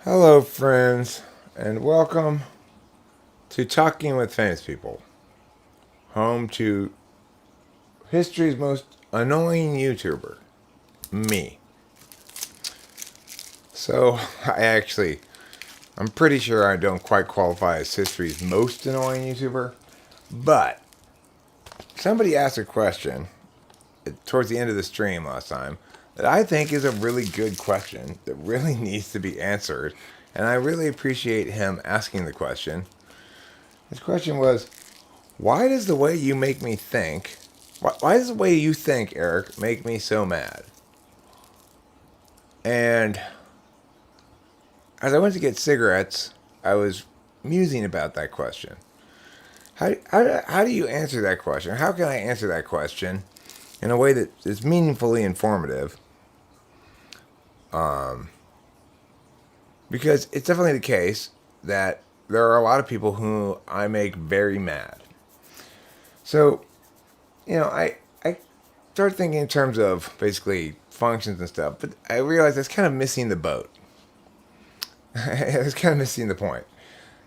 Hello, friends, and welcome to Talking with Famous People, home to history's most annoying YouTuber, me. So, I'm pretty sure I don't quite qualify as history's most annoying YouTuber, but somebody asked a question towards the end of the stream last time that I think is a really good question that really needs to be answered, and I really appreciate him asking the question. His question was, why does the way you make me think, why does the way you think, Eric, make me so mad? And as I went to get cigarettes, I was musing about that question. How do you answer that question? How can I answer that question in a way that is meaningfully informative? Because it's definitely the case that there are a lot of people who I make very mad. So, I started thinking in terms of basically functions and stuff, but I realized that's kind of missing the boat. It's kind of missing the point.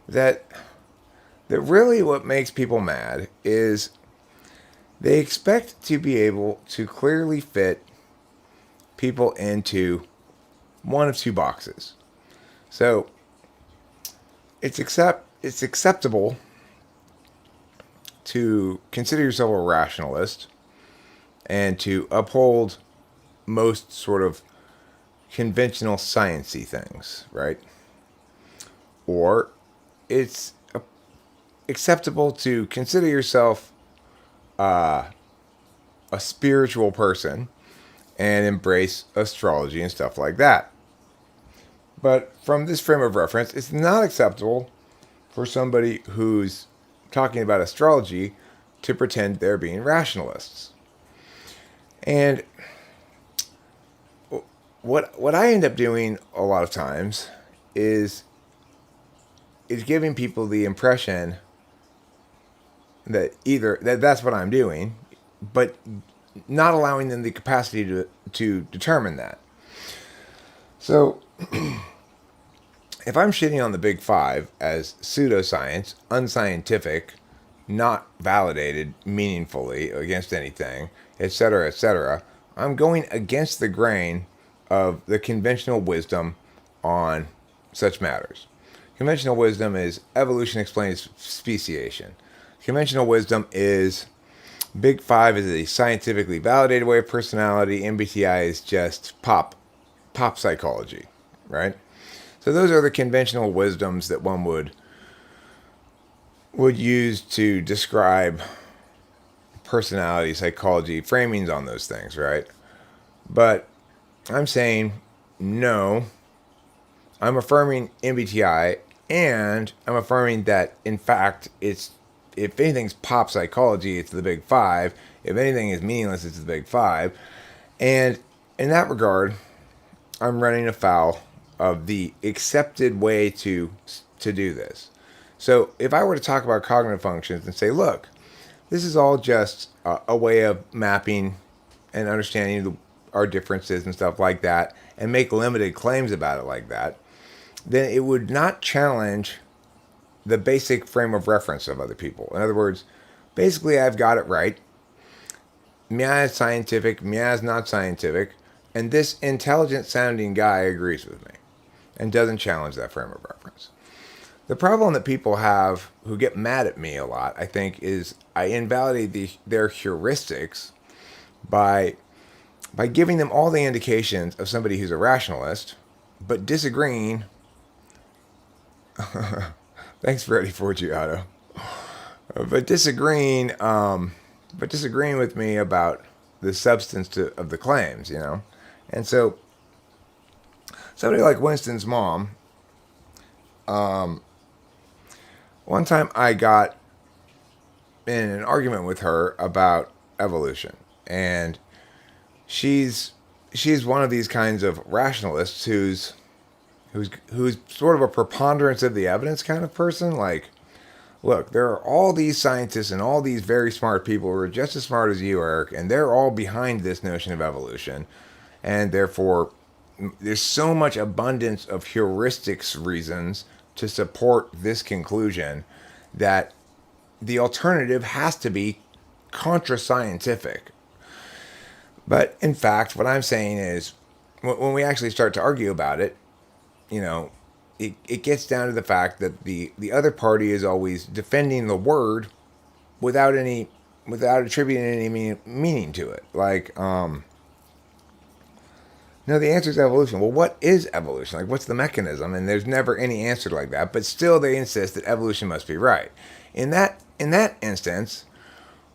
That really what makes people mad is they expect to be able to clearly fit people into one of two boxes. So it's acceptable to consider yourself a rationalist and to uphold most sort of conventional sciencey things, right? Or it's acceptable to consider yourself a spiritual person and embrace astrology and stuff like that. But from this frame of reference, it's not acceptable for somebody who's talking about astrology to pretend they're being rationalists. And what I end up doing a lot of times is giving people the impression that either that's what I'm doing, but not allowing them the capacity to determine that. So if I'm shitting on the big five as pseudoscience, unscientific, not validated meaningfully against anything, etc., I'm going against the grain of the conventional wisdom on such matters. Conventional wisdom is evolution explains speciation. Conventional wisdom is Big Five is a scientifically validated way of personality. MBTI is just pop psychology, right? So those are the conventional wisdoms that one would use to describe personality, psychology, framings on those things, right? But I'm saying no. I'm affirming MBTI, and I'm affirming that in fact it's, if anything's pop psychology, it's the big five. If anything is meaningless, it's the big five. And in that regard, I'm running afoul of the accepted way to do this. So if I were to talk about cognitive functions and say, look, this is all just a way of mapping and understanding our differences and stuff like that, and make limited claims about it like that, then it would not challenge the basic frame of reference of other people. In other words, basically I've got it right. Mia is scientific, Mia is not scientific, and this intelligent sounding guy agrees with me and doesn't challenge that frame of reference. The problem that people have who get mad at me a lot, I think, is I invalidate their heuristics by giving them all the indications of somebody who's a rationalist, but disagreeing. Thanks, Freddie Forgiato. But disagreeing with me about the substance of the claims, And so, somebody like Winston's mom, one time I got in an argument with her about evolution, and she's one of these kinds of rationalists who's sort of a preponderance of the evidence kind of person. Like, look, there are all these scientists and all these very smart people who are just as smart as you, Eric, and they're all behind this notion of evolution, and therefore there's so much abundance of heuristics reasons to support this conclusion that the alternative has to be contra-scientific. But in fact, what I'm saying is, when we actually start to argue about it, you know, it gets down to the fact that the other party is always defending the word without attributing any meaning to it. Like, no, the answer is evolution. Well, what is evolution? Like, what's the mechanism? And there's never any answer like that. But still, they insist that evolution must be right. In that instance,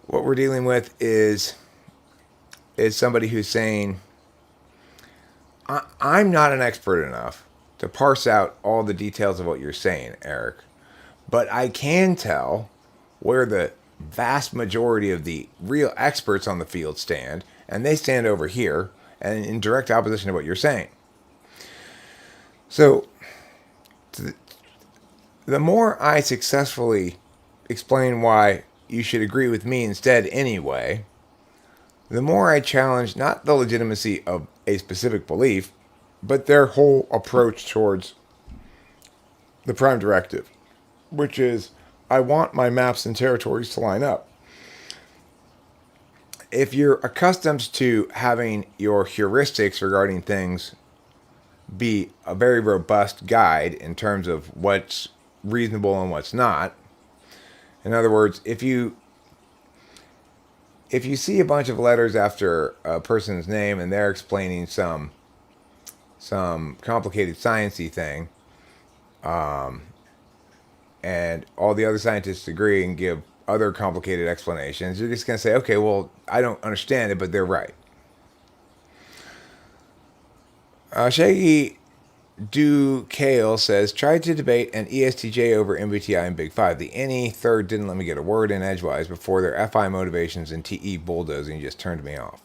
what we're dealing with is somebody who's saying, I'm not an expert enough to parse out all the details of what you're saying, Eric, but I can tell where the vast majority of the real experts on the field stand, and they stand over here and in direct opposition to what you're saying. So the more I successfully explain why you should agree with me instead anyway, the more I challenge not the legitimacy of a specific belief, but their whole approach towards the prime directive, which is, I want my maps and territories to line up. If you're accustomed to having your heuristics regarding things be a very robust guide in terms of what's reasonable and what's not, in other words, if you see a bunch of letters after a person's name and they're explaining some complicated sciencey thing, and all the other scientists agree and give other complicated explanations, you're just going to say, okay, well, I don't understand it, but they're right. Shaggy Do Kale says, tried to debate an ESTJ over MBTI and Big Five. The NE third didn't let me get a word in edgewise before their FI motivations and TE bulldozing just turned me off.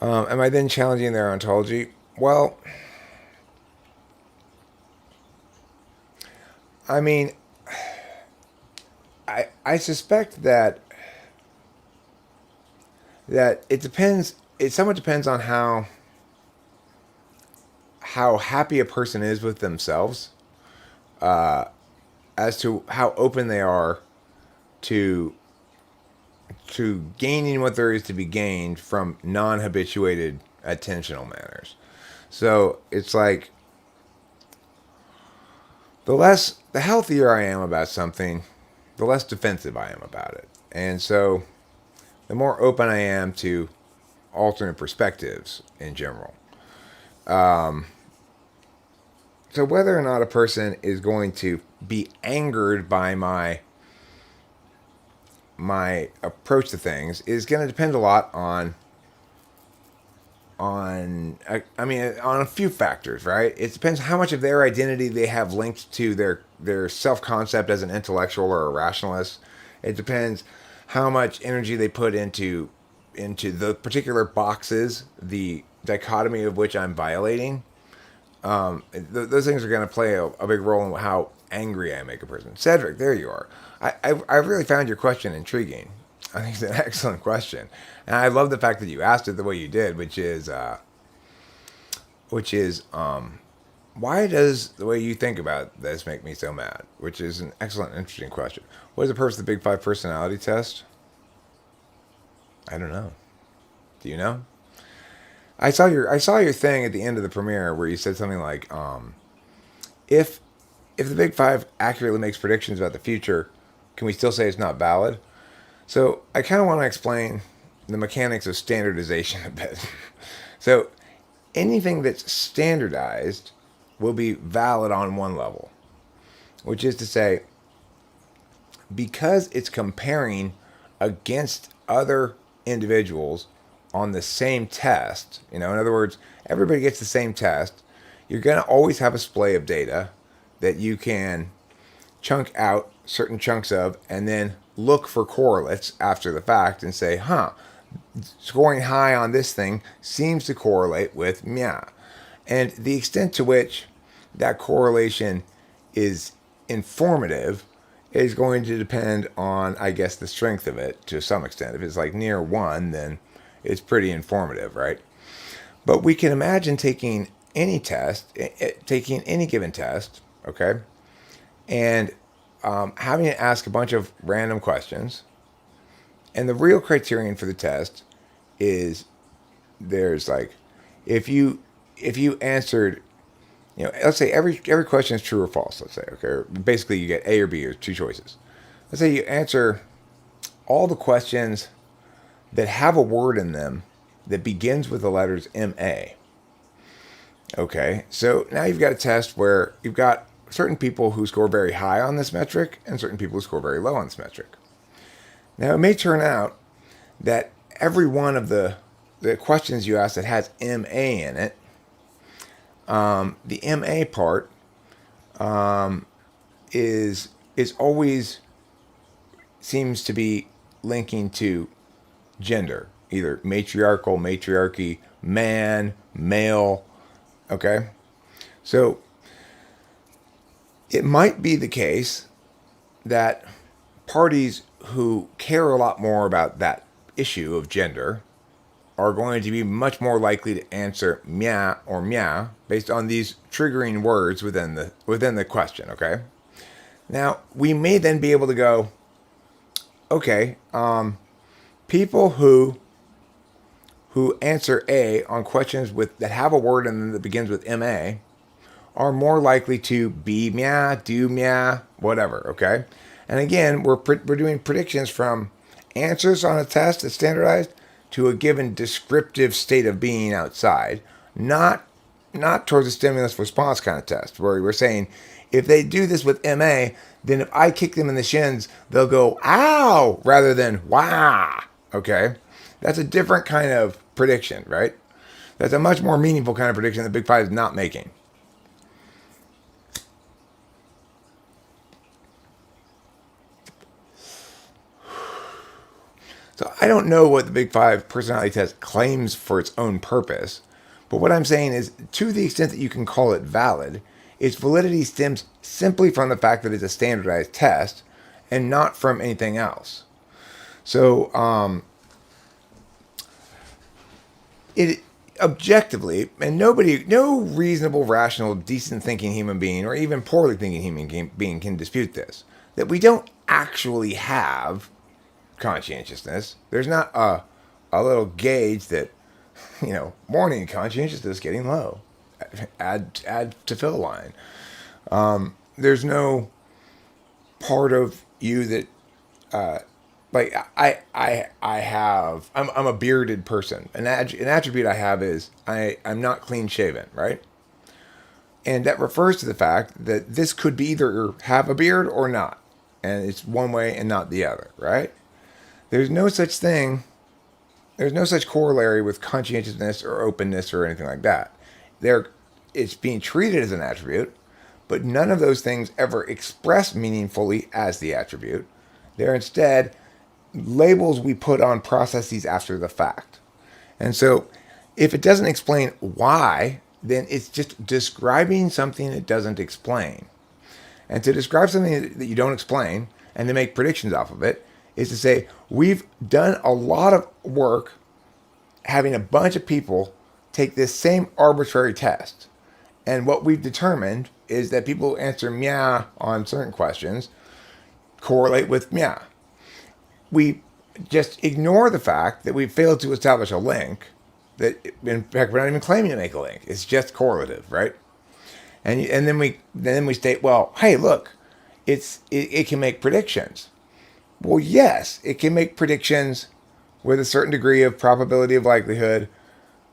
Am I then challenging their ontology? Well, I mean, I suspect that it depends. It somewhat depends on how happy a person is with themselves, as to how open they are to gaining what there is to be gained from non-habituated attentional manners. So it's like, the healthier I am about something, the less defensive I am about it. And so the more open I am to alternate perspectives in general. So whether or not a person is going to be angered by my approach to things is going to depend a lot on a few factors, right? It depends how much of their identity they have linked to their self-concept as an intellectual or a rationalist. It depends how much energy they put into the particular boxes, the dichotomy of which I'm violating. Those things are going to play a big role in how angry I make a person. Cedric, there you are. I really found your question intriguing. I think it's an excellent question, and I love the fact that you asked it the way you did, which is why does the way you think about this make me so mad? Which is an excellent, interesting question. What is the purpose of the Big Five personality test? I don't know. Do you know? I saw your thing at the end of the premiere where you said something like, if the Big Five accurately makes predictions about the future, can we still say it's not valid? So I kind of want to explain the mechanics of standardization a bit. So anything that's standardized will be valid on one level, which is to say, because it's comparing against other individuals on the same test, in other words, everybody gets the same test, you're going to always have a splay of data that you can chunk out certain chunks of and then look for correlates after the fact and say, scoring high on this thing seems to correlate with meh. And the extent to which that correlation is informative is going to depend on, I guess, the strength of it to some extent. If it's like near 1, then it's pretty informative, right? But we can imagine taking any test, taking any given test, okay, and having it ask a bunch of random questions. And the real criterion for the test is there's like, if you answered, let's say every question is true or false. Let's say, okay, or basically you get A or B or two choices. Let's say you answer all the questions that have a word in them that begins with the letters MA. Okay, so now you've got a test where you've got certain people who score very high on this metric and certain people who score very low on this metric. Now, it may turn out that every one of the questions you ask that has MA in it, the MA part is always seems to be linking to gender, either matriarchal, matriarchy, man, male. Okay, so it might be the case that parties who care a lot more about that issue of gender are going to be much more likely to answer mya or mya based on these triggering words within the question. Okay, now we may then be able to go, okay, people who answer A on questions that have a word in them that begins with MA are more likely to be mya, do mya, whatever, okay? And again, we're doing predictions from answers on a test that's standardized to a given descriptive state of being outside, not towards a stimulus response kind of test, where we're saying, if they do this with MA, then if I kick them in the shins, they'll go, ow, rather than, wah, okay? That's a different kind of prediction, right? That's a much more meaningful kind of prediction that Big Five is not making. So I don't know what the Big Five personality test claims for its own purpose, but what I'm saying is, to the extent that you can call it valid, its validity stems simply from the fact that it's a standardized test and not from anything else. So, it objectively, and no reasonable, rational, decent thinking human being, or even poorly thinking human being can dispute this, that we don't actually have conscientiousness. There's not a little gauge that, morning conscientiousness getting low. Add to fill line. There's no part of you that, I'm a bearded person. An attribute I have is I'm not clean shaven, right? And that refers to the fact that this could be either have a beard or not. And it's one way and not the other, right? There's no such thing. There's no such corollary with conscientiousness or openness or anything like that. It's being treated as an attribute, but none of those things ever express meaningfully as the attribute. They're instead labels we put on processes after the fact. And so if it doesn't explain why, then it's just describing something it doesn't explain. And to describe something that you don't explain and to make predictions off of it is to say, we've done a lot of work having a bunch of people take this same arbitrary test. And what we've determined is that people who answer mya on certain questions correlate with mya. We just ignore the fact that we failed to establish a link. That, in fact, we're not even claiming to make a link. It's just correlative, right? And then we state, well, hey, look, it can make predictions. Well, yes, it can make predictions with a certain degree of probability of likelihood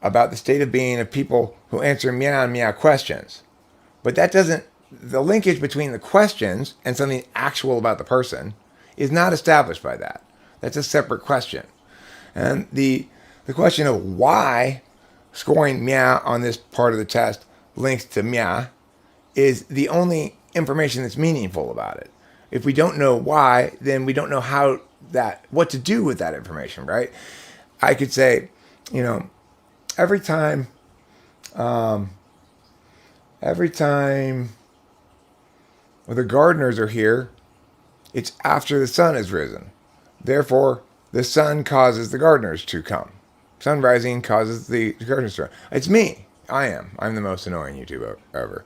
about the state of being of people who answer mya and mya questions. But that doesn't, the linkage between the questions and something actual about the person is not established by that. That's a separate question. And the question of why scoring mya on this part of the test links to mya is the only information that's meaningful about it. If we don't know why, then we don't know what to do with that information, right? I could say, every time the gardeners are here, it's after the sun has risen. Therefore, the sun causes the gardeners to come. Sun rising causes the Gardeners to run. It's me. I'm the most annoying YouTuber ever.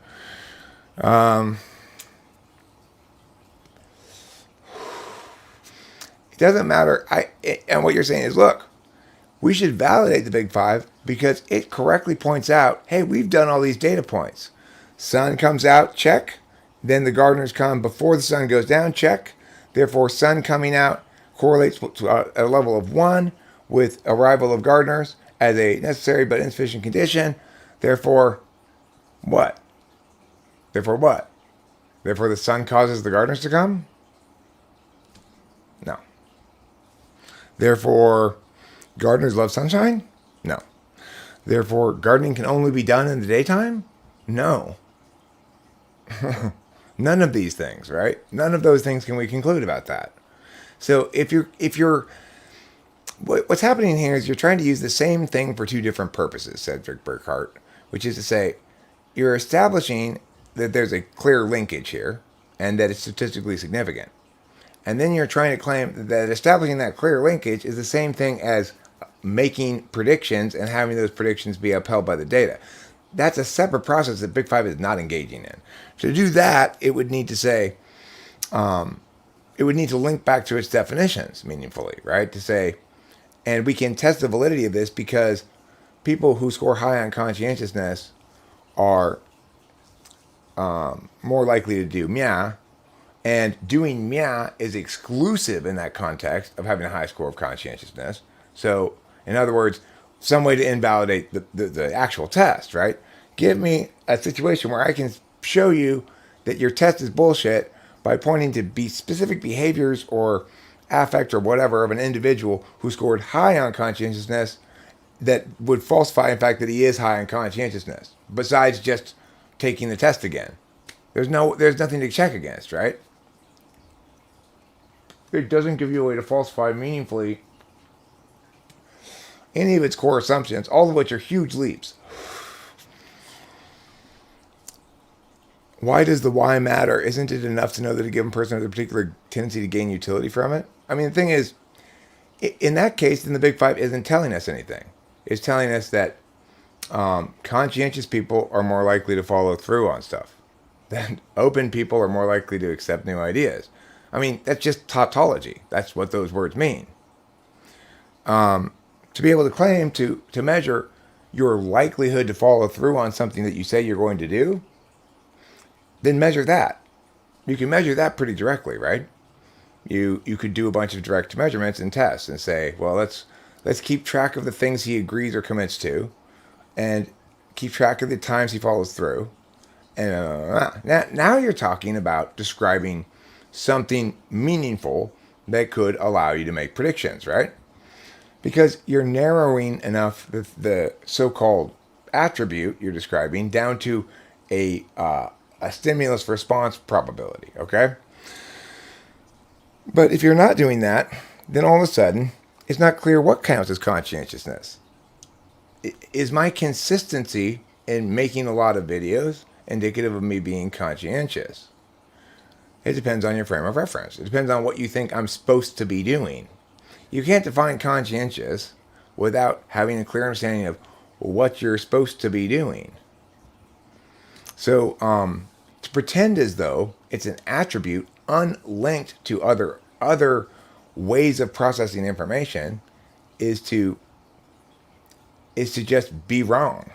It doesn't matter. And what you're saying is, look, we should validate the Big Five because it correctly points out, hey, we've done all these data points. Sun comes out, check. Then the gardeners come before the sun goes down, check. Therefore, sun coming out correlates to a level of 1 with arrival of gardeners as a necessary but insufficient condition. Therefore, what? Therefore, what? Therefore, the sun causes the gardeners to come? No. Therefore, gardeners love sunshine? No. Therefore, gardening can only be done in the daytime? No. None of these things, right? None of those things can we conclude about that. So what's happening here is you're trying to use the same thing for two different purposes, said Rick Burkhart, which is to say, you're establishing that there's a clear linkage here and that it's statistically significant. And then you're trying to claim that establishing that clear linkage is the same thing as making predictions and having those predictions be upheld by the data. That's a separate process that Big Five is not engaging in. To do that, it would need to say, it would need to link back to its definitions meaningfully, right? To say, and we can test the validity of this because people who score high on conscientiousness are more likely to do meh, and doing meh is exclusive in that context of having a high score of conscientiousness. So, in other words, some way to invalidate the actual test, right? Give me a situation where I can show you that your test is bullshit by pointing to specific behaviors or affect or whatever of an individual who scored high on conscientiousness that would falsify in fact that he is high on conscientiousness, besides just taking the test again. There's nothing to check against, right? It doesn't give you a way to falsify meaningfully any of its core assumptions, all of which are huge leaps. Why does the why matter? Isn't it enough to know that a given person has a particular tendency to gain utility from it? I mean, the thing is, in that case, then the Big Five isn't telling us anything. It's telling us that conscientious people are more likely to follow through on stuff. That open people are more likely to accept new ideas. I mean, that's just tautology. That's what those words mean. To be able to claim to measure your likelihood to follow through on something that you say you're going to do, then measure that. You can measure that pretty directly, right? You could do a bunch of direct measurements and tests and say, well, let's keep track of the things he agrees or commits to, and keep track of the times he follows through. And now you're talking about describing something meaningful that could allow you to make predictions, right? Because you're narrowing enough the so-called attribute you're describing down to a stimulus response probability, okay? But if you're not doing that, then all of a sudden, it's not clear what counts as conscientiousness. Is my consistency in making a lot of videos indicative of me being conscientious? It depends on your frame of reference. It depends on what you think I'm supposed to be doing. You can't define conscientious without having a clear understanding of what you're supposed to be doing. So, to pretend as though it's an attribute unlinked to other ways of processing information is to just be wrong.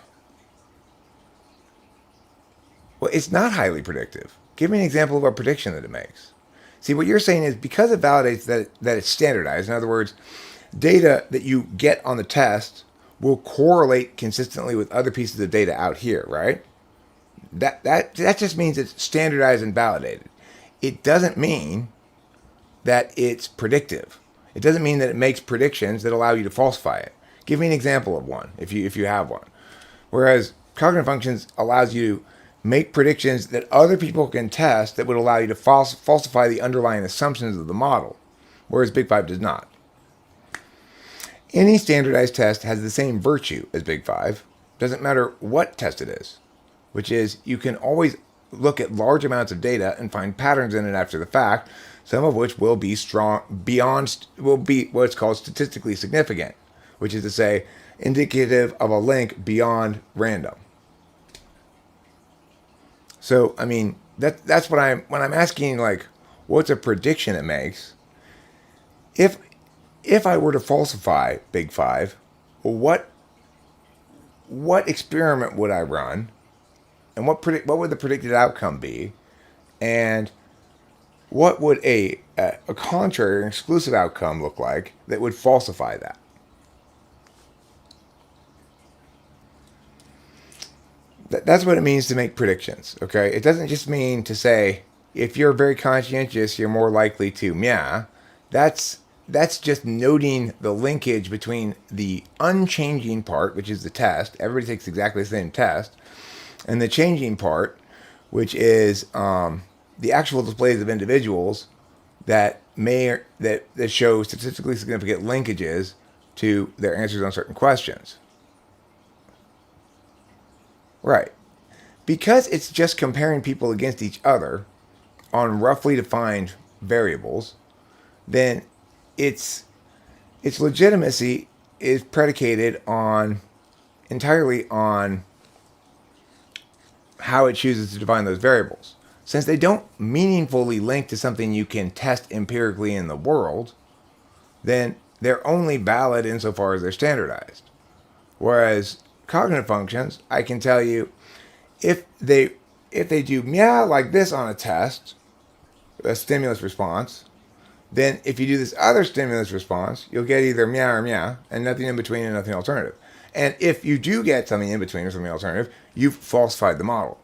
Well, it's not highly predictive. Give me an example of a prediction that it makes. See, what you're saying is because it validates that it's standardized, in other words, data that you get on the test will correlate consistently with other pieces of data out here, right? That just means it's standardized and validated. It doesn't mean that it's predictive. It doesn't mean that it makes predictions that allow you to falsify it. Give me an example of one, if you have one. Whereas cognitive functions allows you to make predictions that other people can test that would allow you to falsify the underlying assumptions of the model, whereas Big Five does not. Any standardized test has the same virtue as Big Five. Doesn't matter what test it is, which is you can always look at large amounts of data and find patterns in it after the fact, some of which will be what's called statistically significant, which is to say indicative of a link beyond random. So, I mean, that's what when I'm asking, like, what's a prediction it makes? If I were to falsify Big Five, what experiment would I run, and what would the predicted outcome be, and what would a contrary or exclusive outcome look like that would falsify that? That's what it means to make predictions, okay? It doesn't just mean to say, if you're very conscientious, you're more likely to, yeah. That's just noting the linkage between the unchanging part, which is the test. Everybody takes exactly the same test. And the changing part, which is the actual displays of individuals that show statistically significant linkages to their answers on certain questions. Right. Because it's just comparing people against each other on roughly defined variables, then its legitimacy is predicated entirely on how it chooses to define those variables. Since they don't meaningfully link to something you can test empirically in the world, then they're only valid insofar as they're standardized. Whereas cognitive functions, I can tell you, if they do meow like this on a test, a stimulus response, then if you do this other stimulus response, you'll get either meow or meow, and nothing in between and nothing alternative. And if you do get something in between or something alternative, you've falsified the model.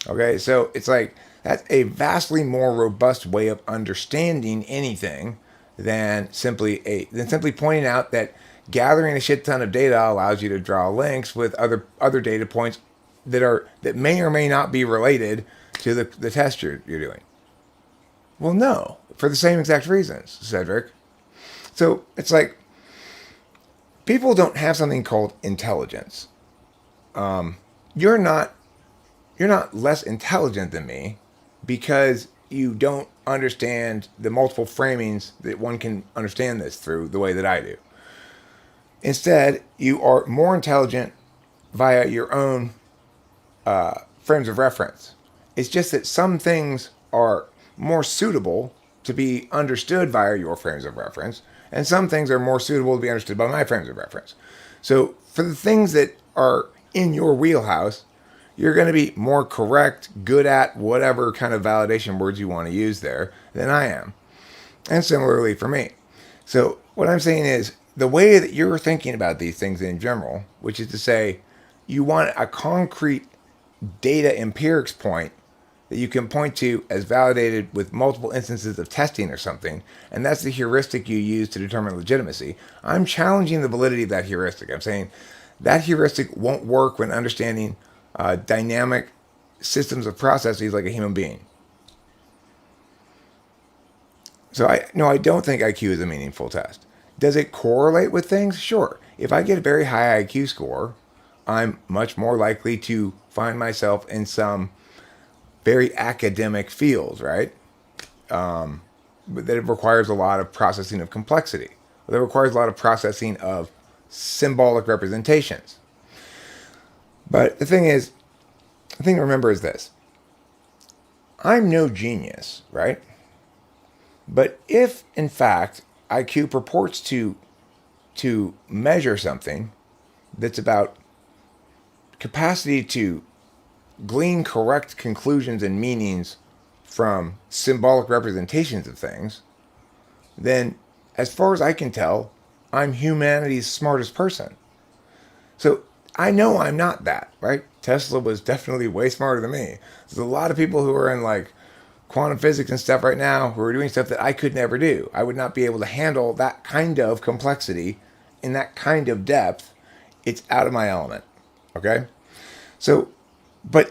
Okay, so it's like, that's a vastly more robust way of understanding anything than simply pointing out that gathering a shit ton of data allows you to draw links with other data points that may or may not be related to the test you're doing. Well, no, for the same exact reasons, Cedric. So it's like, people don't have something called intelligence. You're not less intelligent than me because you don't understand the multiple framings that one can understand this through the way that I do. Instead, you are more intelligent via your own frames of reference. It's just that some things are more suitable to be understood via your frames of reference, and some things are more suitable to be understood by my frames of reference. So for the things that are in your wheelhouse, you're going to be more correct, good at whatever kind of validation words you want to use there than I am. And similarly for me. So what I'm saying is, the way that you're thinking about these things in general, which is to say, you want a concrete data empirics point that you can point to as validated with multiple instances of testing or something, and that's the heuristic you use to determine legitimacy. I'm challenging the validity of that heuristic. I'm saying that heuristic won't work when understanding dynamic systems of processes like a human being. So I don't think IQ is a meaningful test. Does it correlate with things? Sure. If I get a very high IQ score, I'm much more likely to find myself in some very academic fields, right? That it requires a lot of processing of complexity. That requires a lot of processing of symbolic representations. But the thing to remember is this. I'm no genius, right? But if, in fact, IQ purports to measure something that's about capacity to glean correct conclusions and meanings from symbolic representations of things, then as far as I can tell, I'm humanity's smartest person. So I know I'm not that, right? Tesla was definitely way smarter than me. There's a lot of people who are in like quantum physics and stuff right now who are doing stuff that I could never do. I would not be able to handle that kind of complexity in that kind of depth. It's out of my element. Okay? So,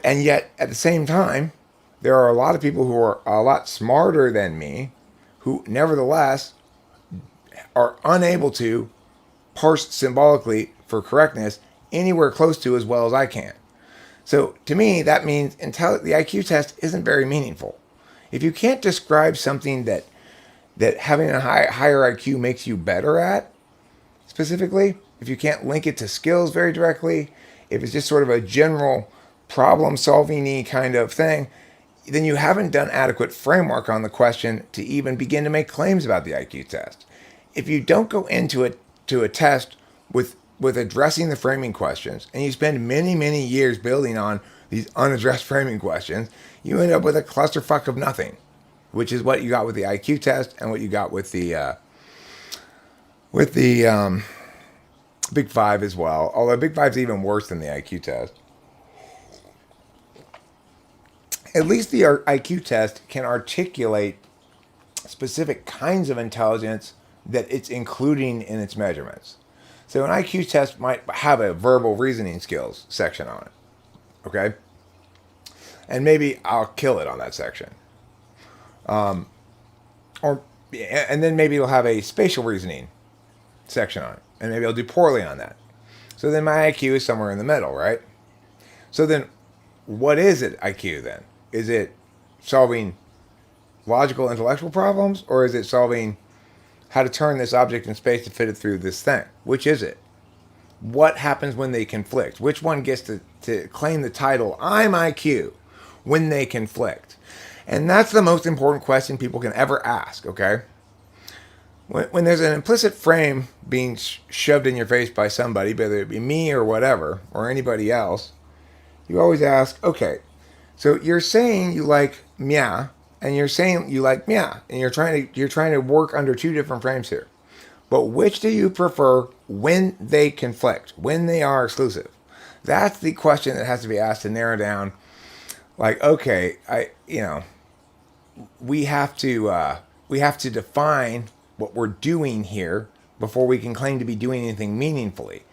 and yet at the same time, there are a lot of people who are a lot smarter than me who nevertheless are unable to parse symbolically for correctness anywhere close to as well as I can. So to me, that means the IQ test isn't very meaningful. If you can't describe something that having a higher IQ makes you better at, specifically, if you can't link it to skills very directly, if it's just sort of a general problem-solving-y kind of thing, then you haven't done adequate framework on the question to even begin to make claims about the IQ test. If you don't go into it to a test with addressing the framing questions, and you spend many years building on these unaddressed framing questions, you end up with a clusterfuck of nothing, which is what you got with the IQ test and what you got with the Big Five as well. Although Big Five's even worse than the IQ test. At least the IQ test can articulate specific kinds of intelligence that it's including in its measurements. So an IQ test might have a verbal reasoning skills section on it, okay? And maybe I'll kill it on that section. And then maybe it'll have a spatial reasoning section on it, and maybe I'll do poorly on that. So then my IQ is somewhere in the middle, right? So then what is it IQ then? Is it solving logical intellectual problems, or is it solving how to turn this object in space to fit it through this thing? Which is it? What happens when they conflict? Which one gets to claim the title, I'm IQ, when they conflict? And that's the most important question people can ever ask, okay? When there's an implicit frame being shoved in your face by somebody, whether it be me or whatever, or anybody else, you always ask, okay, so you're saying you like meow, and you're saying you like meow, and you're trying to work under two different frames here. But which do you prefer when they conflict, when they are exclusive? That's the question that has to be asked to narrow down. Like, okay, we have to define what we're doing here before we can claim to be doing anything meaningfully.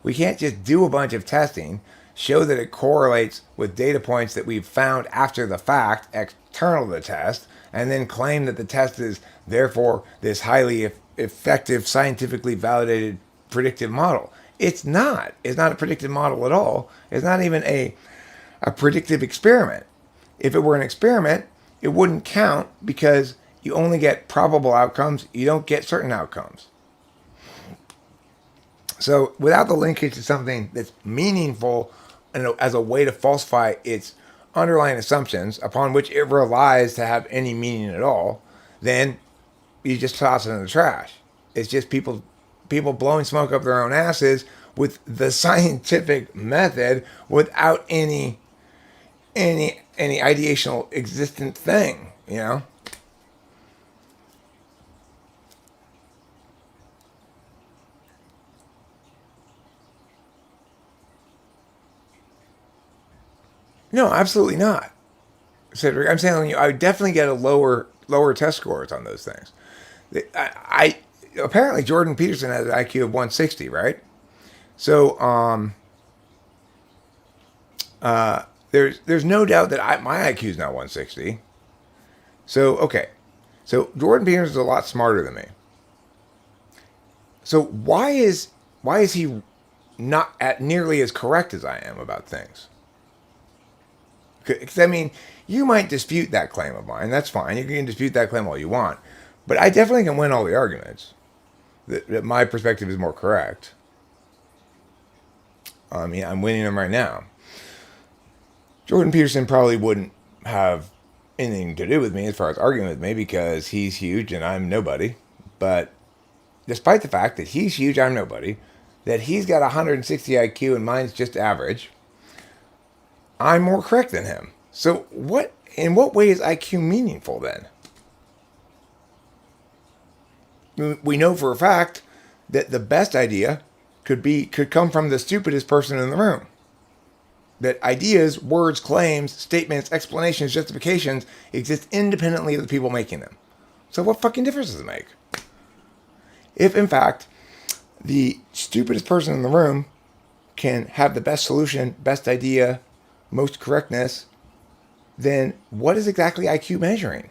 We can't just do a bunch of testing, show that it correlates with data points that we've found after the fact, external to the test, and then claim that the test is therefore this highly effective, scientifically validated predictive model. It's not. It's not a predictive model at all. It's not even a predictive experiment. If it were an experiment, it wouldn't count because you only get probable outcomes. You don't get certain outcomes. So without the linkage to something that's meaningful and as a way to falsify its underlying assumptions upon which it relies to have any meaning at all, then you just toss it in the trash. It's just people blowing smoke up their own asses with the scientific method without any ideational existent thing, you know? No, absolutely not, Cedric. I'm telling you, I would definitely get a lower test scores on those things. I apparently Jordan Peterson has an IQ of 160, right? So there's no doubt that my IQ is not 160. So okay, so Jordan Peterson is a lot smarter than me. So why is he not at nearly as correct as I am about things? Because I mean, you might dispute that claim of mine. That's fine. You can dispute that claim all you want, but I definitely can win all the arguments that my perspective is more correct. I mean, I'm winning them right now. Jordan Peterson probably wouldn't have anything to do with me as far as arguing with me because he's huge and I'm nobody. But despite the fact that he's huge, I'm nobody, that he's got 160 IQ and mine's just average, I'm more correct than him. So in what way is IQ meaningful then? We know for a fact that the best idea could come from the stupidest person in the room. That ideas, words, claims, statements, explanations, justifications exist independently of the people making them. So what fucking difference does it make? If in fact the stupidest person in the room can have the best solution, best idea, most correctness, then what is exactly IQ measuring?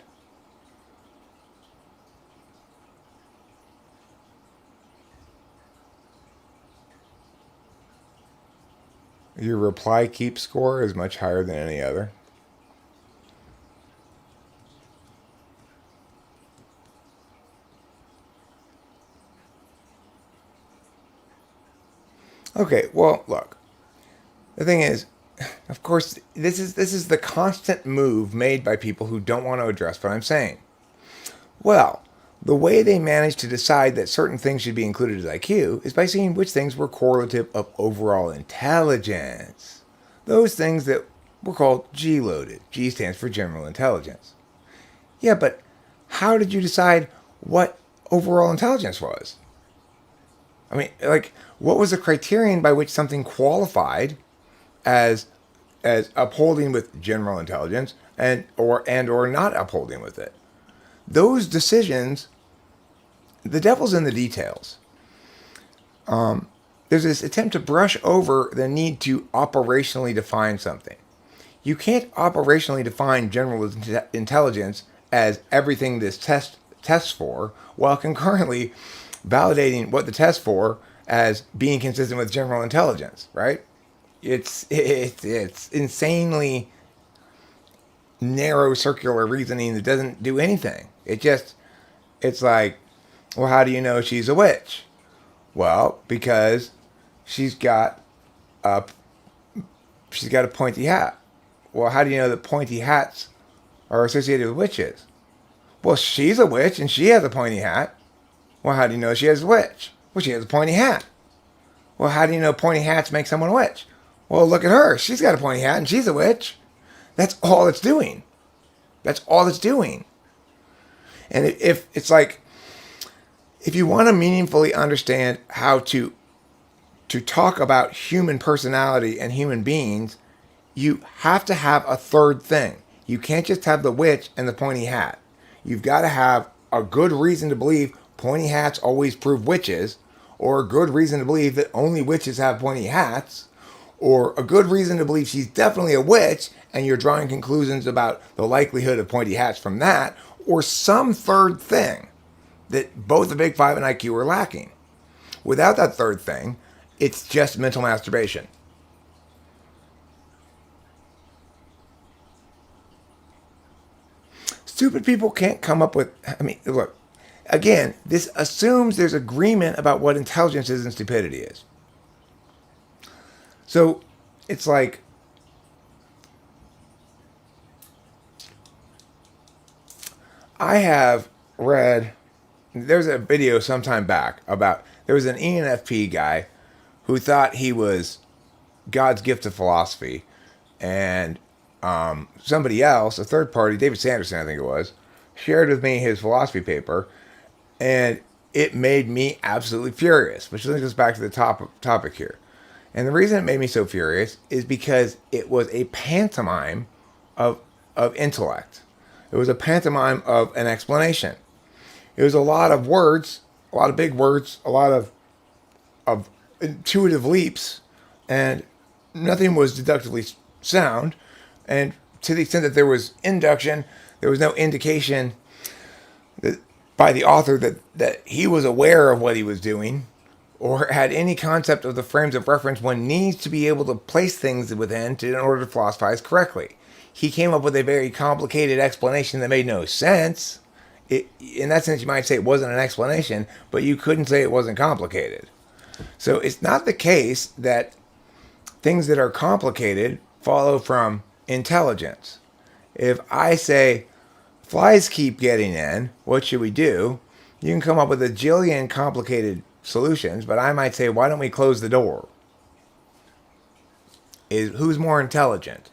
Your reply keep score is much higher than any other. Okay, well, look. The thing is, of course, this is the constant move made by people who don't want to address what I'm saying. Well, the way they managed to decide that certain things should be included as IQ is by seeing which things were correlative of overall intelligence. Those things that were called G loaded. G stands for general intelligence. Yeah, but how did you decide what overall intelligence was? I mean, like, what was the criterion by which something qualified as upholding with general intelligence and or not upholding with it? Those decisions, the devil's in the details. There's this attempt to brush over the need to operationally define something. You can't operationally define general intelligence as everything this tests for, while concurrently validating what the test for as being consistent with general intelligence, right? It's insanely narrow circular reasoning that doesn't do anything. It's like, well, how do you know she's a witch? Well, because she's got a she's got a pointy hat. Well, how do you know that pointy hats are associated with witches? Well, she's a witch and she has a pointy hat. Well, how do you know she has a witch? Well, she has a pointy hat. Well, how do you know pointy hats make someone a witch? Well, look at her. She's got a pointy hat and she's a witch. That's all it's doing. That's all it's doing. And if it's like, if you want to meaningfully understand how to talk about human personality and human beings, you have to have a third thing. You can't just have the witch and the pointy hat. You've got to have a good reason to believe pointy hats always prove witches, or a good reason to believe that only witches have pointy hats, or a good reason to believe she's definitely a witch and you're drawing conclusions about the likelihood of pointy hats from that, or some third thing that both the Big Five and IQ are lacking. Without that third thing, it's just mental masturbation. Stupid people can't come up with, I mean, look, again, this assumes there's agreement about what intelligence is and stupidity is. So it's like, I have read, there's a video sometime back about, there was an ENFP guy who thought he was God's gift to philosophy, and somebody else, a third party, David Sanderson I think it was, shared with me his philosophy paper, and it made me absolutely furious, which brings us back to the topic here. And the reason it made me so furious is because it was a pantomime of intellect. It was a pantomime of an explanation. It was a lot of words, a lot of big words, a lot of intuitive leaps, and nothing was deductively sound. And to the extent that there was induction, there was no indication that by the author that he was aware of what he was doing or had any concept of the frames of reference one needs to be able to place things within in order to philosophize correctly. He came up with a very complicated explanation that made no sense. In that sense, you might say it wasn't an explanation, but you couldn't say it wasn't complicated. So it's not the case that things that are complicated follow from intelligence. If I say, flies keep getting in, what should we do? You can come up with a jillion complicated solutions, but I might say, why don't we close the door? Who's more intelligent?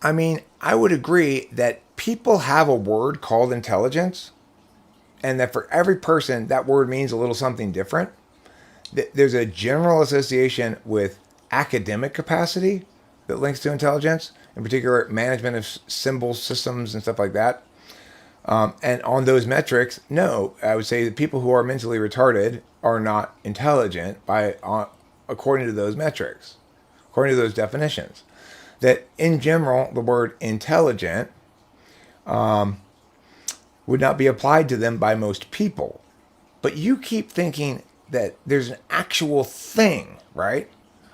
I mean, I would agree that people have a word called intelligence, and that for every person, that word means a little something different. There's a general association with academic capacity that links to intelligence, in particular management of symbol systems and stuff like that. And on those metrics, no, I would say that people who are mentally retarded are not intelligent according to those metrics, according to those definitions. That in general, the word intelligent would not be applied to them by most people. But you keep thinking that there's an actual thing, right?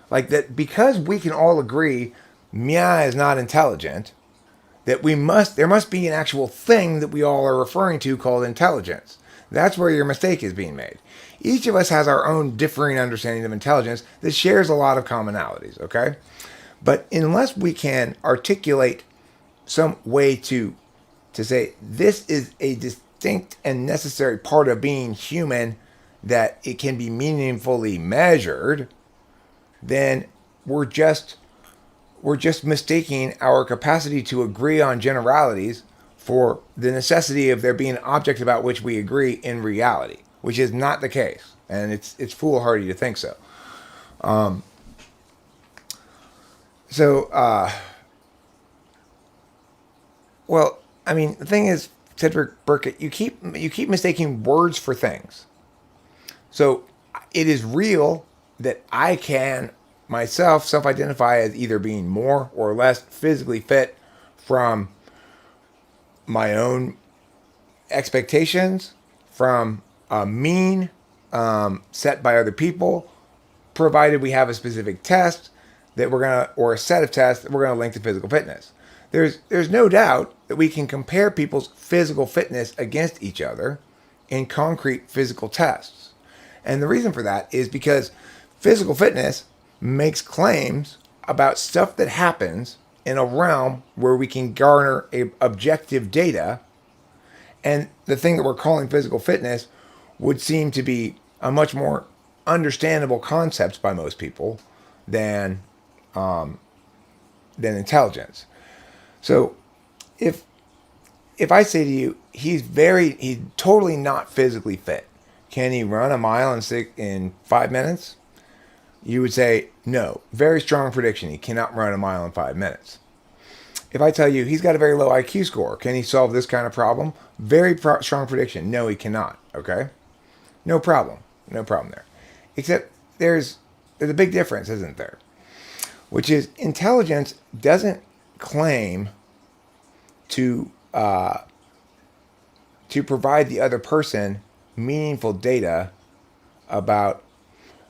Like that because we can all agree Mia is not intelligent, that there must be an actual thing that we all are referring to called intelligence. That's where your mistake is being made. Each of us has our own differing understanding of intelligence that shares a lot of commonalities, okay? But unless we can articulate some way to say this is a distinct and necessary part of being human, that it can be meaningfully measured, then we're just mistaking our capacity to agree on generalities for the necessity of there being an object about which we agree in reality, which is not the case, and it's foolhardy to think so. Well, I mean, the thing is, Cedric Burkett, you keep mistaking words for things. So it is real that I can myself self-identify as either being more or less physically fit from my own expectations, from a mean set by other people, provided we have a specific test that we're gonna, or a set of tests that we're gonna link to physical fitness. There's no doubt that we can compare people's physical fitness against each other in concrete physical tests. And the reason for that is because physical fitness makes claims about stuff that happens in a realm where we can garner objective data. And the thing that we're calling physical fitness would seem to be a much more understandable concept by most people than intelligence. So if I say to you, he's totally not physically fit. Can he run a mile in 5 minutes? You would say, no. Very strong prediction. He cannot run a mile in 5 minutes. If I tell you he's got a very low IQ score, can he solve this kind of problem? Very strong prediction. No, he cannot. Okay? No problem. No problem there. Except there's a big difference, isn't there? Which is intelligence doesn't claim to provide the other person meaningful data about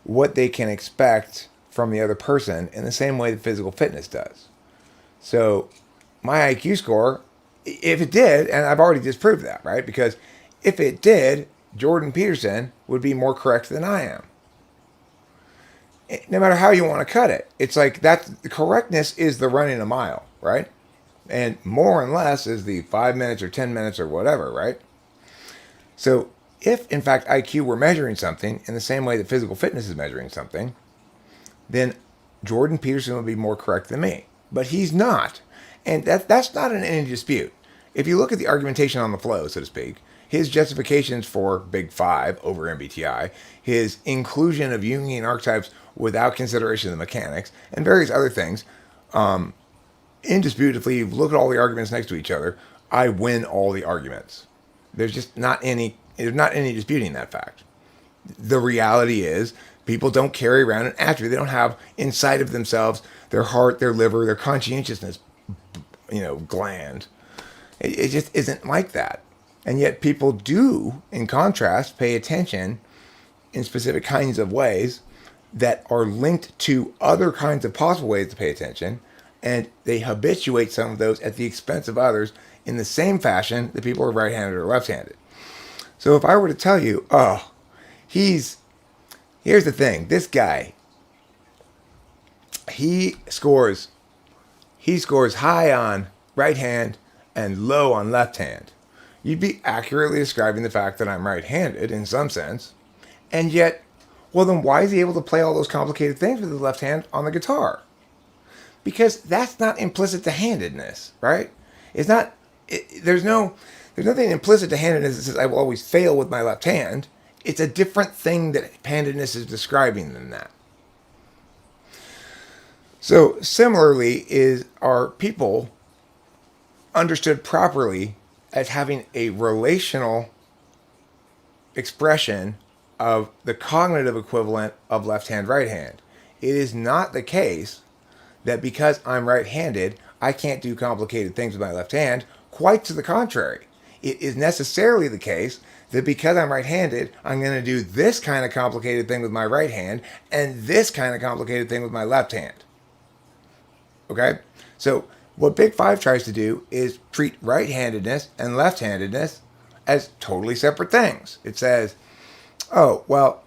what they can expect from the other person in the same way that physical fitness does. So my IQ score, if it did, and I've already disproved that, right? Because if it did, Jordan Peterson would be more correct than I am. No matter how you want to cut it, it's like that. The correctness is the running a mile, right? And more and less is the 5 minutes or 10 minutes or whatever, right? So if, in fact, IQ were measuring something in the same way that physical fitness is measuring something, then Jordan Peterson would be more correct than me. But he's not. And that's not in any dispute. If you look at the argumentation on the flow, so to speak, his justifications for Big Five over MBTI, his inclusion of Jungian archetypes without consideration of the mechanics, and various other things, indisputably, you look at all the arguments next to each other, I win all the arguments. There's not any disputing that fact. The reality is people don't carry around an attribute. They don't have inside of themselves their heart, their liver, their conscientiousness, gland. It just isn't like that. And yet people do, in contrast, pay attention in specific kinds of ways that are linked to other kinds of possible ways to pay attention, and they habituate some of those at the expense of others in the same fashion that people are right-handed or left-handed. So if I were to tell you, here's the thing, this guy, he scores high on right hand and low on left hand, you'd be accurately describing the fact that I'm right-handed in some sense. And yet, well, then why is he able to play all those complicated things with his left hand on the guitar? Because that's not implicit to handedness, right? It's not. There's nothing implicit to handedness that says I will always fail with my left hand. It's a different thing that handedness is describing than that. So similarly, are people understood properly as having a relational expression of the cognitive equivalent of left hand, right hand. It is not the case that because I'm right-handed, I can't do complicated things with my left hand. Quite to the contrary. It is necessarily the case that because I'm right-handed, I'm going to do this kind of complicated thing with my right hand and this kind of complicated thing with my left hand. Okay? So what Big Five tries to do is treat right-handedness and left-handedness as totally separate things. It says, oh, well,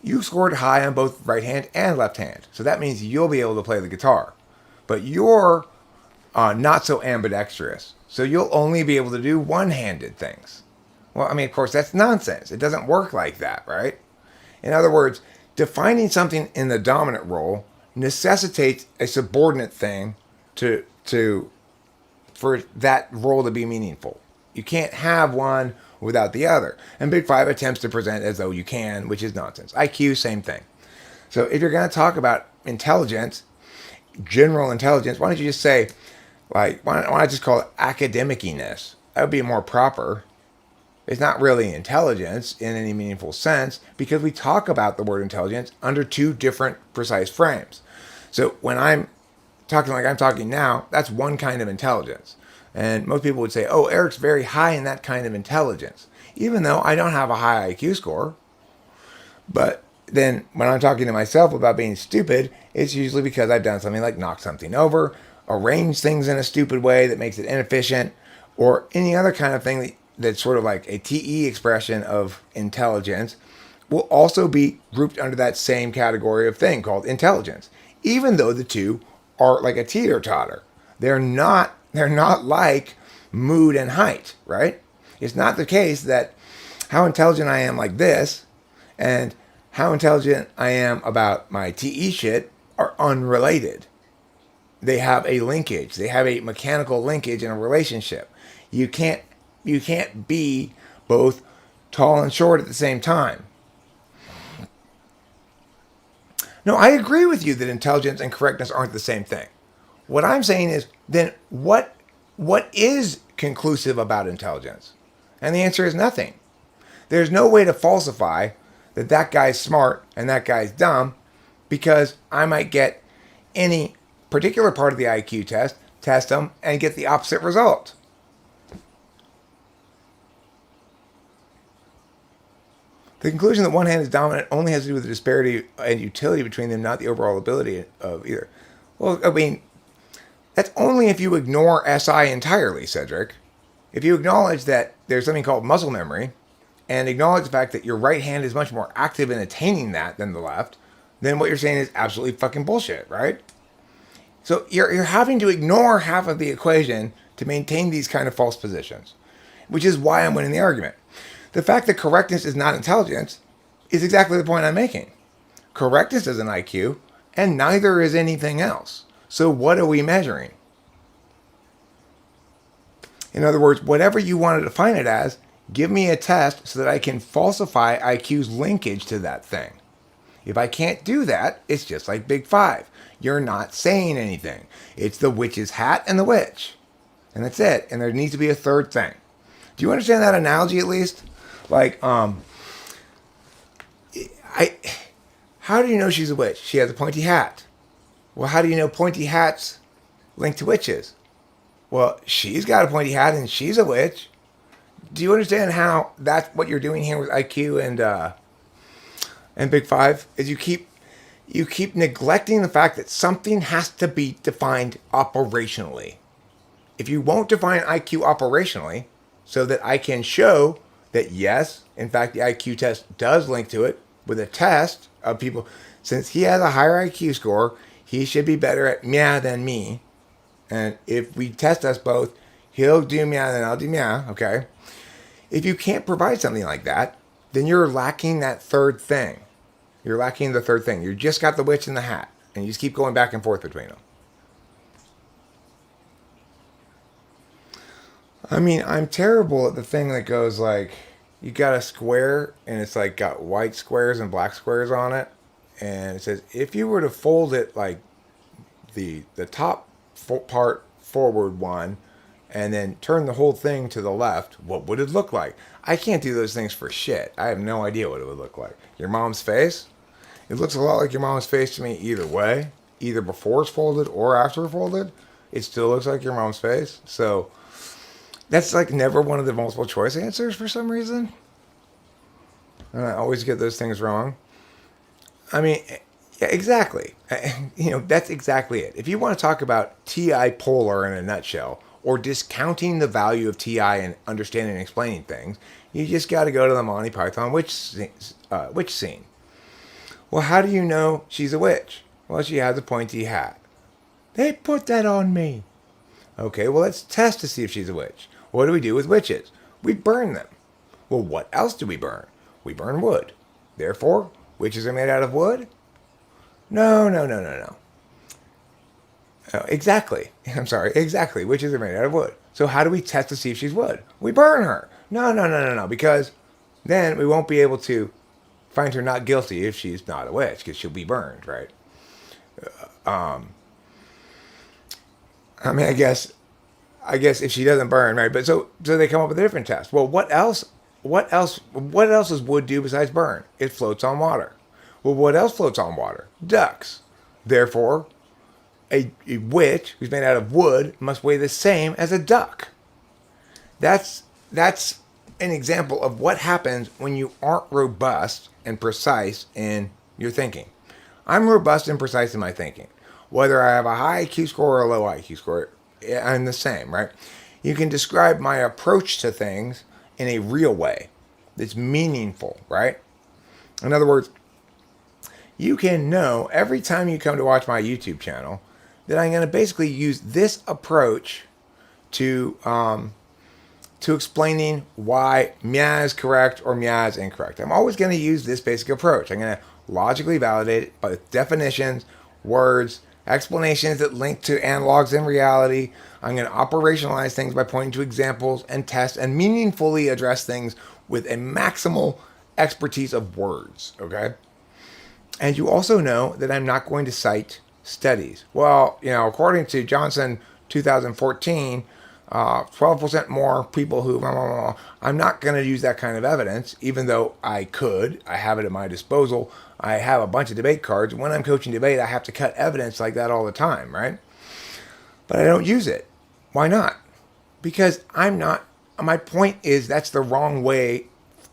you scored high on both right hand and left hand. So that means you'll be able to play the guitar. But you're not so ambidextrous. So you'll only be able to do one-handed things. Well, I mean, of course, that's nonsense. It doesn't work like that, right? In other words, defining something in the dominant role necessitates a subordinate thing for that role to be meaningful. You can't have one without the other. And Big Five attempts to present as though you can, which is nonsense. IQ, same thing. So if you're going to talk about intelligence, general intelligence, why don't you just say, like, why don't I just call it academiciness? That would be more proper. It's not really intelligence in any meaningful sense because we talk about the word intelligence under two different precise frames. So when I'm talking like I'm talking now, that's one kind of intelligence. And most people would say, oh, Eric's very high in that kind of intelligence, even though I don't have a high IQ score. But then when I'm talking to myself about being stupid, it's usually because I've done something like knock something over, arrange things in a stupid way that makes it inefficient, or any other kind of thing that's sort of like a TE expression of intelligence will also be grouped under that same category of thing called intelligence, even though the two are like a teeter-totter. They're not like mood and height, right? It's not the case that how intelligent I am like this and how intelligent I am about my TE shit are unrelated. They have a linkage. They have a mechanical linkage in a relationship. You can't be both tall and short at the same time. No, I agree with you that intelligence and correctness aren't the same thing. What I'm saying is, then what is conclusive about intelligence? And the answer is nothing. There's no way to falsify that guy's smart and that guy's dumb because I might get any particular part of the IQ test them, and get the opposite result. The conclusion that one hand is dominant only has to do with the disparity and utility between them, not the overall ability of either. Well, I mean, that's only if you ignore SI entirely, Cedric. If you acknowledge that there's something called muscle memory, and acknowledge the fact that your right hand is much more active in attaining that than the left, then what you're saying is absolutely fucking bullshit, right? So you're having to ignore half of the equation to maintain these kind of false positions, which is why I'm winning the argument. The fact that correctness is not intelligence is exactly the point I'm making. Correctness is an IQ, and neither is anything else. So what are we measuring? In other words, whatever you want to define it as, give me a test so that I can falsify IQ's linkage to that thing. If I can't do that, it's just like Big Five. You're not saying anything. It's the witch's hat and the witch. And that's it. And there needs to be a third thing. Do you understand that analogy at least? Like, how do you know she's a witch? She has a pointy hat. Well, how do you know pointy hats link to witches? Well, she's got a pointy hat and she's a witch. Do you understand how that's what you're doing here with IQ and Big Five? Is you keep neglecting the fact that something has to be defined operationally. If you won't define IQ operationally, so that I can show that yes, in fact, the IQ test does link to it with a test of people. Since he has a higher IQ score, he should be better at meow than me. And if we test us both, he'll do meow, then I'll do meow, okay? If you can't provide something like that, then you're lacking that third thing. You're lacking the third thing. You just got the witch and the hat, and you just keep going back and forth between them. I mean, I'm terrible at the thing that goes like, you got a square, and it's like got white squares and black squares on it, and it says, if you were to fold it like the top part forward one, and then turn the whole thing to the left, what would it look like? I can't do those things for shit. I have no idea what it would look like. Your mom's face? It looks a lot like your mom's face to me either way. Either before it's folded or after it's folded. It still looks like your mom's face. So that's like never one of the multiple choice answers for some reason. And I always get those things wrong. I mean, yeah, exactly. You know, that's exactly it. If you want to talk about TI polar in a nutshell, or discounting the value of TI and understanding and explaining things, you just got to go to the Monty Python witch scene. Well, how do you know she's a witch? Well, she has a pointy hat. They put that on me. Okay, well, let's test to see if she's a witch. What do we do with witches? We burn them. Well, what else do we burn? We burn wood. Therefore, witches are made out of wood? No. Exactly. I'm sorry. Exactly. Witches are made out of wood. So how do we test to see if she's wood? We burn her. No. Because then we won't be able to find her not guilty if she's not a witch, because she'll be burned, right? I guess if she doesn't burn, right? But so they come up with a different test. Well, what else does wood do besides burn? It floats on water. Well, what else floats on water? Ducks. Therefore, a witch who's made out of wood must weigh the same as a duck. That's an example of what happens when you aren't robust and precise in your thinking. I'm robust and precise in my thinking. Whether I have a high IQ score or a low IQ score, I'm the same, right? You can describe my approach to things in a real way that's meaningful, right? In other words, you can know every time you come to watch my YouTube channel that I'm going to basically use this approach to explaining why Mia is correct or Mia is incorrect. I'm always going to use this basic approach. I'm going to logically validate it by definitions, words, explanations that link to analogs in reality. I'm going to operationalize things by pointing to examples and tests and meaningfully address things with a maximal expertise of words, okay? And you also know that I'm not going to cite studies. Well, according to Johnson 2014, 12% more people who, I'm not going to use that kind of evidence, even though I could. I have it at my disposal. I have a bunch of debate cards. When I'm coaching debate, I have to cut evidence like that all the time, right? But I don't use it. Why not? Because my point is that's the wrong way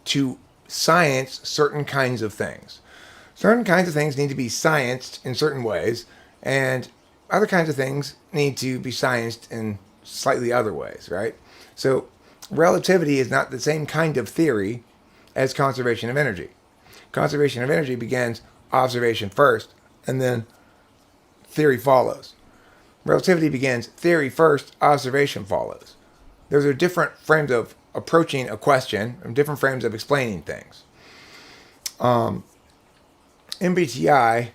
to science certain kinds of things. Certain kinds of things need to be scienced in certain ways, and other kinds of things need to be scienced in slightly other ways, right? So relativity is not the same kind of theory as conservation of energy. Conservation of energy begins observation first, and then theory follows. Relativity begins theory first, observation follows. Those are different frames of approaching a question and different frames of explaining things. MBTI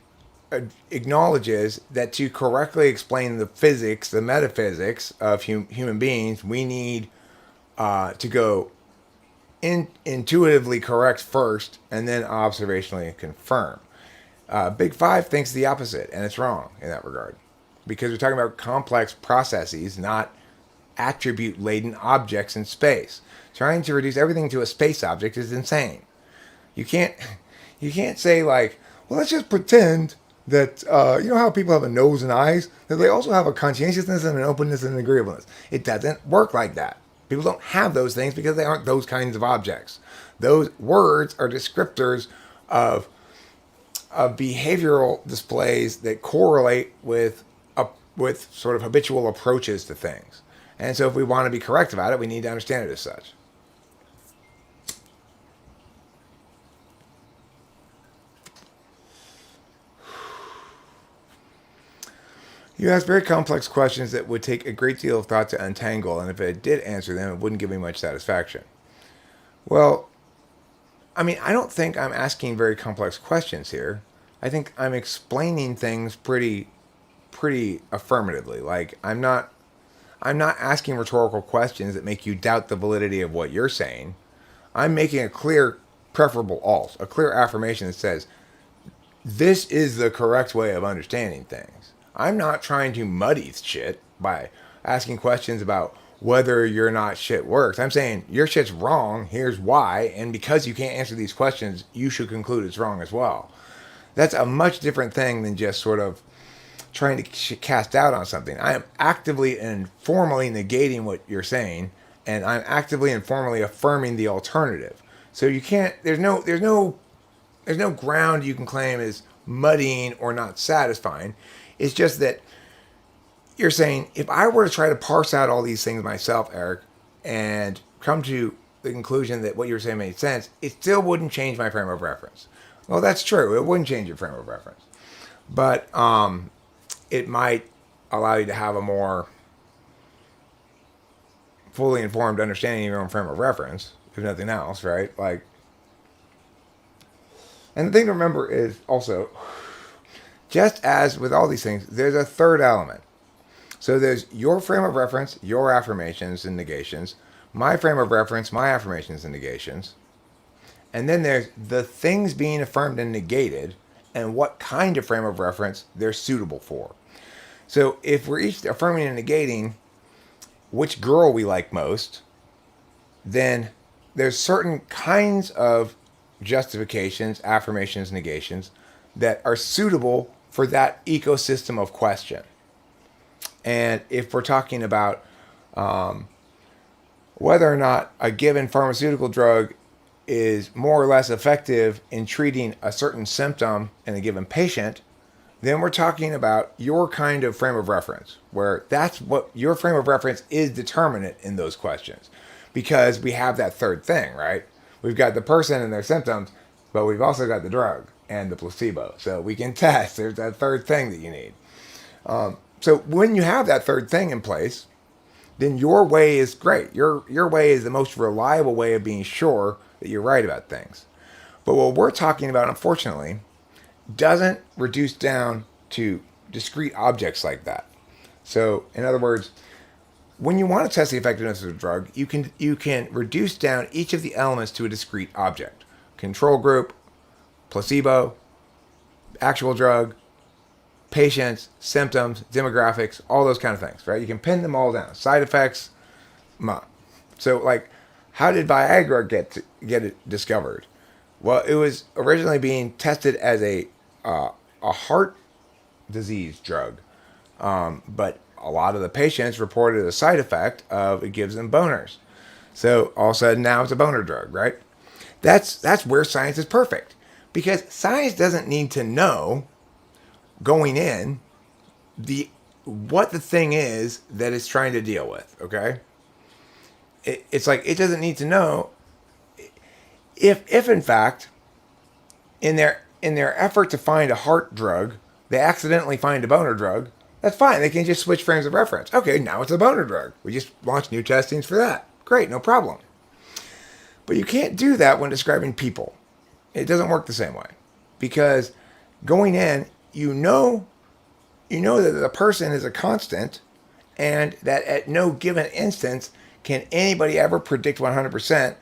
acknowledges that to correctly explain the physics, the metaphysics of human beings, we need to go intuitively correct first and then observationally confirm. Big Five thinks the opposite, and it's wrong in that regard. Because we're talking about complex processes, not attribute-laden objects in space. Trying to reduce everything to a space object is insane. You can't say like, well, let's just pretend that, you know how people have a nose and eyes? That they also have a conscientiousness and an openness and an agreeableness. It doesn't work like that. People don't have those things because they aren't those kinds of objects. Those words are descriptors of behavioral displays that correlate with sort of habitual approaches to things. And so if we want to be correct about it, we need to understand it as such. You ask very complex questions that would take a great deal of thought to untangle, and if I did answer them, it wouldn't give me much satisfaction. Well, I don't think I'm asking very complex questions here. I think I'm explaining things pretty affirmatively. Like, I'm not asking rhetorical questions that make you doubt the validity of what you're saying. I'm making a clear preferable alt, a clear affirmation that says, this is the correct way of understanding things. I'm not trying to muddy shit by asking questions about whether your not shit works. I'm saying your shit's wrong, here's why, and because you can't answer these questions, you should conclude it's wrong as well. That's a much different thing than just sort of trying to cast doubt on something. I am actively and formally negating what you're saying, and I'm actively and formally affirming the alternative. So you can't, there's no ground you can claim is muddying or not satisfying. It's just that you're saying, if I were to try to parse out all these things myself, Eric, and come to the conclusion that what you were saying made sense, it still wouldn't change my frame of reference. Well, that's true. It wouldn't change your frame of reference. But it might allow you to have a more fully informed understanding of your own frame of reference, if nothing else, right? Like, and the thing to remember is also, just as with all these things, there's a third element. So there's your frame of reference, your affirmations and negations, my frame of reference, my affirmations and negations. And then there's the things being affirmed and negated and what kind of frame of reference they're suitable for. So if we're each affirming and negating which girl we like most, then there's certain kinds of justifications, affirmations, negations that are suitable for that ecosystem of question. And if we're talking about whether or not a given pharmaceutical drug is more or less effective in treating a certain symptom in a given patient, then we're talking about your kind of frame of reference, where that's what your frame of reference is determinant in those questions. Because we have that third thing, right? We've got the person and their symptoms, but we've also got the drug and the placebo. So we can test. There's that third thing that you need. So when you have that third thing in place, then your way is great. Your way is the most reliable way of being sure that you're right about things. But what we're talking about, unfortunately, doesn't reduce down to discrete objects like that. So, in other words, when you want to test the effectiveness of a drug, you can reduce down each of the elements to a discrete object. Control group, placebo, actual drug, patients, symptoms, demographics, all those kind of things, right? You can pin them all down. Side effects, So, like, how did Viagra get it discovered? Well, it was originally being tested as a heart disease drug, but a lot of the patients reported a side effect of it gives them boners. So all of a sudden now it's a boner drug, right? That's where science is perfect, because science doesn't need to know going in what the thing is that it's trying to deal with. Okay, it's like it doesn't need to know if in fact in their effort to find a heart drug they accidentally find a boner drug. That's fine. They can just switch frames of reference. Okay, now it's a boner drug. We just launched new testings for that. Great, no problem. But you can't do that when describing people. It doesn't work the same way, because going in, you know that the person is a constant, and that at no given instance can anybody ever predict 100%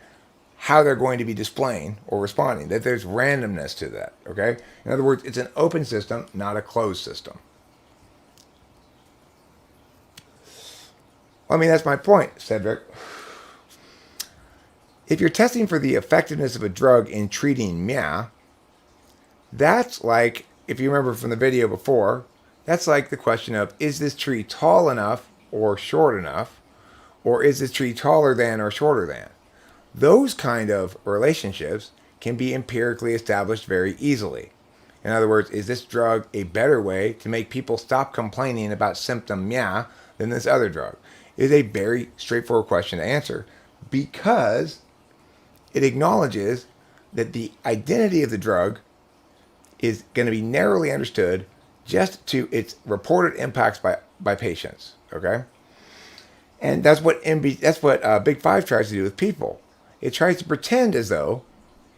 how they're going to be displaying or responding, that there's randomness to that, okay? In other words, it's an open system, not a closed system. I mean, that's my point, Cedric. If you're testing for the effectiveness of a drug in treating MIA, that's like, if you remember from the video before, that's like the question of, is this tree tall enough or short enough? Or is this tree taller than or shorter than? Those kind of relationships can be empirically established very easily. In other words, is this drug a better way to make people stop complaining about symptom MIA than this other drug? It is a very straightforward question to answer, because it acknowledges that the identity of the drug is going to be narrowly understood just to its reported impacts by patients. Okay, and that's what Big Five tries to do with people. It tries to pretend as though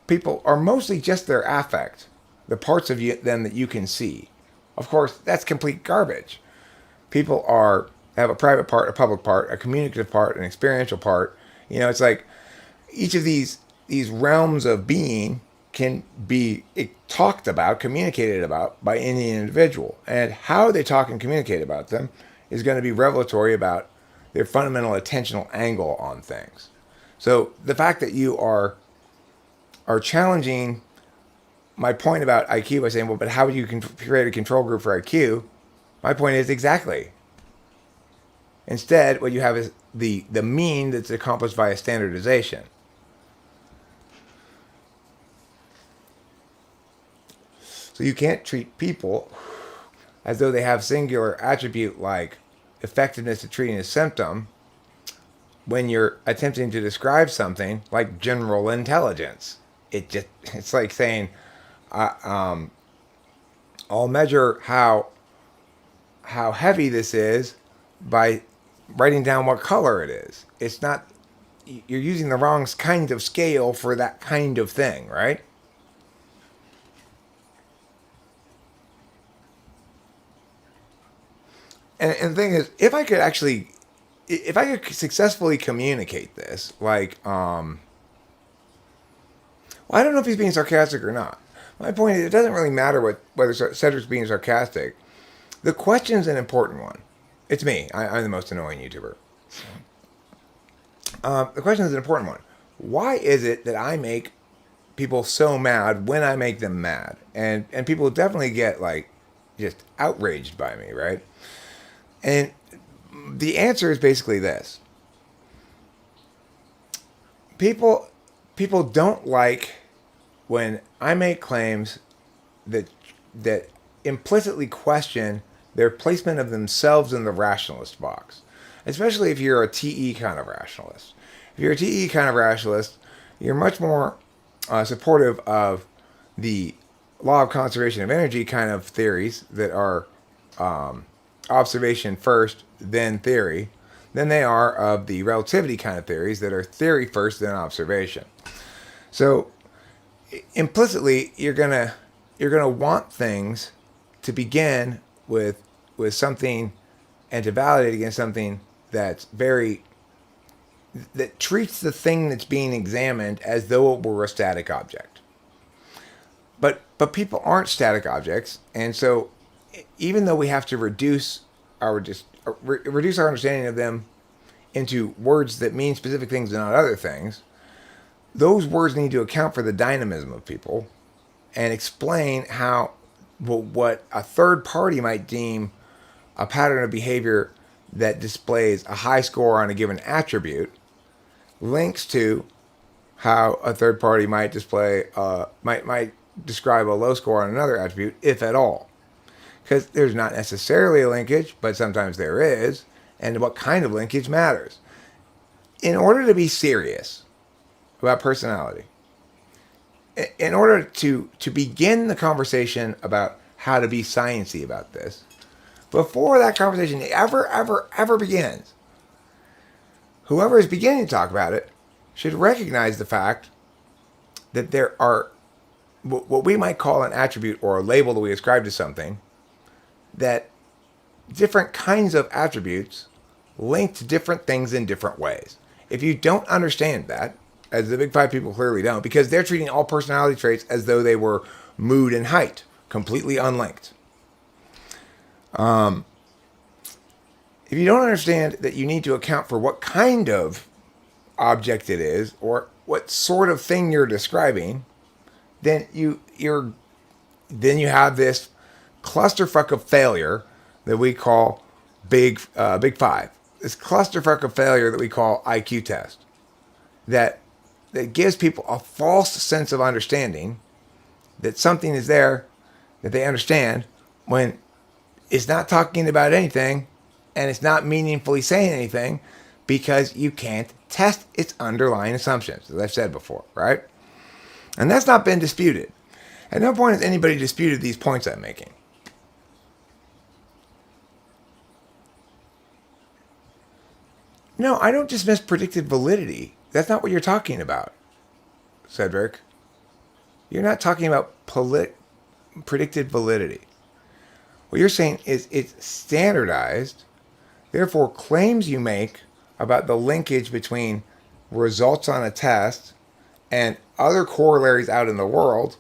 people are mostly just their affect, the parts of them that you can see. Of course, that's complete garbage. People have a private part, a public part, a communicative part, an experiential part. It's like each of these realms of being can be talked about, communicated about by any individual. And how they talk and communicate about them is going to be revelatory about their fundamental attentional angle on things. So the fact that you are challenging my point about IQ by saying, well, but how would you create a control group for IQ? My point is exactly. Instead, what you have is the mean that's accomplished via standardization. So you can't treat people as though they have singular attribute like effectiveness of treating a symptom when you're attempting to describe something like general intelligence. It's like saying, I'll measure how heavy this is by writing down what color it is. It's not, you're using the wrong kind of scale for that kind of thing, right? And the thing is, if I could successfully communicate this, like, well, I don't know if he's being sarcastic or not. My point is, it doesn't really matter whether Cedric's being sarcastic. The question's an important one. It's me. I'm the most annoying YouTuber. The question is an important one. Why is it that I make people so mad when I make them mad? And people definitely get, like, just outraged by me, right? And the answer is basically this. People don't like when I make claims that implicitly question their placement of themselves in the rationalist box, especially if you're a TE kind of rationalist. If you're a TE kind of rationalist, you're much more supportive of the law of conservation of energy kind of theories that are observation first, then theory, than they are of the relativity kind of theories that are theory first, then observation. So implicitly, you're gonna want things to begin with something and to validate against something that treats the thing that's being examined as though it were a static object. But people aren't static objects, and so even though we have to reduce our understanding of them into words that mean specific things and not other things, those words need to account for the dynamism of people and explain how what a third party might deem a pattern of behavior that displays a high score on a given attribute links to how a third party might might describe a low score on another attribute, if at all. Because there's not necessarily a linkage, but sometimes there is, and what kind of linkage matters. In order to be serious about personality, in order to begin the conversation about how to be sciencey about this, before that conversation ever begins, whoever is beginning to talk about it should recognize the fact that there are what we might call an attribute or a label that we ascribe to something, that different kinds of attributes link to different things in different ways. If you don't understand that, as the big five people clearly don't, because they're treating all personality traits as though they were mood and height, completely unlinked. If you don't understand that you need to account for what kind of object it is or what sort of thing you're describing, then you have this clusterfuck of failure that we call big five. This clusterfuck of failure that we call IQ test. That gives people a false sense of understanding that something is there that they understand when it's not talking about anything and it's not meaningfully saying anything because you can't test its underlying assumptions, as I've said before, right? And that's not been disputed. At no point has anybody disputed these points I'm making. No, I don't dismiss predicted validity. That's not what you're talking about, Cedric. You're not talking about predicted validity. What you're saying is it's standardized, therefore claims you make about the linkage between results on a test and other corollaries out in the world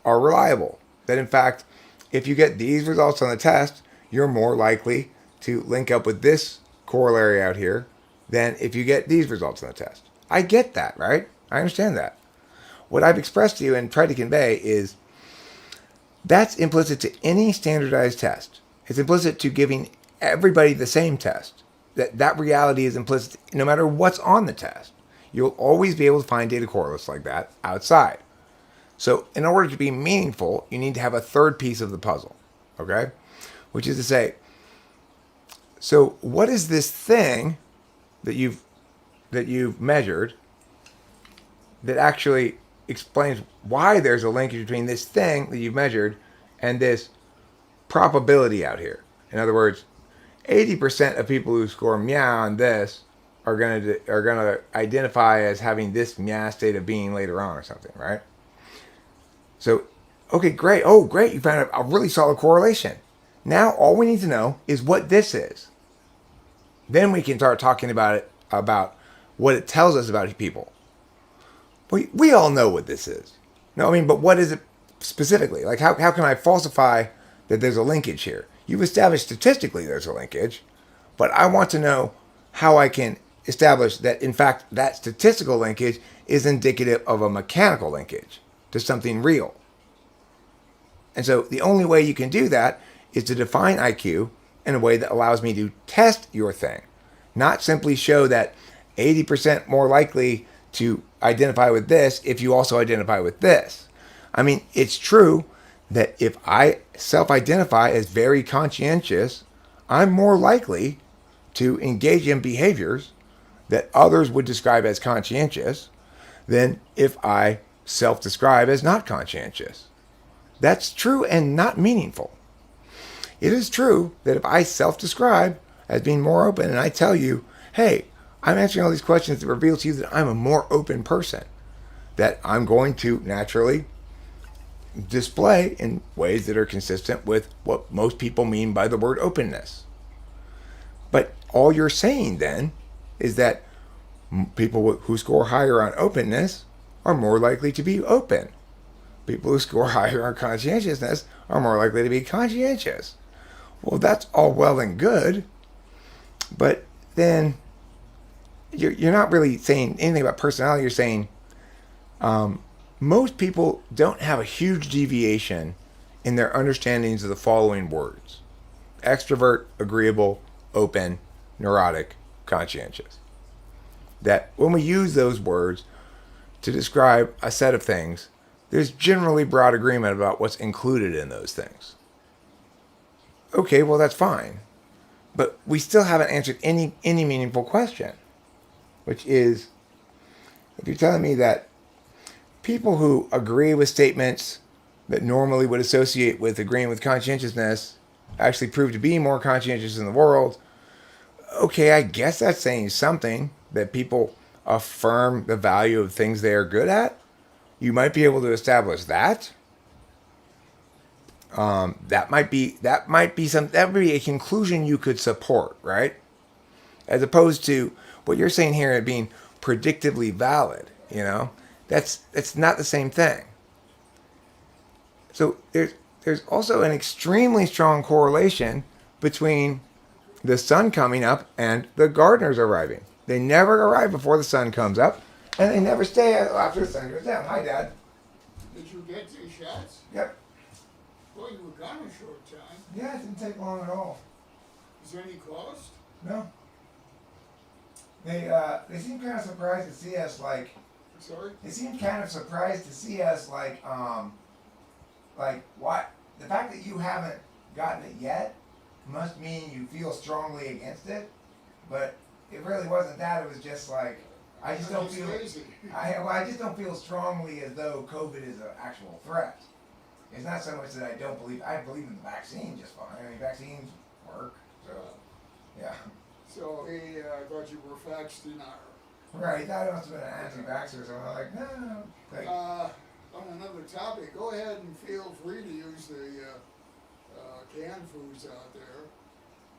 are reliable. That in fact, if you get these results on the test, you're more likely to link up with this corollary out here than if you get these results on the test. I get that, right? I understand that. What I've expressed to you and tried to convey is that's implicit to any standardized test. It's implicit to giving everybody the same test. That reality is implicit no matter what's on the test. You'll always be able to find data correlates like that outside. So in order to be meaningful, you need to have a third piece of the puzzle, okay? Which is to say, So what is this thing that you've measured that actually explains why there's a linkage between this thing that you've measured and this probability out here? In other words, 80% of people who score meow on this are gonna identify as having this meow state of being later on or something, right? So, okay, great. Oh, great. You found a really solid correlation. Now all we need to know is what this is. Then we can start talking about what it tells us about people. We all know what this is. No, I mean, but what is it specifically? Like, how can I falsify that there's a linkage here? You've established statistically there's a linkage, but I want to know how I can establish that, in fact, that statistical linkage is indicative of a mechanical linkage to something real. And so the only way you can do that is to define IQ in a way that allows me to test your thing, not simply show that 80% more likely to identify with this if you also identify with this. I mean, it's true that if I self-identify as very conscientious, I'm more likely to engage in behaviors that others would describe as conscientious than if I self-describe as not conscientious. That's true and not meaningful. It is true that if I self-describe as being more open and I tell you, hey, I'm answering all these questions that reveal to you that I'm a more open person, that I'm going to naturally display in ways that are consistent with what most people mean by the word openness. But all you're saying then is that people who score higher on openness are more likely to be open. People who score higher on conscientiousness are more likely to be conscientious. Well, that's all well and good, but then you're not really saying anything about personality. You're saying most people don't have a huge deviation in their understandings of the following words: extrovert, agreeable, open, neurotic, conscientious. That when we use those words to describe a set of things, there's generally broad agreement about what's included in those things. Okay, well, that's fine. But we still haven't answered any meaningful question, which is, if you're telling me that people who agree with statements that normally would associate with agreeing with conscientiousness actually prove to be more conscientious in the world, okay, I guess that's saying something, that people affirm the value of things they are good at. You might be able to establish that. That might be a conclusion you could support, right? As opposed to what you're saying here as being predictively valid. You know, that's not the same thing. So there's also an extremely strong correlation between the sun coming up and the gardeners arriving. They never arrive before the sun comes up, and they never stay after the sun goes down. Hi, Dad. Did you get 2 shots? Yep. Well, you were gone a short time. Yeah, it didn't take long at all. Is there any cost? No. They seem kind of surprised to see us like. Sorry? They seem kind of surprised to see us like what? The fact that you haven't gotten it yet must mean you feel strongly against it, but it really wasn't that. It was just like I just don't feel. I just don't feel strongly as though COVID is an actual threat. It's not so much that I don't believe. I believe in the vaccine just fine. I mean, vaccines work. So, yeah. So he thought you were a fax denier. Right. He thought I must have been an anti-vaxxer or something. I'm like, no. Like, on another topic, go ahead and feel free to use the canned foods out there.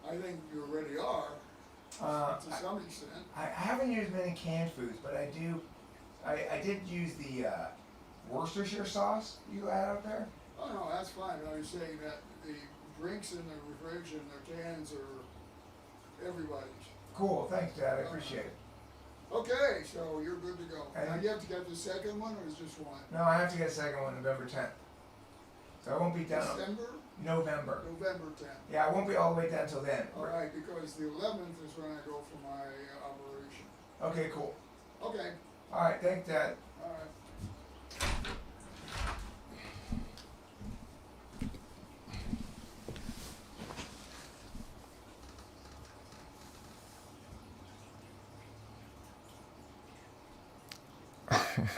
I think you already are, to some extent. I haven't used many canned foods, but I do. I did use the Worcestershire sauce you had out there. Oh no, that's fine. I was saying that the drinks in the refrigerator and the cans are everybody's. Cool. Thanks, Dad. I appreciate it. Okay, so you're good to go. Now you have to get the second one, or is just one? No, I have to get a second one November 10th. So I won't be done. December? November. November 10th. Yeah, I won't be all the way done till then. All right, because the 11th is when I go for my operation. Okay, cool. Okay. All right, thanks, Dad. All right.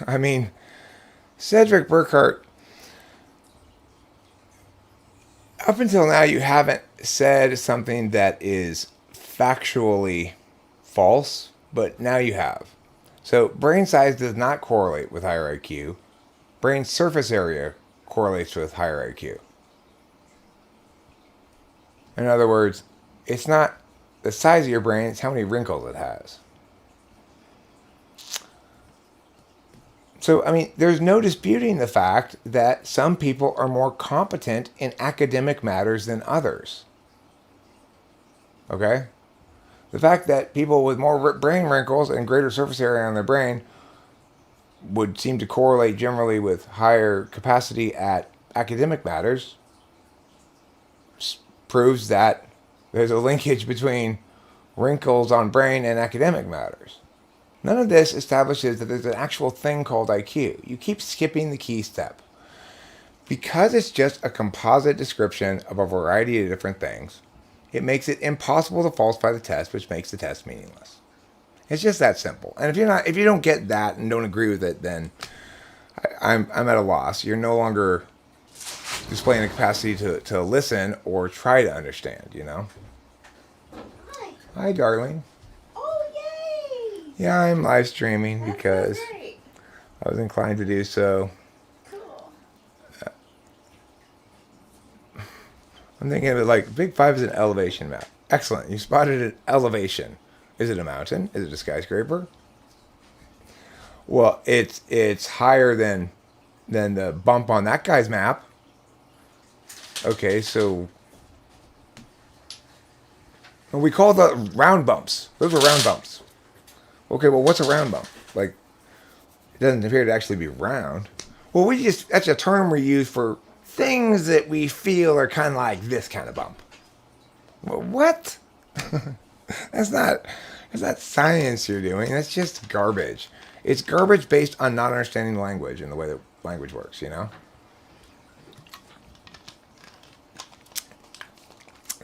I mean, Cedric Burkhart, up until now, you haven't said something that is factually false, but now you have. So, brain size does not correlate with higher IQ. Brain surface area correlates with higher IQ. In other words, it's not the size of your brain, it's how many wrinkles it has. So, I mean, there's no disputing the fact that some people are more competent in academic matters than others. Okay? The fact that people with more brain wrinkles and greater surface area on their brain would seem to correlate generally with higher capacity at academic matters proves that there's a linkage between wrinkles on brain and academic matters. None of this establishes that there's an actual thing called IQ. You keep skipping the key step. Because it's just a composite description of a variety of different things, it makes it impossible to falsify the test, which makes the test meaningless. It's just that simple. And if you don't get that and don't agree with it, then I'm at a loss. You're no longer displaying the capacity to listen or try to understand, you know? Hi. Hi, darling. Oh, yay! Yeah, I'm live streaming That's because so great. I was inclined to do so. Cool. I'm thinking of it like Big 5 is an elevation map. Excellent. You spotted an elevation. Is it a mountain? Is it a skyscraper? Well, it's higher than the bump on that guy's map. Okay, so we call the round bumps. Those are round bumps. Okay, well, what's a round bump? Like, it doesn't appear to actually be round. Well, that's a term we use for things that we feel are kind of like this kind of bump. Well, what? That's not science you're doing. That's just garbage. It's garbage based on not understanding language and the way that language works, you know?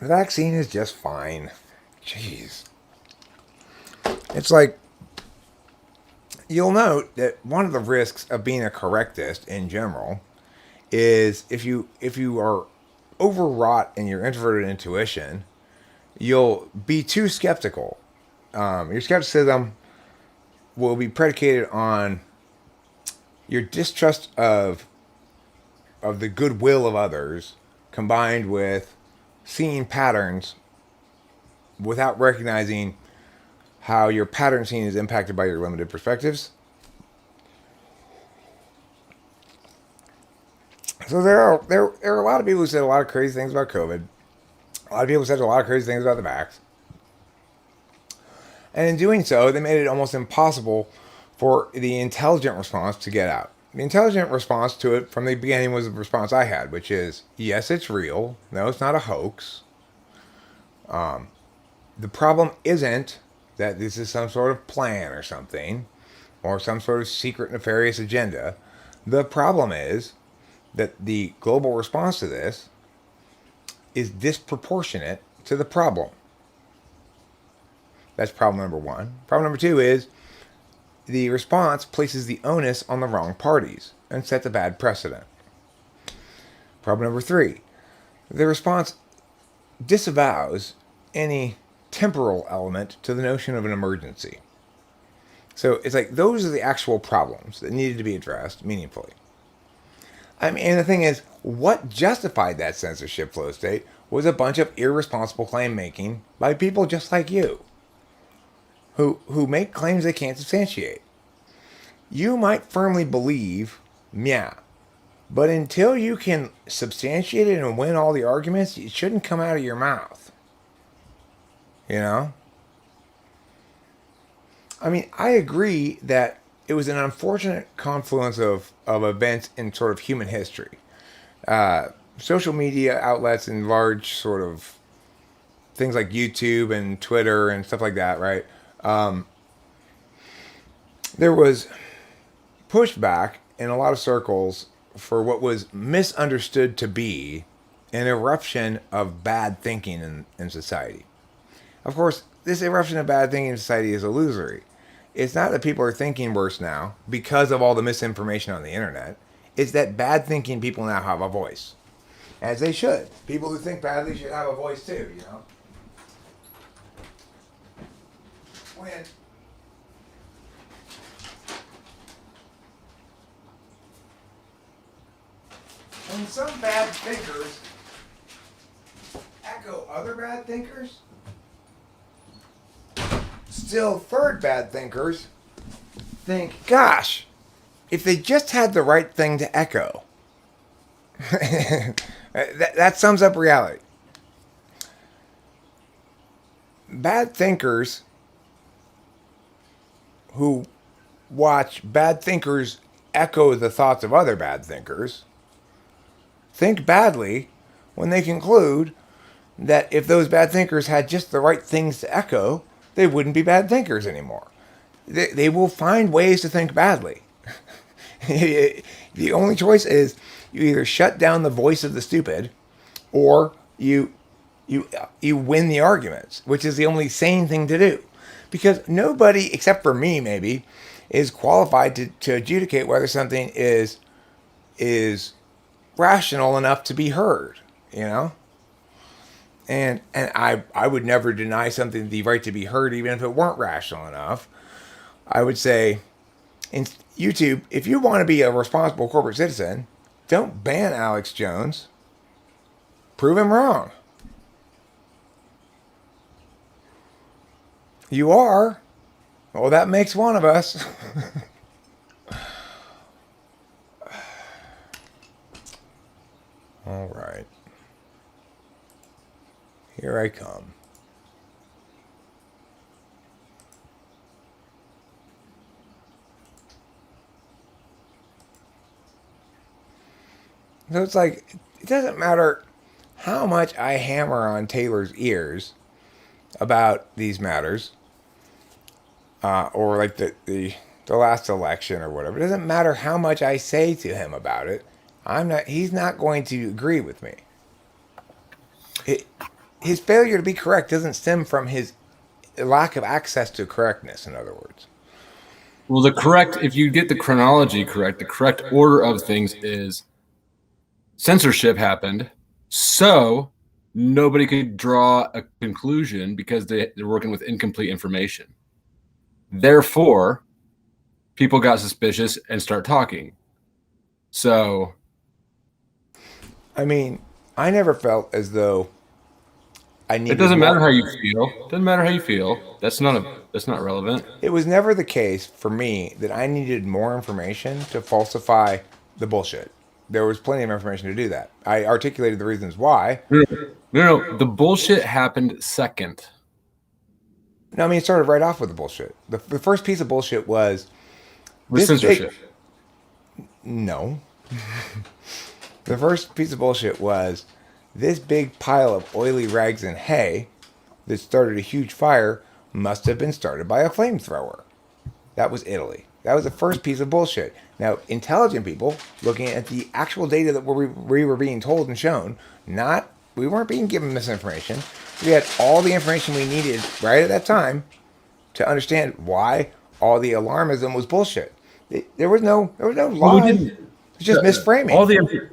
The vaccine is just fine. Jeez. It's like, you'll note that one of the risks of being a correctist in general is if you are overwrought in your introverted intuition, you'll be too skeptical. Your skepticism will be predicated on your distrust of the goodwill of others, combined with seeing patterns without recognizing how your pattern seeing is impacted by your limited perspectives. So there are a lot of people who said a lot of crazy things about COVID. A lot of people said a lot of crazy things about the vax. And in doing so, they made it almost impossible for the intelligent response to get out. The intelligent response to it from the beginning was the response I had, which is, yes, it's real. No, it's not a hoax. The problem isn't that this is some sort of plan or something, or some sort of secret nefarious agenda. The problem is that the global response to this is disproportionate to the problem. That's problem number one. Problem number two is the response places the onus on the wrong parties and sets a bad precedent. Problem number three, the response disavows any temporal element to the notion of an emergency. So it's like those are the actual problems that needed to be addressed meaningfully. I mean, and the thing is, what justified that censorship flow state was a bunch of irresponsible claim making by people just like you, who make claims they can't substantiate. You might firmly believe, yeah, but until you can substantiate it and win all the arguments, it shouldn't come out of your mouth. You know? I mean, I agree that it was an unfortunate confluence of events in sort of human history. Social media outlets and large sort of things like YouTube and Twitter and stuff like that, right? There was pushback in a lot of circles for what was misunderstood to be an eruption of bad thinking in society. Of course, this eruption of bad thinking in society is illusory. It's not that people are thinking worse now because of all the misinformation on the internet. It's that bad thinking people now have a voice. As they should. People who think badly should have a voice too, you know? When some bad thinkers echo other bad thinkers, still third bad thinkers think, gosh, if they just had the right thing to echo. that sums up reality. Bad thinkers who watch bad thinkers echo the thoughts of other bad thinkers think badly when they conclude that if those bad thinkers had just the right things to echo, they wouldn't be bad thinkers anymore. They will find ways to think badly. The only choice is you either shut down the voice of the stupid or you win the arguments, which is the only sane thing to do. Because nobody, except for me maybe, is qualified to adjudicate whether something is rational enough to be heard, you know? And I would never deny something the right to be heard even if it weren't rational enough. I would say, in YouTube, if you want to be a responsible corporate citizen, don't ban Alex Jones. Prove him wrong. You are. Well, that makes one of us. All right. Here I come. So it's like, it doesn't matter how much I hammer on Taylor's ears about these matters, or like the last election or whatever. It doesn't matter how much I say to him about it. He's not going to agree with me. His failure to be correct doesn't stem from his lack of access to correctness, in other words. Well, if you get the chronology correct, the correct order of things is censorship happened, so nobody could draw a conclusion because they're working with incomplete information. Therefore, people got suspicious and start talking. So, I mean, I never felt as though I needed. It doesn't matter how you feel. It doesn't matter how you feel. That's not relevant. It was never the case for me that I needed more information to falsify the bullshit. There was plenty of information to do that. I articulated the reasons why. No, the bullshit happened second. No, I mean, it started right off with the bullshit. The first piece of bullshit was censorship. No. The first piece of bullshit was this big pile of oily rags and hay that started a huge fire must have been started by a flamethrower. That was Italy. That was the first piece of bullshit. Now, intelligent people, looking at the actual data that we were being told and shown, we weren't being given misinformation. We had all the information we needed right at that time to understand why all the alarmism was bullshit. There was no lie. It was just misframing.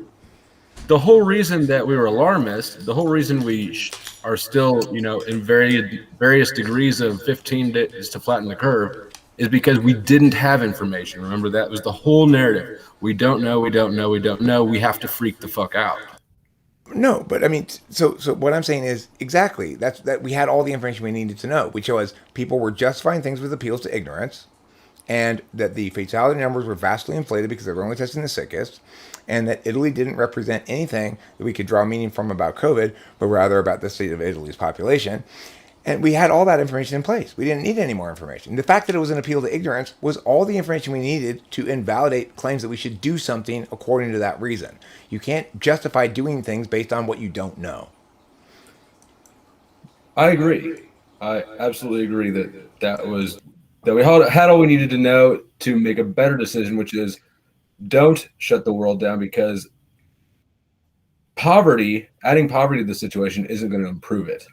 The whole reason that we were alarmist, the whole reason we are still, in various degrees of 15 days to flatten the curve, is because we didn't have information. Remember, that was the whole narrative. We don't know. We have to freak the fuck out. No, but I mean, so what I'm saying is exactly that we had all the information we needed to know, which was people were justifying things with appeals to ignorance, and that the fatality numbers were vastly inflated because they were only testing the sickest, and that Italy didn't represent anything that we could draw meaning from about COVID, but rather about the state of Italy's population. And we had all that information in place. We didn't need any more information. The fact that it was an appeal to ignorance was all the information we needed to invalidate claims that we should do something according to that reason. You can't justify doing things based on what you don't know. I agree. I absolutely agree that we had all we needed to know to make a better decision, which is don't shut the world down, because adding poverty to the situation isn't going to improve it.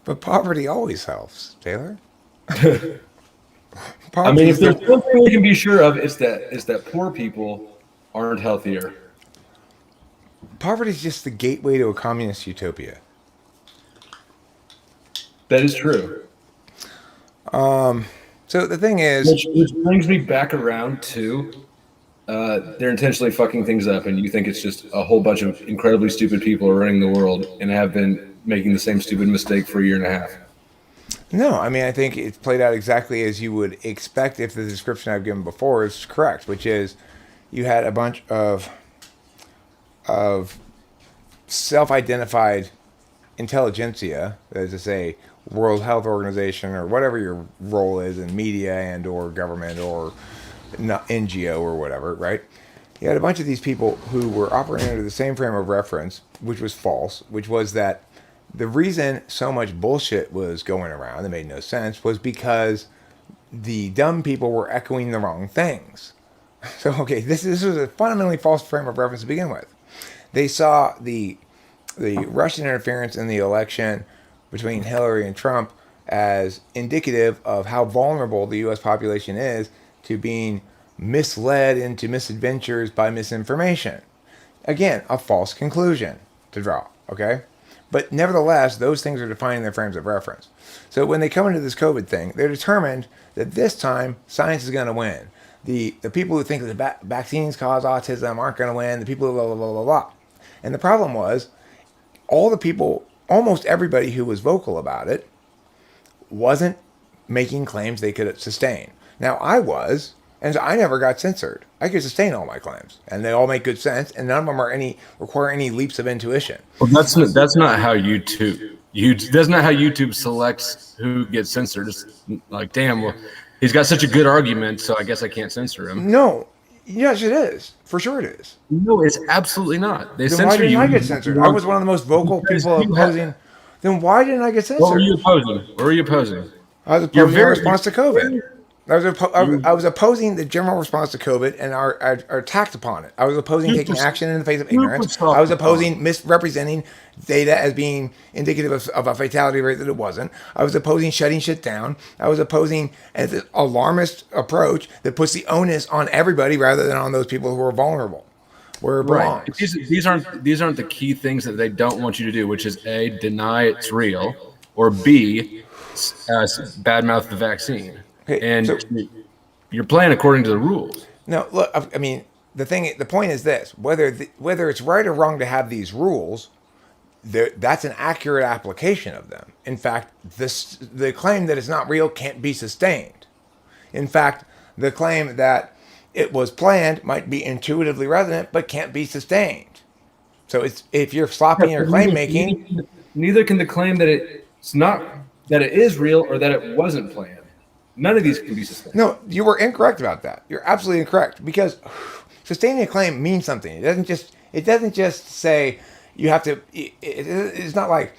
But poverty always helps, Taylor. I Poverty mean, if is there's the something we can be sure of, it's that poor people aren't healthier. poverty is just the gateway to a communist utopia. That is true. So the thing is, Which brings me back around to they're intentionally fucking things up, and you think it's just a whole bunch of incredibly stupid people are running the world and have been making the same stupid mistake for a year and a half. no, I mean, I think it's played out exactly as you would expect if the description I've given before is correct, which is you had a bunch of self-identified intelligentsia, that is to say, World Health Organization or whatever your role is in media and or government or not NGO or whatever, right? You had a bunch of these people who were operating under the same frame of reference, which was false, which was that the reason so much bullshit was going around that made no sense was because the dumb people were echoing the wrong things. So, okay, this was a fundamentally false frame of reference to begin with. They saw the Russian interference in the election between Hillary and Trump as indicative of how vulnerable the U.S. population is to being misled into misadventures by misinformation. Again, a false conclusion to draw, okay? But nevertheless, those things are defining their frames of reference. So when they come into this COVID thing, they're determined that this time science is going to win. The people who think that the vaccines cause autism aren't going to win. The people who blah, blah, blah, blah, blah. And the problem was, all the people, almost everybody who was vocal about it, wasn't making claims they could sustain. Now, I was, and so I never got censored. I could sustain all my claims, and they all make good sense, and none of them require any leaps of intuition. Well, that's not how that's not how YouTube selects who gets censored. It's like, damn, well, he's got such a good argument, so I guess I can't censor him. No, yes, it is. For sure, it is. No, it's absolutely not. They Then censor why didn't you. I get censored? I was one of the most vocal people opposing. Then why didn't I get censored? What were you opposing? What were you opposing? I was opposing the response to COVID. I was opposing the general response to COVID and our attack upon it. I was opposing taking action in the face of ignorance. I was opposing misrepresenting data as being indicative of a fatality rate that it wasn't. I was opposing shutting shit down. I was opposing an alarmist approach that puts the onus on everybody rather than on those people who are vulnerable, where it belongs. Right. These aren't the key things that they don't want you to do, which is A, deny it's real, or B, badmouth the vaccine. Okay, and so, you're playing according to the rules. No, look, I mean, the point is this: whether it's right or wrong to have these rules, that's an accurate application of them. In fact, the claim that it's not real can't be sustained. In fact, the claim that it was planned might be intuitively resonant, but can't be sustained. So if you're sloppy in your claim making, neither can the claim that it's not, that it is real, or that it wasn't planned. None of these can be sustained. No, you were incorrect about that. You're absolutely incorrect, because sustaining a claim means something. It doesn't just say you have to. It's not like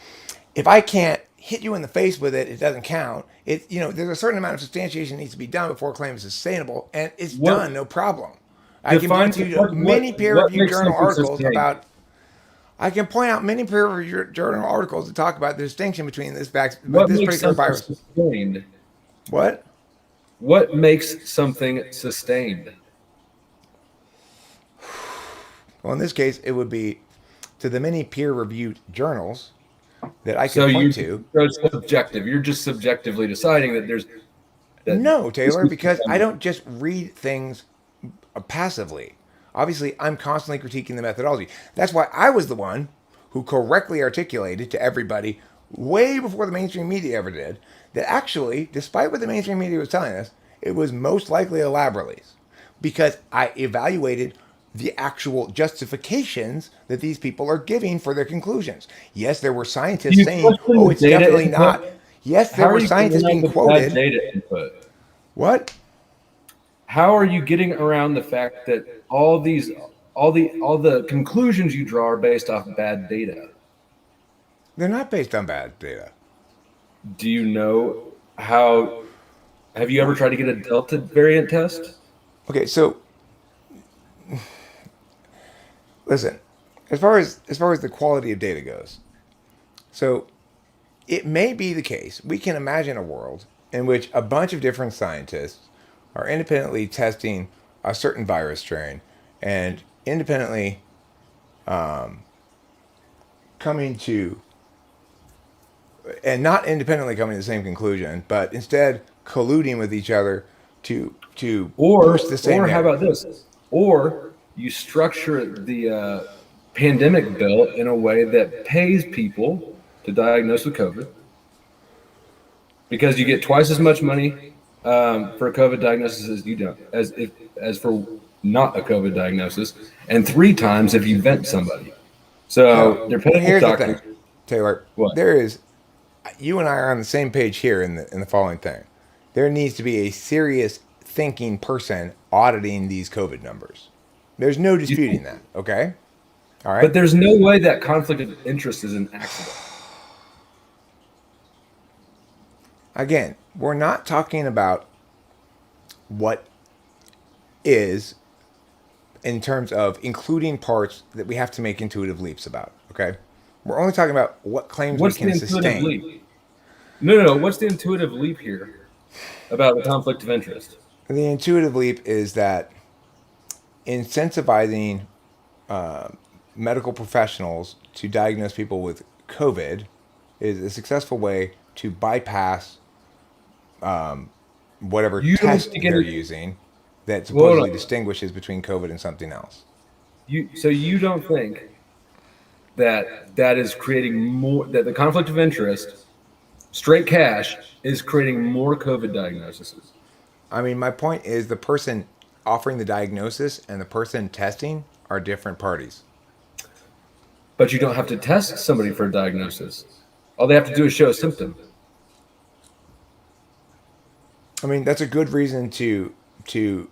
if I can't hit you in the face with it, it doesn't count. There's a certain amount of substantiation that needs to be done before a claim is sustainable, and it's done, no problem. I can point to many peer-reviewed journal articles about. I can point out many peer-reviewed journal articles that talk about the distinction between this particular virus. Sustained? What? What makes something sustained? Well, in this case, it would be to the many peer-reviewed journals that I can point to. So it's subjective. You're just subjectively deciding that there's. No, Taylor, because I don't just read things passively. Obviously, I'm constantly critiquing the methodology. That's why I was the one who correctly articulated to everybody way before the mainstream media ever did that actually, despite what the mainstream media was telling us, it was most likely a lab release, because I evaluated the actual justifications that these people are giving for their conclusions. Yes, there were scientists saying, "Oh, it's definitely not." Yes, there were scientists being quoted. Data input? What? How are you getting around the fact that all the conclusions you draw are based off bad data? They're not based on bad data. Do you know how? Have you ever tried to get a Delta variant test? Okay, so listen. As far as the quality of data goes, so it may be the case. We can imagine a world in which a bunch of different scientists are independently testing a certain virus strain and independently coming to, and not independently coming to the same conclusion, but instead colluding with each other to push the same or how narrative. about this? Or you structure the pandemic bill in a way that pays people to diagnose with COVID, because you get twice as much money for a COVID diagnosis as you don't, as for not a COVID diagnosis, and 3 times if you vent somebody. So they're paying Here's the doctors. thing, Taylor. What? There is, you and I are on the same page here in the following thing. There needs to be a serious thinking person auditing these COVID numbers. There's no disputing that. Okay. All right. But there's no way that conflict of interest is an accident. Again, we're not talking about what is in terms of including parts that we have to make intuitive leaps about. Okay. We're only talking about what claims What's we the can intuitive sustain. leap? No. What's the intuitive leap here about the conflict of interest? The intuitive leap is that incentivizing medical professionals to diagnose people with COVID is a successful way to bypass whatever You don't test think they're any- using that Hold supposedly on. distinguishes between COVID and something else. So you don't think that is creating more, that the conflict of interest, straight cash, is creating more COVID diagnoses? I mean, my point is the person offering the diagnosis and the person testing are different parties. But you don't have to test somebody for a diagnosis. All they have to do is show a symptom. I mean, that's a good reason to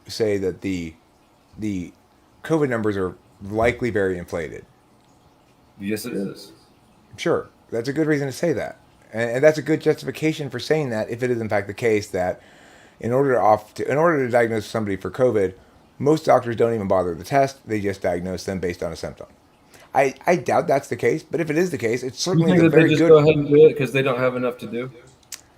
say that the COVID numbers are likely very inflated. Yes, it is. Sure, that's a good reason to say that, and that's a good justification for saying that if it is in fact the case that in order to diagnose somebody for COVID, most doctors don't even bother with the test; they just diagnose them based on a symptom. I doubt that's the case, but if it is the case, it's You certainly think a that they very just good. go ahead and do it because they don't have enough to do?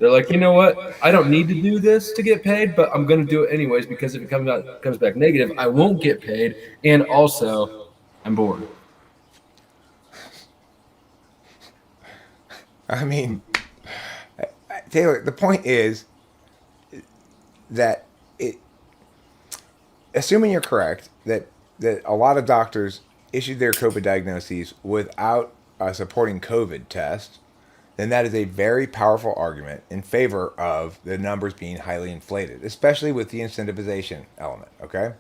They're like, you know what? I don't need to do this to get paid, but I'm going to do it anyways because if it comes back negative, I won't get paid, and also I'm bored. I mean, Taylor, the point is that assuming you're correct, that a lot of doctors issued their COVID diagnoses without a supporting COVID test, then that is a very powerful argument in favor of the numbers being highly inflated, especially with the incentivization element. Okay,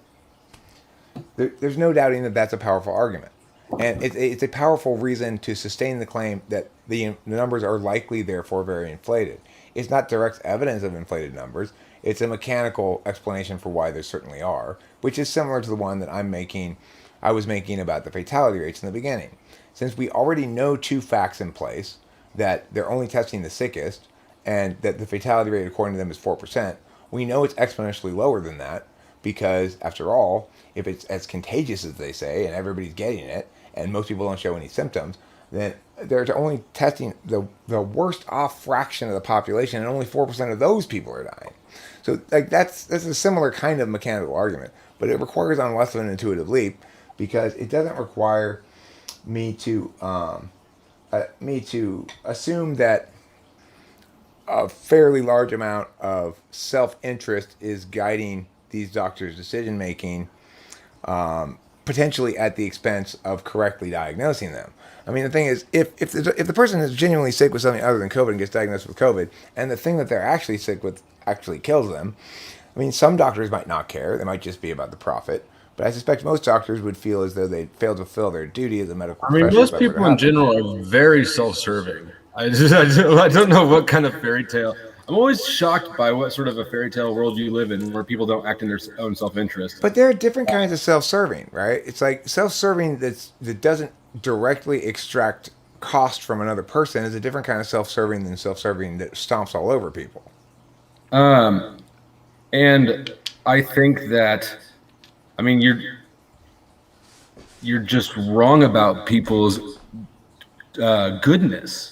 there's no doubting that that's a powerful argument, and it's a powerful reason to sustain the claim that the numbers are likely, therefore, very inflated. It's not direct evidence of inflated numbers. It's a mechanical explanation for why there certainly are, which is similar to the one that I was making about the fatality rates in the beginning. Since we already know 2 facts in place, that they're only testing the sickest and that the fatality rate according to them is 4%, we know it's exponentially lower than that because, after all, if it's as contagious as they say and everybody's getting it and most people don't show any symptoms, then they're only testing the worst off fraction of the population and only 4% of those people are dying. So like that's a similar kind of mechanical argument, but it requires on less of an intuitive leap because it doesn't require me to assume that a fairly large amount of self-interest is guiding these doctors' decision making, potentially at the expense of correctly diagnosing them. I mean, the thing is, if the person is genuinely sick with something other than COVID and gets diagnosed with COVID, and the thing that they're actually sick with actually kills them, I mean, some doctors might not care. They might just be about the profit. But I suspect most doctors would feel as though they failed to fulfill their duty as a medical professional. Most people in general are very self-serving. I don't know what kind of fairy tale. I'm always shocked by what sort of a fairy tale world you live in where people don't act in their own self-interest. But there are different kinds of self-serving, right? It's like self-serving that doesn't directly extract cost from another person is a different kind of self-serving than self-serving that stomps all over people. And I think that, I mean, you're just wrong about people's goodness.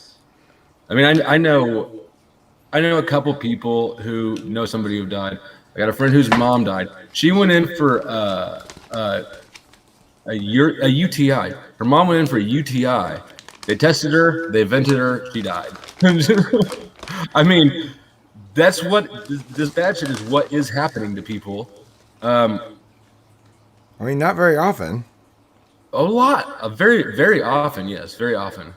I mean, I know a couple people who know somebody who died. I got a friend whose mom died. She went in for a UTI. Her mom went in for a UTI. They tested her. They vented her. She died. I mean, that's what this bad shit is. What is happening to people? I mean, not very often. A lot. Very, very often. Yes, very often.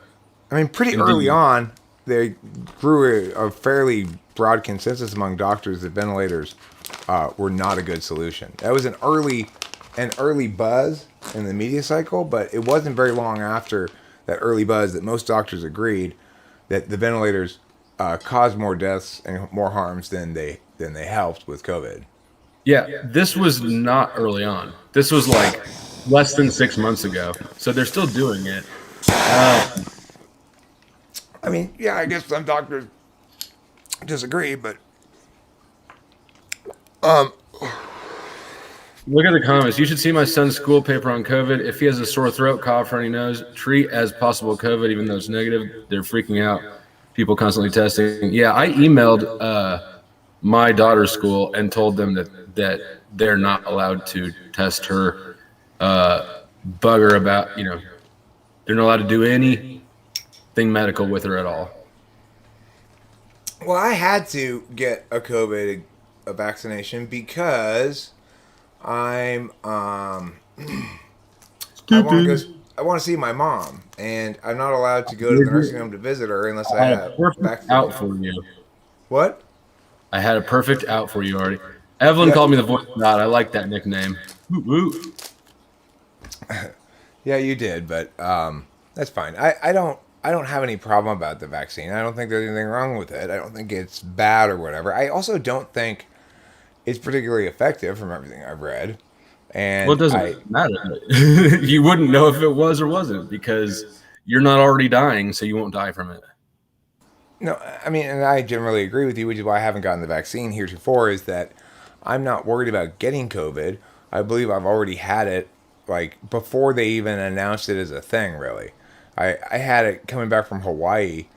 I mean, pretty Indeed. early on, they grew a fairly broad consensus among doctors that ventilators were not a good solution. That was an early buzz in the media cycle, but it wasn't very long after that early buzz that most doctors agreed that the ventilators caused more deaths and more harms than they helped with COVID. Yeah, this was not early on. This was like less than 6 months ago. So they're still doing it. I mean, yeah, I guess some doctors disagree, but Look at the comments. You should see my son's school paper on COVID. If he has a sore throat, cough, runny nose, treat as possible COVID, even though it's negative. They're freaking out. People constantly testing. Yeah, I emailed my daughter's school and told them that they're not allowed to test her, bug her about, they're not allowed to do anything medical with her at all. well, I had to get a vaccination because I'm I want to see my mom, and I'm not allowed to go to the nursing home to visit her unless I I had have a perfect vaccination. out for you. What? I had a perfect out for you already. Evelyn called me the voice of God. I like that nickname. Woo woo. Yeah, you did, but that's fine. I don't have any problem about the vaccine. I don't think there's anything wrong with it. I don't think it's bad or whatever. I also don't think it's particularly effective from everything I've read. And Well, it doesn't matter. You wouldn't know if it was or wasn't because you're not already dying, so you won't die from it. No, I mean, and I generally agree with you, which is why I haven't gotten the vaccine heretofore, is that I'm not worried about getting COVID. I believe I've already had it, like, before they even announced it as a thing, really. I had it coming back from Hawaii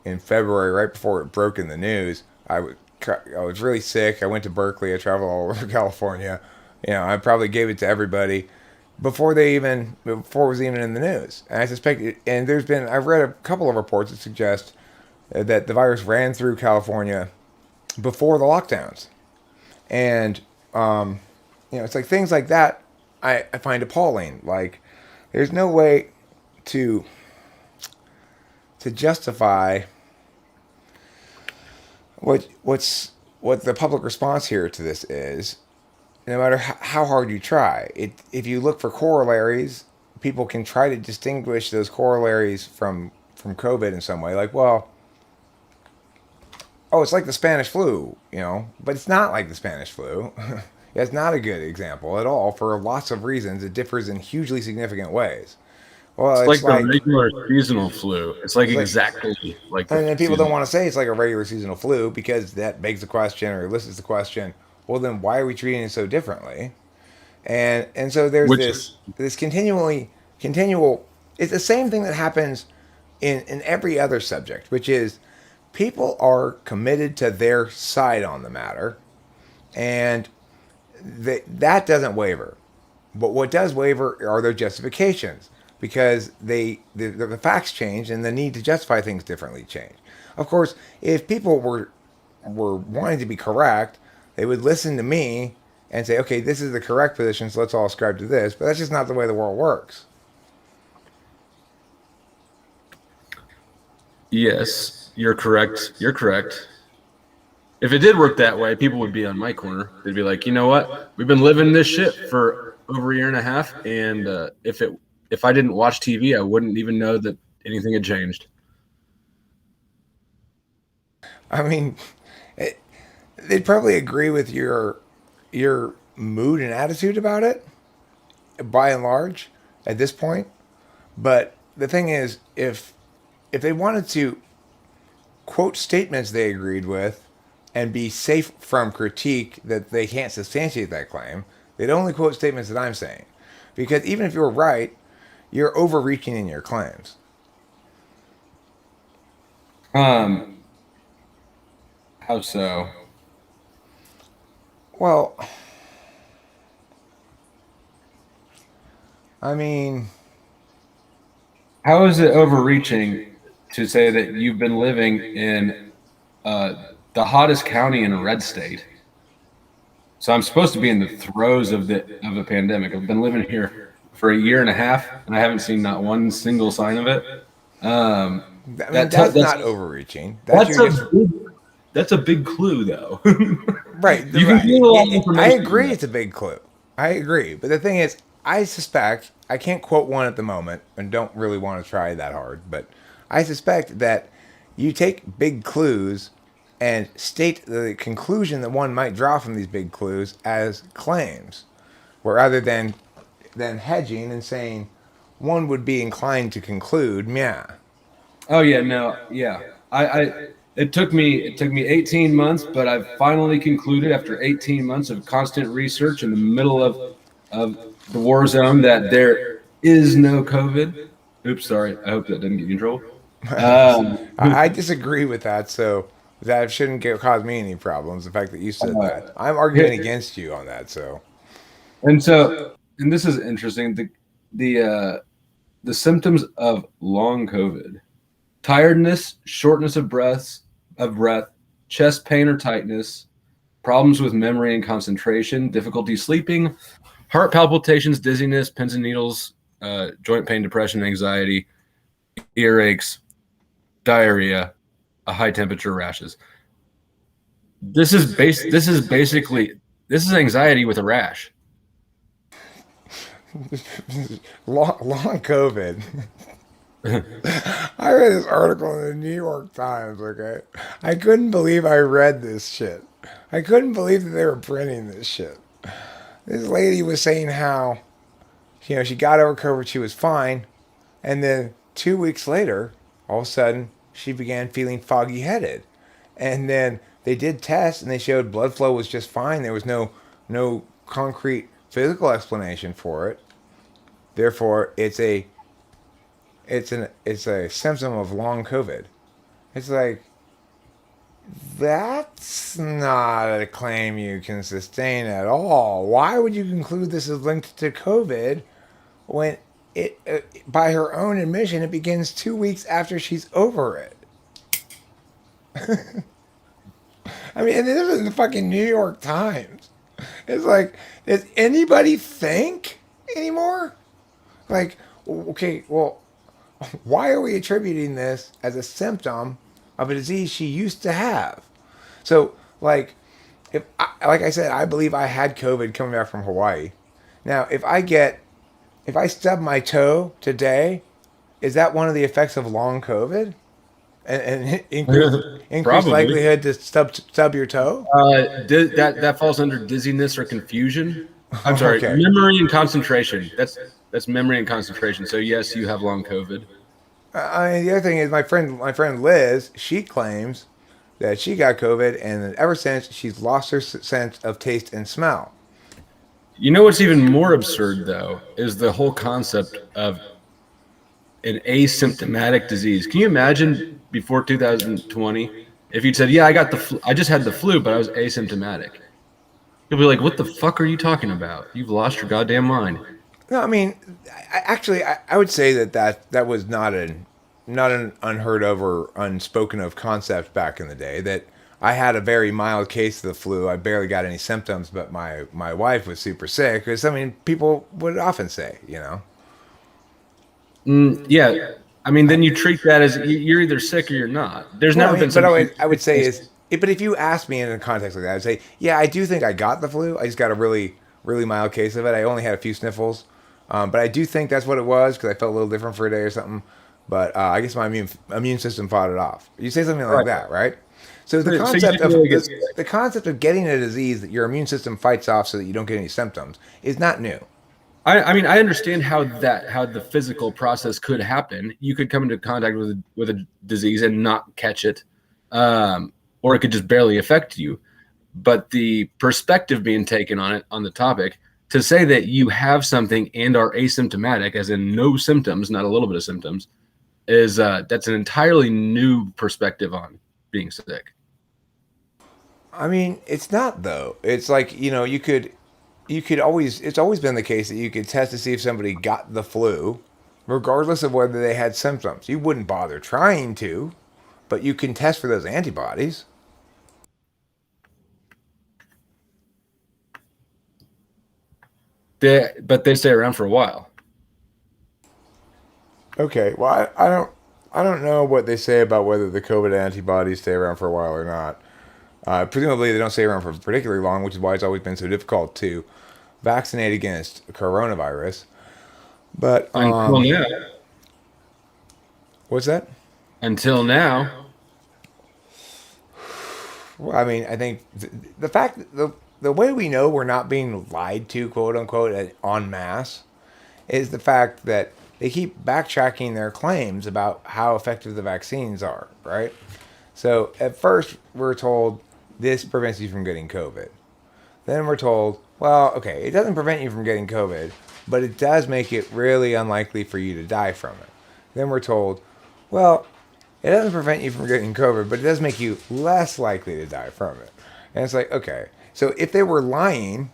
in February, right before it broke in the news. I was really sick. I went to Berkeley. I traveled all over California. I probably gave it to everybody before it was even in the news. And I suspect, and I've read a couple of reports that suggest that the virus ran through California before the lockdowns. And, it's like things like that I find appalling. Like, there's no way to justify what the public response here to this is, no matter how hard you try. If you look for corollaries, people can try to distinguish those corollaries from COVID in some way. Like, well, it's like the Spanish flu, but it's not like the Spanish flu. It's not a good example at all for lots of reasons. It differs in hugely significant ways. Well, it's like the regular seasonal flu. It's like exactly like. And then people don't want to say it's like a regular seasonal flu because that begs the question or elicits the question. Well, then why are we treating it so differently? And so there's this continual. It's the same thing that happens in every other subject, which is people are committed to their side on the matter, and that doesn't waver. But what does waver are their justifications, because the facts change and the need to justify things differently change. Of course, if people were wanting to be correct, they would listen to me and say, okay, this is the correct position, so let's all ascribe to this. But that's just not the way the world works. Yes, you're correct. You're correct. If it did work that way, people would be on my corner. They'd be like, you know what? We've been living this shit for over a year and a half, and if I didn't watch TV, I wouldn't even know that anything had changed. I mean, they'd probably agree with your mood and attitude about it, by and large, at this point. But the thing is, if they wanted to quote statements they agreed with and be safe from critique that they can't substantiate that claim, they'd only quote statements that I'm saying. Because even if you're right, you're overreaching in your claims. How so? Well, I mean, How is it overreaching to say that you've been living in the hottest county in a red state? So I'm supposed to be in the throes of a pandemic. I've been living here for a year and a half, and I haven't seen not one single sign of it. I mean that's not overreaching. That's you just that's a big clue, though. right. You can get a lot of I information. agree, it's a big clue. I agree, but the thing is, I suspect I can't quote one at the moment, and don't really want to try that hard. But I suspect that you take big clues and state the conclusion that one might draw from these big clues as claims, where rather than hedging and saying one would be inclined to conclude, yeah. Oh yeah, no, yeah. I it took me 18 months, but I've finally concluded after 18 months of constant research in the middle of the war zone that there is no COVID. Oops, sorry. I hope that didn't get you in trouble. I disagree with that, so that shouldn't cause me any problems. The fact that you said that, I'm arguing against you on that. So, And this is interesting. The symptoms of long COVID: tiredness, shortness of breath, chest pain or tightness, problems with memory and concentration, difficulty sleeping, heart palpitations, dizziness, pins and needles, joint pain, depression, anxiety, earaches, diarrhea, a high temperature, rashes. This is anxiety with a rash. long COVID. I read this article in the New York Times. Okay, I couldn't believe I read this shit. I couldn't believe that they were printing this shit. This lady was saying how, she got over COVID, she was fine, and then 2 weeks later, all of a sudden, she began feeling foggy headed, and then they did tests and they showed blood flow was just fine. There was no concrete physical explanation for it. Therefore, it's a symptom of long COVID. It's like, that's not a claim you can sustain at all. Why would you conclude this is linked to COVID when it, by her own admission, it begins 2 weeks after she's over it? I mean, and this is in the fucking New York Times. It's like, does anybody think anymore? Like, okay, well, why are we attributing this as a symptom of a disease she used to have? So, like, like I said, I believe I had COVID coming back from Hawaii. Now, if I stub my toe today, is that one of the effects of long COVID? And increased Probably. likelihood to stub your toe? That falls under dizziness or confusion. I'm sorry, Okay. memory and concentration. That's memory and concentration. So yes, you have long COVID. I mean, the other thing is my friend Liz. She claims that she got COVID, and that ever since she's lost her sense of taste and smell. You know what's even more absurd though is the whole concept of an asymptomatic disease. Can you imagine before 2020 if you'd said, "Yeah, I just had the flu, but I was asymptomatic"? You'll be like, "What the fuck are you talking about? You've lost your goddamn mind." No, I mean, I would say that was not an unheard of or unspoken of concept back in the day. That I had a very mild case of the flu. I barely got any symptoms, but my wife was super sick. Because I mean, people would often say, Yeah, I mean, then you treat that as you're either sick or you're not. There's Well, never I mean, been something. I would say is, but if you ask me in a context like that, I'd say, yeah, I do think I got the flu. I just got a really, really mild case of it. I only had a few sniffles, but I do think that's what it was because I felt a little different for a day or something. But I guess my immune system fought it off. You say something like that, right? So the So you concept didn't of really get the concept of getting a disease that your immune system fights off so that you don't get any symptoms is not new. I mean, I understand how the physical process could happen. You could come into contact with a disease and not catch it, or it could just barely affect you. But the perspective being taken on the topic to say that you have something and are asymptomatic, as in no symptoms, not a little bit of symptoms, is that's an entirely new perspective on being sick. I mean, it's not though. It's like, you could always, it's always been the case that you could test to see if somebody got the flu, regardless of whether they had symptoms. You wouldn't bother trying to, but you can test for those antibodies. But they stay around for a while. Okay, well, I don't know what they say about whether the COVID antibodies stay around for a while or not. Presumably, they don't stay around for particularly long, which is why it's always been so difficult to vaccinate against coronavirus. But Until now. what's that? Until now. Well, I mean, I think the fact that the way we know we're not being lied to, quote unquote, en masse, is the fact that they keep backtracking their claims about how effective the vaccines are, right? So at first we're told this prevents you from getting COVID. Then we're told, well, okay, it doesn't prevent you from getting COVID, but it does make it really unlikely for you to die from it. Then we're told, well, it doesn't prevent you from getting COVID, but it does make you less likely to die from it. And it's like, okay, so if they were lying,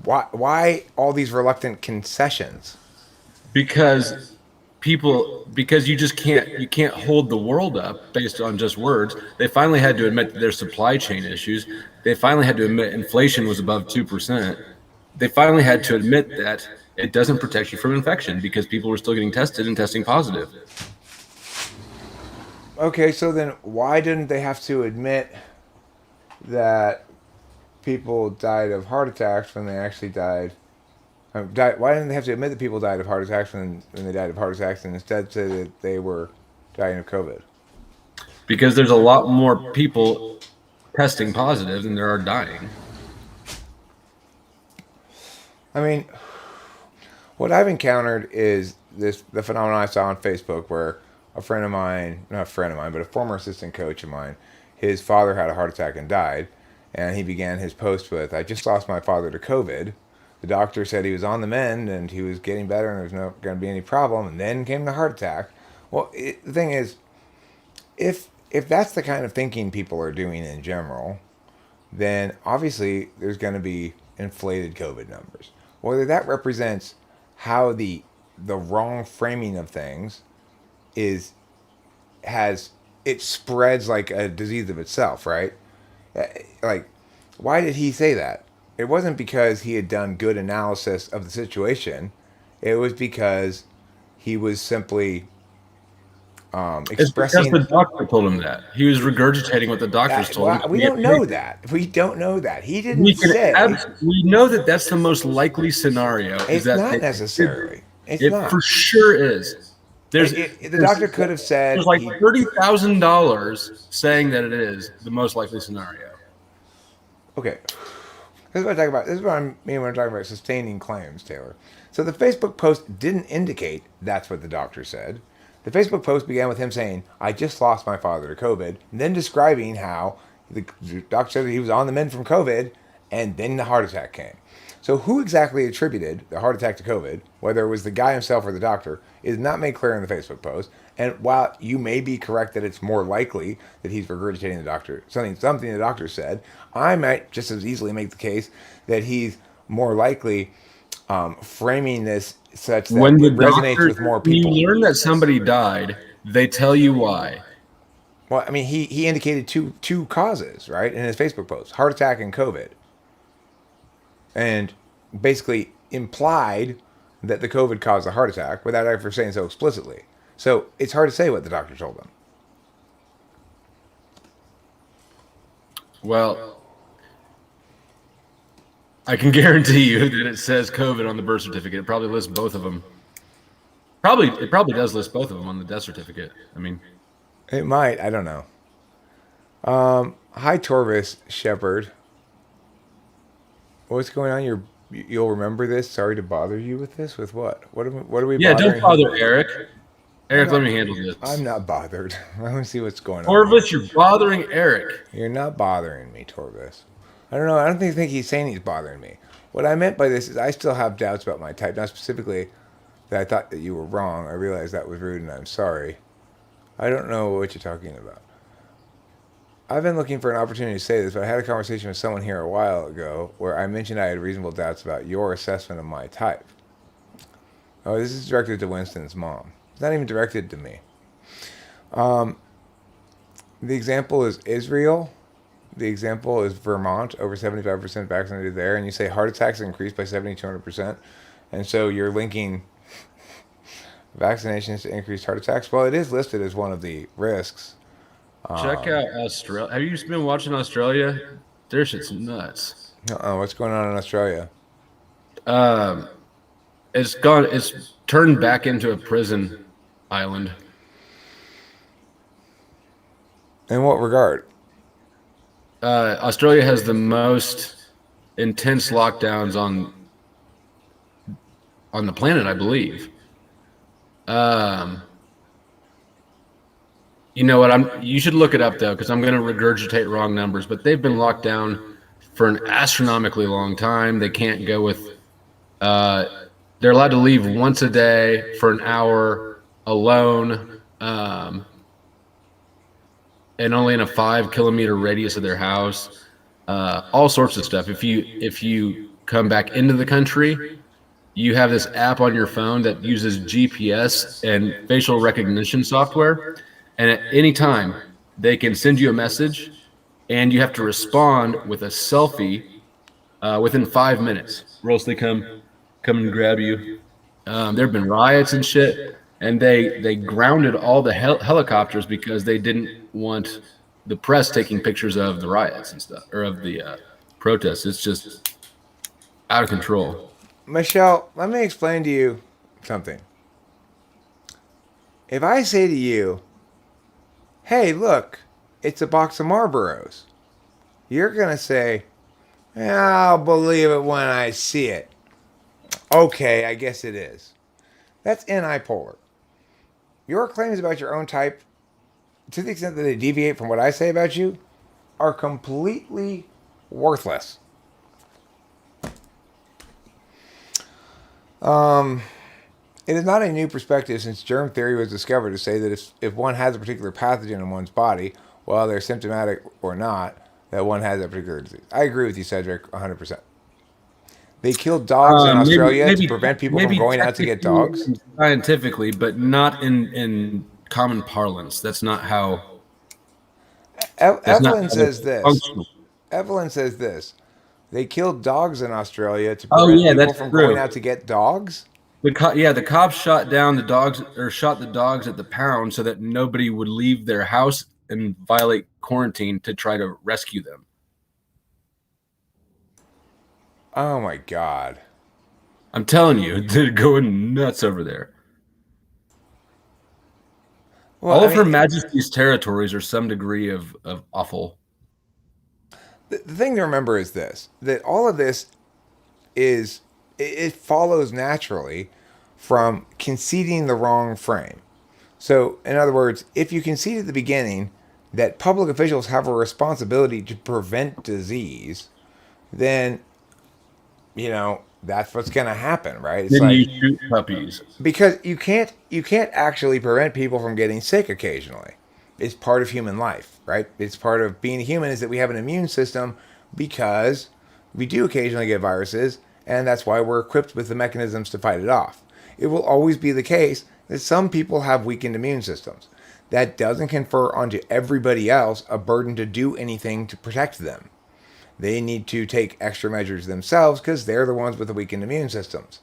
why all these reluctant concessions? Because you can't hold the world up based on just words. They finally had to admit that there's supply chain issues. They finally had to admit inflation was above 2%. They finally had to admit that it doesn't protect you from infection because people were still getting tested and testing positive. Okay, so then why didn't they have to admit that people died of heart attacks when they actually died? Why didn't they have to admit that people died of heart attacks when they died of heart attacks and instead say that they were dying of COVID? Because there's a lot more people testing positive than there are dying. I mean, what I've encountered is the phenomenon I saw on Facebook where a friend of mine, not a friend of mine, but a former assistant coach of mine, his father had a heart attack and died, and he began his post with, "I just lost my father to COVID. The doctor said he was on the mend and he was getting better and there's not going to be any problem, and then came the heart attack." Well, the thing is, if that's the kind of thinking people are doing in general, then obviously there's going to be inflated COVID numbers. Whether that represents how the wrong framing of things it spreads like a disease of itself, right? Like, why did he say that? It wasn't because he had done good analysis of the situation. It was because he was simply expressing. It's because the doctor told him that. He was regurgitating what the doctors told him. We don't know that. We don't know that. He didn't say. We know that that's the most likely scenario. It's not necessarily. It's not. For sure is. The doctor could have said there's like $30,000 saying that it is the most likely scenario. Okay, this is what I talk about. This is what I mean when I'm talking about sustaining claims, Taylor. So the Facebook post didn't indicate that's what the doctor said. The Facebook post began with him saying, "I just lost my father to COVID," and then describing how the doctor said that he was on the mend from COVID, and then the heart attack came. So who exactly attributed the heart attack to COVID, whether it was the guy himself or the doctor, is not made clear in the Facebook post. And while you may be correct that it's more likely that he's regurgitating something the doctor said, I might just as easily make the case that he's more likely framing this such that it resonates with more people. When you learn that somebody died, they tell you why. Well, I mean, he indicated two causes, right, in his Facebook post: heart attack and COVID. And basically implied that the COVID caused the heart attack without ever saying so explicitly. So it's hard to say what the doctor told them. Well, I can guarantee you that it says COVID on the birth certificate. It probably lists both of them. It probably does list both of them on the death certificate. I mean, it might. I don't know. Hi, Torvis Shepherd. What's going on? You'll remember this. Sorry to bother you with this. With what? What are we? Yeah, don't bother Eric. Eric, let me handle this. I'm not bothered. Let me see what's going on. Torvis, you're bothering Eric. You're not bothering me, Torvis. I don't know. I don't think he's saying he's bothering me. What I meant by this is I still have doubts about my type. Not specifically that I thought that you were wrong. I realized that was rude, and I'm sorry. I don't know what you're talking about. I've been looking for an opportunity to say this, but I had a conversation with someone here a while ago where I mentioned I had reasonable doubts about your assessment of my type. Oh, this is directed to Winston's mom. It's not even directed to me. The example is Israel. The example is Vermont, over 75% vaccinated there, and you say heart attacks increased by 70-200%, and so you're linking vaccinations to increased heart attacks. Well, it is listed as one of the risks. Check out Australia. Have you been watching Australia? Their shit's nuts. What's going on in Australia? Um, it's gone. It's turned back into a prison island. In what regard? Australia has the most intense lockdowns on the planet, I believe. You know what? You should look it up though, because I'm going to regurgitate wrong numbers. But they've been locked down for an astronomically long time. They can't go with. They're allowed to leave once a day for an hour alone, and only in a 5-kilometer radius of their house. All sorts of stuff. If you come back into the country, you have this app on your phone that uses GPS and facial recognition software. And at any time, they can send you a message, and you have to respond with a selfie within 5 minutes, or else they come and grab you. There have been riots and shit, and they grounded all the helicopters because they didn't want the press taking pictures of the riots and stuff, or of the protests. It's just out of control. Michelle, let me explain to you something. If I say to you, hey, look, it's a box of Marlboros, you're going to say, I'll believe it when I see it. Okay, I guess it is. That's unipolar. Your claims about your own type, to the extent that they deviate from what I say about you, are completely worthless. It is not a new perspective since germ theory was discovered to say that if one has a particular pathogen in one's body, while they're symptomatic or not, that one has that particular disease. I agree with you, Cedric, 100%. They killed dogs in Australia to prevent people from going out to get dogs? Scientifically, but not in common parlance. That's not how... Evelyn says this. Evelyn says this. They killed dogs in Australia to prevent people from going out to get dogs? The cops shot down the dogs, or shot the dogs at the pound so that nobody would leave their house and violate quarantine to try to rescue them. Oh my God. I'm telling you, they're going nuts over there. Well, all of Her Majesty's territories are some degree of awful. The thing to remember is this, that all of this is, it follows naturally from conceding the wrong frame. So, in other words, if you concede at the beginning that public officials have a responsibility to prevent disease, then, that's what's going to happen, right? It's then you shoot puppies. Because you can't actually prevent people from getting sick occasionally. It's part of human life, right? It's part of being a human is that we have an immune system because we do occasionally get viruses, and that's why we're equipped with the mechanisms to fight it off. It will always be the case that some people have weakened immune systems. That doesn't confer onto everybody else a burden to do anything to protect them. They need to take extra measures themselves because they're the ones with the weakened immune systems.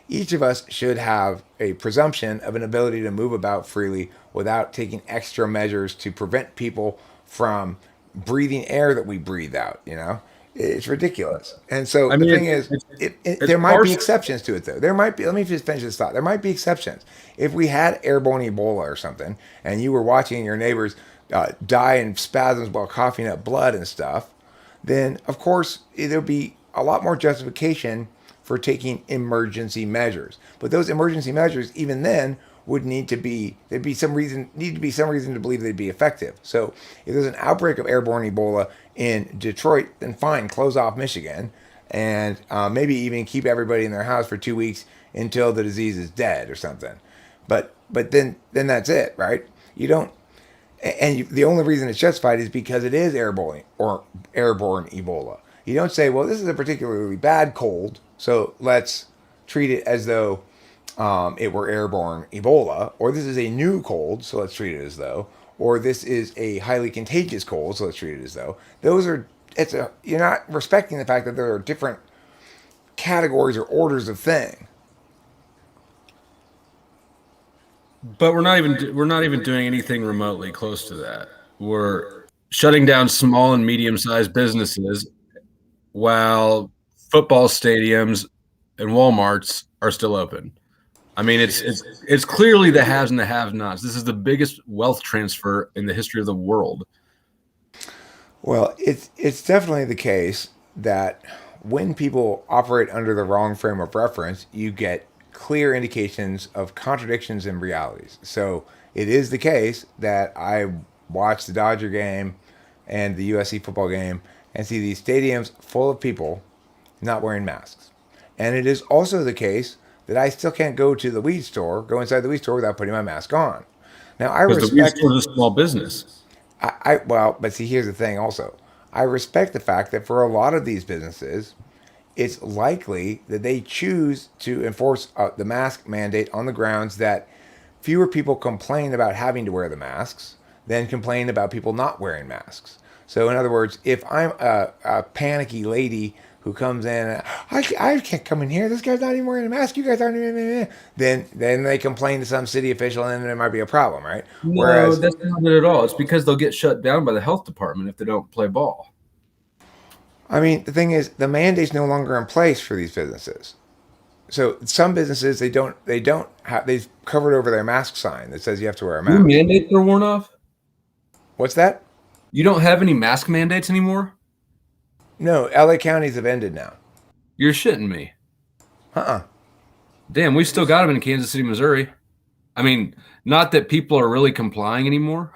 Each of us should have a presumption of an ability to move about freely without taking extra measures to prevent people from breathing air that we breathe out, It's ridiculous. And so the thing is, there might be exceptions to it, though. There might be, let me just finish this thought. There might be exceptions. If we had airborne Ebola or something, and you were watching your neighbors die in spasms while coughing up blood and stuff, then, of course, there'll be a lot more justification for taking emergency measures. But those emergency measures, even then, would need to be some reason to believe they'd be effective. So if there's an outbreak of airborne Ebola in Detroit, then fine, close off Michigan, and maybe even keep everybody in their house for 2 weeks until the disease is dead or something. But then that's it, right? You don't, the only reason it's justified is because it is airborne Ebola. You don't say, well, this is a particularly bad cold, so let's treat it as though it were airborne Ebola, or this is a new cold, so let's treat it as though, or this is a highly contagious cold, so let's treat it as though. You're not respecting the fact that there are different categories or orders of thing. But we're not even doing anything remotely close to that. We're shutting down small and medium-sized businesses while football stadiums and Walmarts are still open. I mean, it's clearly the haves and the have-nots. This is the biggest wealth transfer in the history of the world. Well, it's definitely the case that when people operate under the wrong frame of reference, you get clear indications of contradictions in realities. So it is the case that I watch the Dodger game and the USC football game and see these stadiums full of people not wearing masks. And it is also the case that I still can't go inside the weed store without putting my mask on. Now, I Because the weed respect store is a small business. but see, here's the thing also. I respect the fact that for a lot of these businesses, it's likely that they choose to enforce the mask mandate on the grounds that fewer people complain about having to wear the masks than complain about people not wearing masks. So, in other words, if I'm a panicky lady who comes in, I can't come in here. This guy's not even wearing a mask. You guys aren't even. Then they complain to some city official, and there might be a problem, right? No, Whereas that's not it at all. It's because they'll get shut down by the health department if they don't play ball. I mean, the thing is, the mandate's no longer in place for these businesses. So some businesses they've covered over their mask sign that says you have to wear a Your mask. mandates are worn off? What's that? You don't have any mask mandates anymore? No, LA counties have ended now. You're shitting me. Damn, we still got them in Kansas City, Missouri. I mean, not that people are really complying anymore.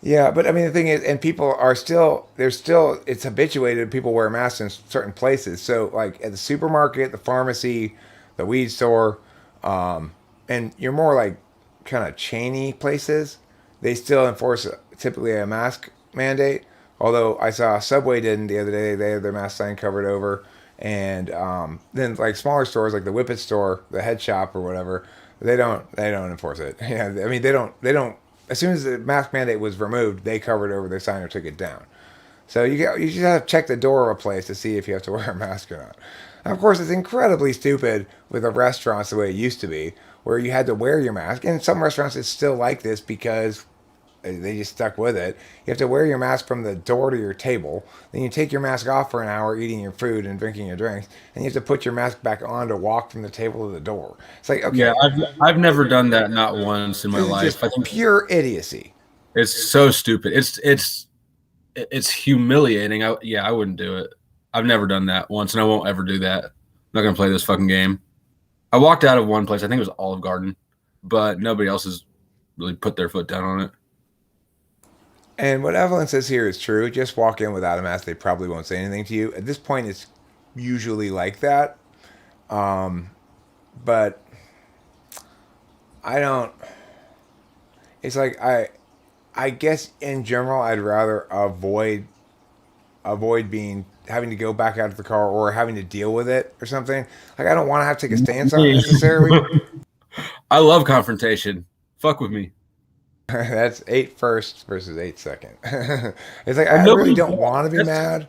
Yeah, but I mean the thing is, and people are still it's habituated. People wear masks in certain places. So like at the supermarket, the pharmacy, the weed store, and you're more like kind of chainy places. They still enforce typically a mask mandate. Although I saw Subway didn't the other day. They had their mask sign covered over, and then like smaller stores like the Whippet store, the Head Shop or whatever, they don't enforce it. Yeah, I mean they don't. As soon as the mask mandate was removed, they covered over their sign or took it down. So you just have to check the door of a place to see if you have to wear a mask or not. And of course, it's incredibly stupid with the restaurants the way it used to be, where you had to wear your mask. And in some restaurants, it's still like this because they just stuck with it. You have to wear your mask from the door to your table. Then you take your mask off for an hour eating your food and drinking your drinks. And you have to put your mask back on to walk from the table to the door. It's like, okay. Yeah, I've never done that, not once in my This is life. just I think pure idiocy. it's so stupid. It's humiliating. I wouldn't do it. I've never done that once, and I won't ever do that. I'm not gonna play this fucking game. I walked out of one place. I think it was Olive Garden, but nobody else has really put their foot down on it. And what Evelyn says here is true. Just walk in without a mask, they probably won't say anything to you. At this point, it's usually like that. But I don't. It's like I guess in general, I'd rather avoid having to go back out to the car or having to deal with it or something. Like I don't want to have to take a stance on it necessarily. I love confrontation. Fuck with me. That's 8 first versus 8 second. It's like I really don't want to be mad.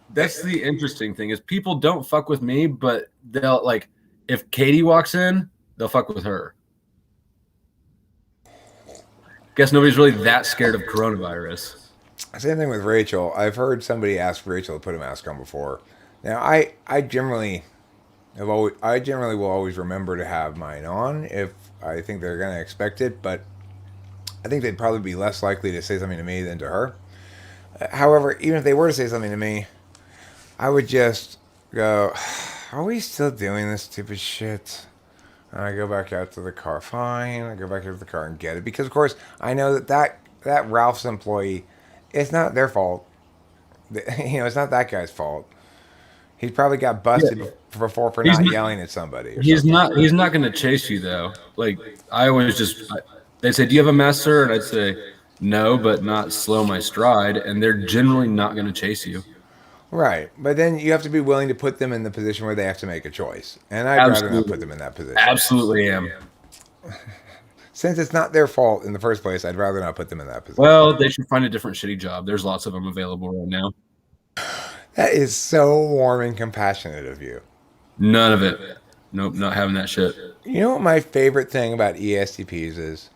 That's the interesting thing is people don't fuck with me, but they'll like if Katie walks in, they'll fuck with her. Guess nobody's really that scared of coronavirus. Same thing with Rachel. I've heard somebody ask Rachel to put a mask on before. Now I generally will always remember to have mine on if I think they're gonna expect it, but I think they'd probably be less likely to say something to me than to her. However, even if they were to say something to me, I would just go, are we still doing this stupid shit? And I go back out to the car. Fine. I go back out to the car and get it. Because, of course, I know that Ralph's employee, it's not their fault. It's not that guy's fault. He's probably got busted before for He's not not- yelling at somebody. Or He's something. not. He's not going to chase you though. Like I always just. They say, "Do you have a mask, sir?" And I'd say, "No, but not slow my stride." And they're generally not going to chase you. Right, but then you have to be willing to put them in the position where they have to make a choice, and I'd rather not put them in that position. Absolutely am. Since it's not their fault in the first place, I'd rather not put them in that position. Well, they should find a different shitty job. There's lots of them available right now. That is so warm and compassionate of you. None of it. Nope, not having that shit. You know what my favorite thing about ESTPs is?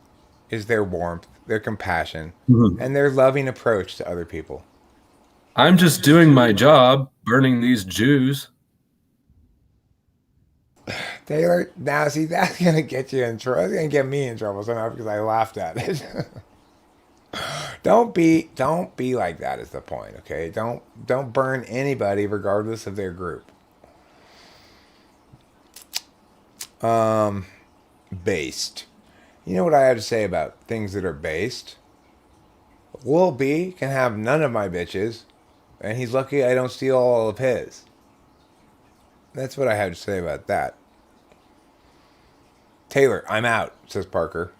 Is their warmth, their compassion, and their loving approach to other people. I'm just doing my job, burning these Jews. Taylor, now see, that's going to get you in trouble. That's going to get me in trouble somehow because I laughed at it. Don't be like that is the point, okay? Don't burn anybody regardless of their group. Based. You know what I have to say about things that are based? Lil B can have none of my bitches, and he's lucky I don't steal all of his. That's what I have to say about that. Taylor, I'm out, says Parker.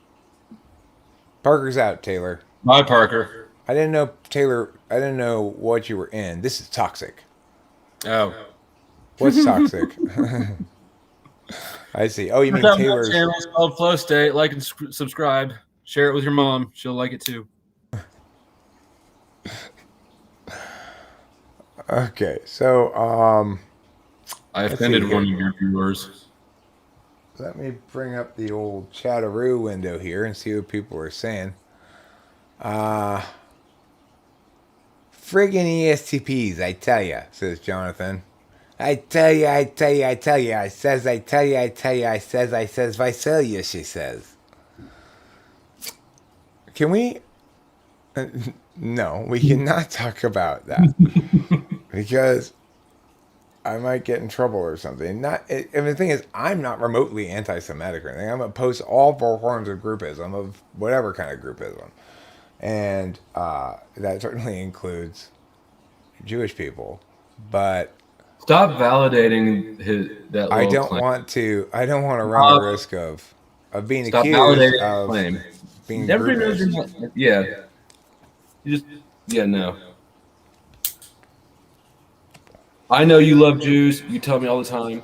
Parker's out, Taylor. Bye, Parker. I didn't know, Taylor, I didn't know what you were in. This is toxic. Oh. What's toxic? I see. Oh, you mean Taylor's... channel is called Flow State. Like and subscribe. Share it with your mom. She'll like it too. Okay, so, I offended one of your viewers. let me bring up the old Chatteroo window here and see what people are saying. Friggin' ESTPs, I tell ya, says Jonathan. I tell ya, I tell ya, I tell ya. I says, I tell ya, I tell ya. I says, Visalia, she says. Can we... No, we cannot talk about that. Because I might get in trouble or something. And the thing is, I'm not remotely anti-Semitic or anything. I'm opposed to all forms of groupism, of whatever kind of groupism. And that certainly includes Jewish people. But Stop validating that. I don't claim. want to run the risk of being Stop accused validating of claim. being Everybody knows you're groupist. not. Yeah. You just. Yeah. No. I know you love Jews. You tell me all the time.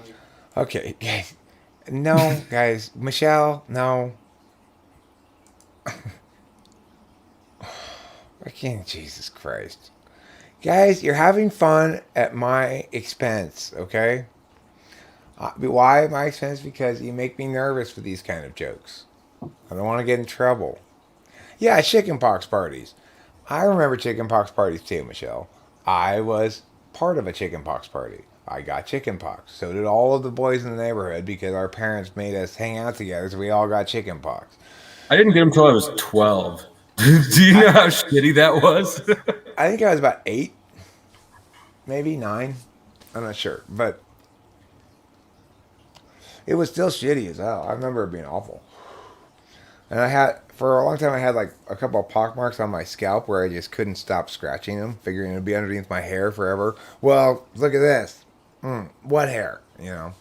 Okay, guys. No, guys. Michelle, no. I can't. Jesus Christ. Guys, you're having fun at my expense, okay? Why at my expense? Because you make me nervous with these kind of jokes. I don't want to get in trouble. Yeah, chickenpox parties. I remember chickenpox parties too, Michelle. I was part of a chickenpox party. I got chickenpox. So did all of the boys in the neighborhood because our parents made us hang out together, so we all got chickenpox. I didn't get them until I was 12. Do you know how shitty that was? I think I was about 8, maybe 9. I'm not sure, but it was still shitty as hell. I remember it being awful. And for a long time, I had like a couple of pock marks on my scalp where I just couldn't stop scratching them, figuring it would be underneath my hair forever. Well, look at this. What hair? You know.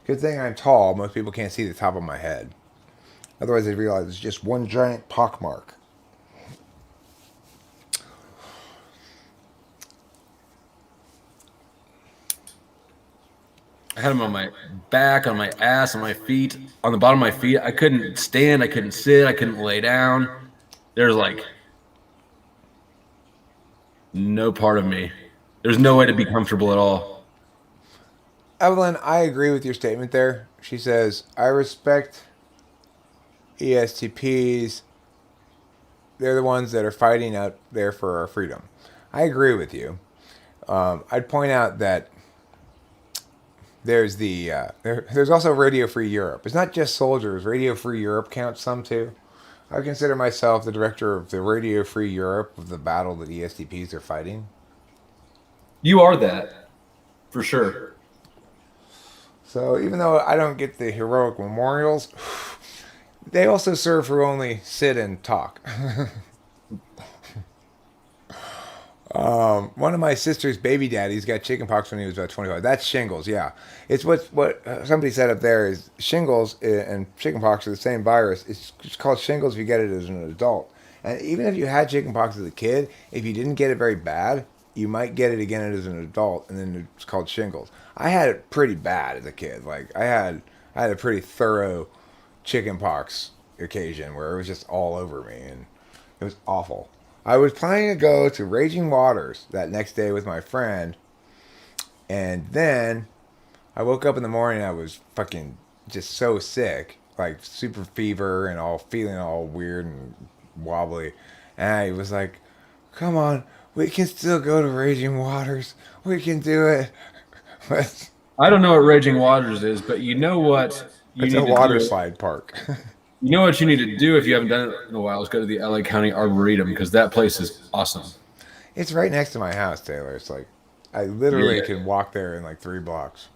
Good thing I'm tall. Most people can't see the top of my head. Otherwise, they'd realize it's just one giant pock mark. I had them on my back, on my ass, on my feet, on the bottom of my feet. I couldn't stand. I couldn't sit. I couldn't lay down. There's like no part of me. There's no way to be comfortable at all. Evelyn, I agree with your statement there. She says, I respect ESTPs. They're the ones that are fighting out there for our freedom. I agree with you. I'd point out that there's there's also Radio Free Europe. It's not just soldiers. Radio Free Europe counts some too. I consider myself the director of the Radio Free Europe of the battle that ESTPs are fighting. You are that, for sure. So even though I don't get the heroic memorials, they also serve for only sit and talk. One of my sister's baby daddies got chickenpox when he was about 25. That's shingles, yeah. It's what somebody said up there is shingles and chickenpox are the same virus. It's just called shingles if you get it as an adult. And even if you had chickenpox as a kid, if you didn't get it very bad, you might get it again as an adult, and then it's called shingles. I had it pretty bad as a kid. Like I had a pretty thorough chickenpox occasion where it was just all over me, and it was awful. I was planning to go to Raging Waters that next day with my friend, and then I woke up in the morning. I was fucking just so sick, like super fever and all feeling all weird and wobbly. And I was like, "Come on, we can still go to Raging Waters. We can do it." But I don't know what Raging Waters is, but you know what you it's need a to water do. slide park. You know what you need to do if you haven't done it in a while is go to the LA County Arboretum because that place is awesome. It's right next to my house, Taylor. It's like I literally Yeah. can walk there in like 3 blocks.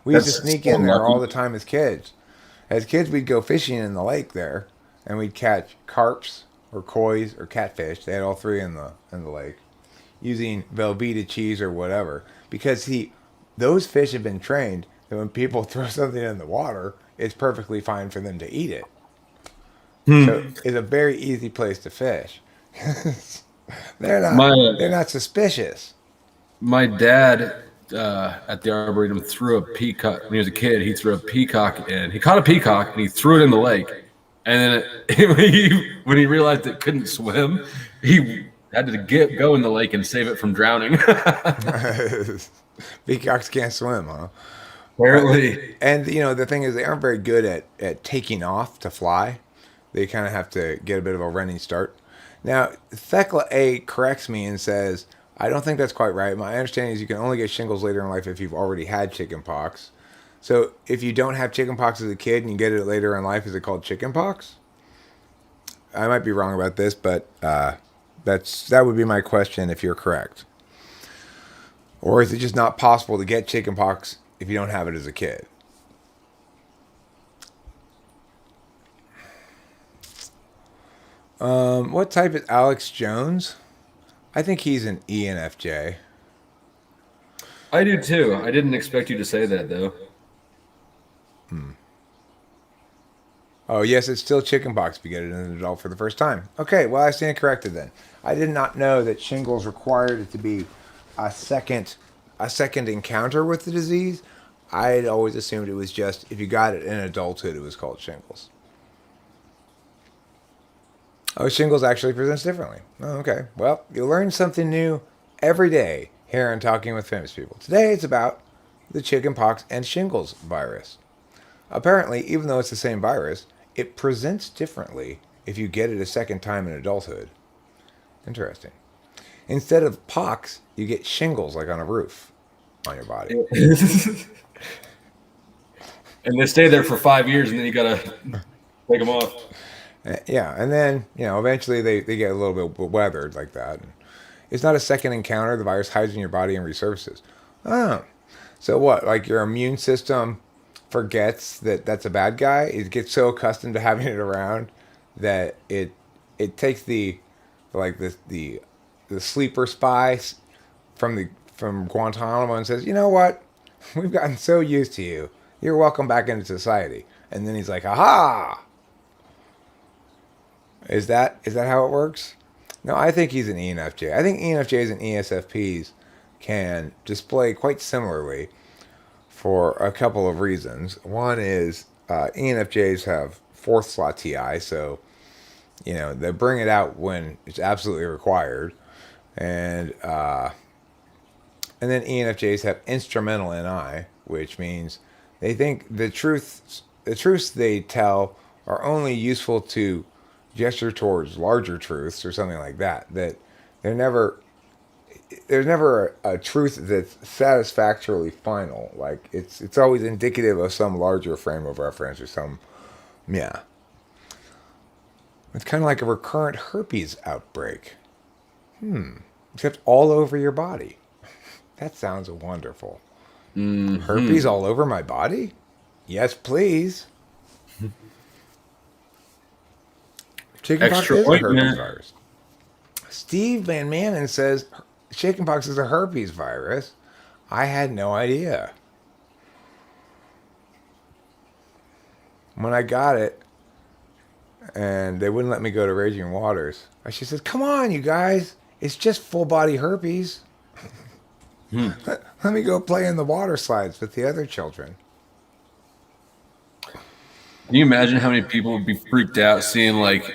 We used to That's sneak so in there all lucky. the time as kids. As kids, we'd go fishing in the lake there, and we'd catch carps or koi's or catfish. They had all three in the lake, using Velveeta cheese or whatever. Because those fish have been trained that when people throw something in the water, it's perfectly fine for them to eat it. So it's a very easy place to fish. they're not My they're not suspicious. my dad at the Arboretum threw a peacock when he was a kid. He threw a peacock in. He caught a peacock and he threw it in the lake. And then when he realized it couldn't swim, he had to go in the lake and save it from drowning. Peacocks can't swim, huh? Apparently, And the thing is, they aren't very good at taking off to fly. They kind of have to get a bit of a running start. Now, Thecla A corrects me and says, I don't think that's quite right. My understanding is you can only get shingles later in life if you've already had chickenpox. So if you don't have chickenpox as a kid and you get it later in life, is it called chickenpox? I might be wrong about this, but that would be my question if you're correct. Or is it just not possible to get chickenpox if you don't have it as a kid? What type is Alex Jones? I think he's an ENFJ. I do too. I didn't expect you to say that though. Oh, yes, it's still chickenpox if you get it as an adult for the first time. Okay, well, I stand corrected then. I did not know that shingles required it to be a second encounter with the disease. I had always assumed it was just if you got it in adulthood, it was called shingles. Oh, shingles actually presents differently. Oh, okay. Well, you learn something new every day here on Talking with Famous People. Today it's about the chickenpox and shingles virus. Apparently, even though it's the same virus, it presents differently if you get it a second time in adulthood. Interesting. Instead of pox, you get shingles like on a roof on your body. And they stay there for 5 years, and then you gotta take them off. Yeah, and then, eventually they get a little bit weathered like that. It's not a second encounter. The virus hides in your body and resurfaces. Oh. So what? Like your immune system forgets that that's a bad guy? It gets so accustomed to having it around that it takes the sleeper spy from Guantanamo and says, "You know what? We've gotten so used to you. You're welcome back into society." And then he's like, "Aha!" Is that how it works? No, I think he's an ENFJ. I think ENFJs and ESFPs can display quite similarly for a couple of reasons. One is ENFJs have fourth slot TI, so they bring it out when it's absolutely required, and then ENFJs have instrumental NI, which means they think the truths they tell are only useful to gesture towards larger truths or something like that. That there's never a truth that's satisfactorily final. Like it's always indicative of some larger frame of reference or some, yeah. It's kind of like a recurrent herpes outbreak. Except all over your body. That sounds wonderful. Mm-hmm. Herpes all over my body? Yes, please. Chickenpox Extra is a herpes ointment. virus. Steve Van Manen says chickenpox is a herpes virus. I had no idea. When I got it, and they wouldn't let me go to Raging Waters, she said, "Come on, you guys, it's just full body herpes. Let me go play in the water slides with the other children." Can you imagine how many people would be freaked out seeing like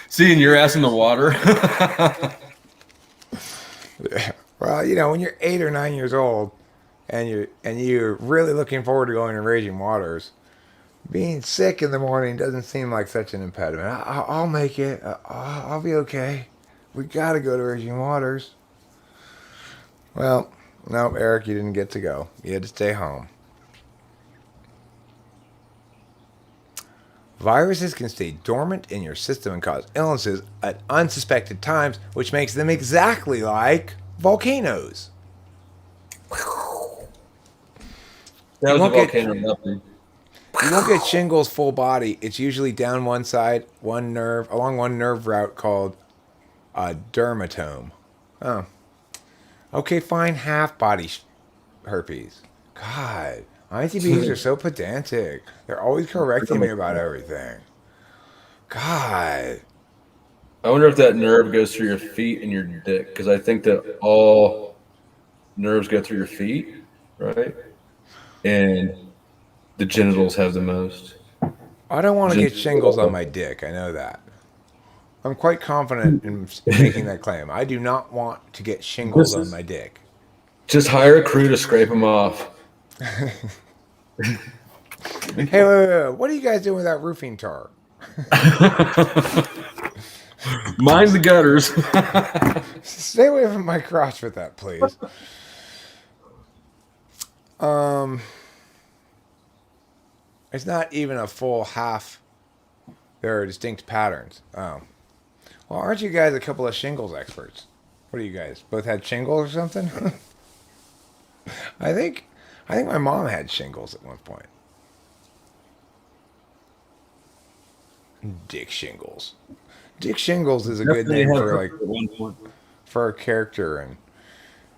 seeing your ass in the water? Well, when you're 8 or 9 years old, and you're really looking forward to going to Raging Waters, being sick in the morning doesn't seem like such an impediment. I'll make it. I'll be okay. We got to go to Raging Waters. Well, no, Eric, you didn't get to go. You had to stay home. Viruses can stay dormant in your system and cause illnesses at unsuspected times, which makes them exactly like volcanoes. That was a won't get- volcano. Nothing. You won't get shingles full body. It's usually down one side, one nerve, along one nerve route called a dermatome. Oh. Okay, fine, half body herpes. God, ITBs are so pedantic. They're always correcting me about everything. God. I wonder if that nerve goes through your feet and your dick, because I think that all nerves go through your feet, right? And the genitals have the most. I don't want to get shingles on my dick. I know that. I'm quite confident in making that claim. I do not want to get shingles on my dick. Just hire a crew to scrape them off. Hey, wait. What are you guys doing with that roofing tar? Mind the gutters. Stay away from my crotch with that, please. It's not even a full half. There are distinct patterns. Oh. Well, aren't you guys a couple of shingles experts? What are you guys? Both had shingles or something? I think my mom had shingles at one point. Dick Shingles. Dick Shingles is a good name for a character and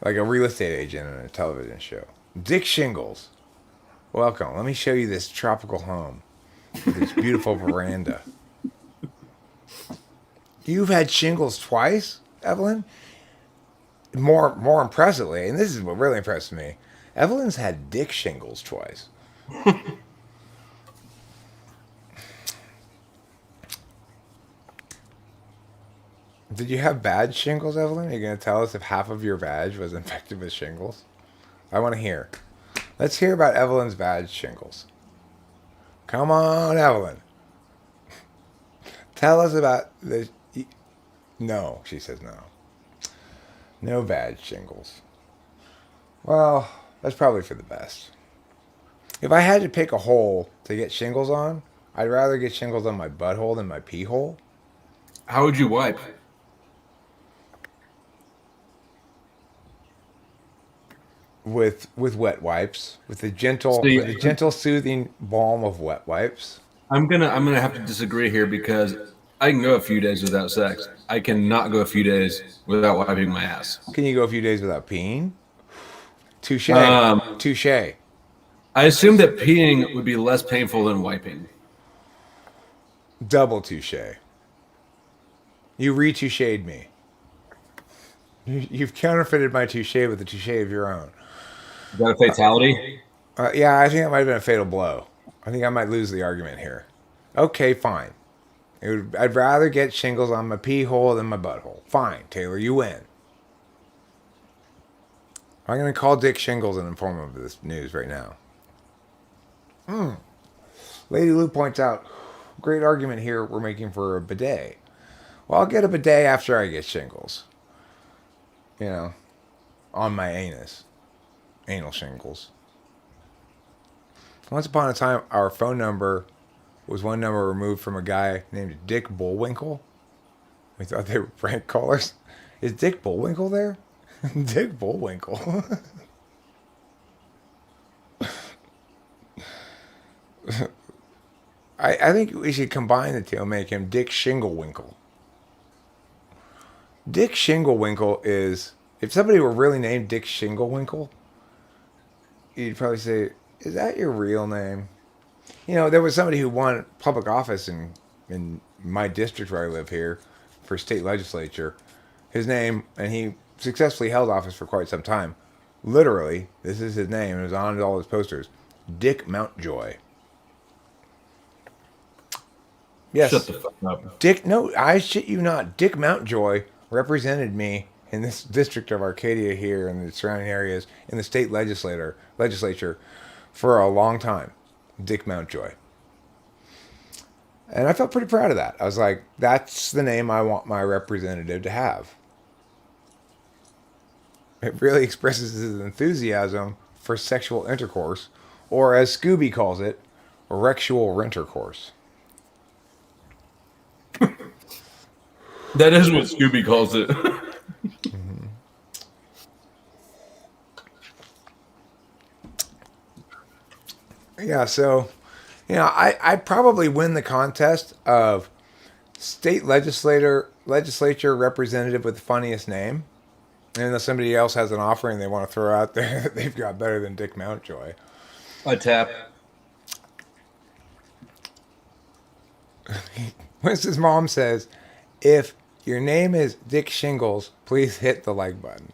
like a real estate agent in a television show. Dick Shingles. Welcome. Let me show you this tropical home with this beautiful veranda. You've had shingles twice, Evelyn? More impressively, and this is what really impressed me, Evelyn's had dick shingles twice. Did you have bad shingles, Evelyn? Are you going to tell us if half of your vag was infected with shingles? I want to hear. Let's hear about Evelyn's vag shingles. Come on, Evelyn. Tell us about the... No, she says no. No vag shingles. Well, that's probably for the best. If I had to pick a hole to get shingles on, I'd rather get shingles on my butthole than my pee hole. How would you wipe? With wet wipes, with a gentle, soothing balm of wet wipes. I'm gonna have to disagree here because I can go a few days without sex. I cannot go a few days without wiping my ass. Can you go a few days without peeing? Touche. Touche. I assume that peeing would be less painful than wiping. Double touche. You retoucheed me. You've counterfeited my touche with a touche of your own. Is that a fatality? Yeah, I think that might have been a fatal blow. I think I might lose the argument here. Okay, fine. I'd rather get shingles on my pee hole than my butthole. Fine, Taylor, you win. I'm going to call Dick Shingles and inform him of this news right now. Lady Lou points out, great argument here we're making for a bidet. Well, I'll get a bidet after I get shingles. On my anus. Anal shingles. Once upon a time, our phone number was one number removed from a guy named Dick Bullwinkle. We thought they were prank callers. Is Dick Bullwinkle there? Dick Bullwinkle. I think we should combine the two and make him Dick Shinglewinkle. Dick Shinglewinkle is, if somebody were really named Dick Shinglewinkle, you'd probably say, is that your real name? You know, there was somebody who won public office in my district where I live here for state legislature. His name, and he successfully held office for quite some time. Literally, this is his name. It was on all his posters. Dick Mountjoy. Yes. Shut the fuck up. Dick, no, I shit you not. Dick Mountjoy represented me in this district of Arcadia here and the surrounding areas in the state legislature for a long time. Dick Mountjoy. And I felt pretty proud of that. I was like, that's the name I want my representative to have. It really expresses his enthusiasm for sexual intercourse, or as Scooby calls it, rectual intercourse. That is what Scooby calls it. Yeah, so, you know, I'd probably win the contest of state legislature representative with the funniest name. And if somebody else has an offering they want to throw out there that they've got better than Dick Mountjoy. I tap. Winston's mom says, if your name is Dick Shingles, please hit the like button.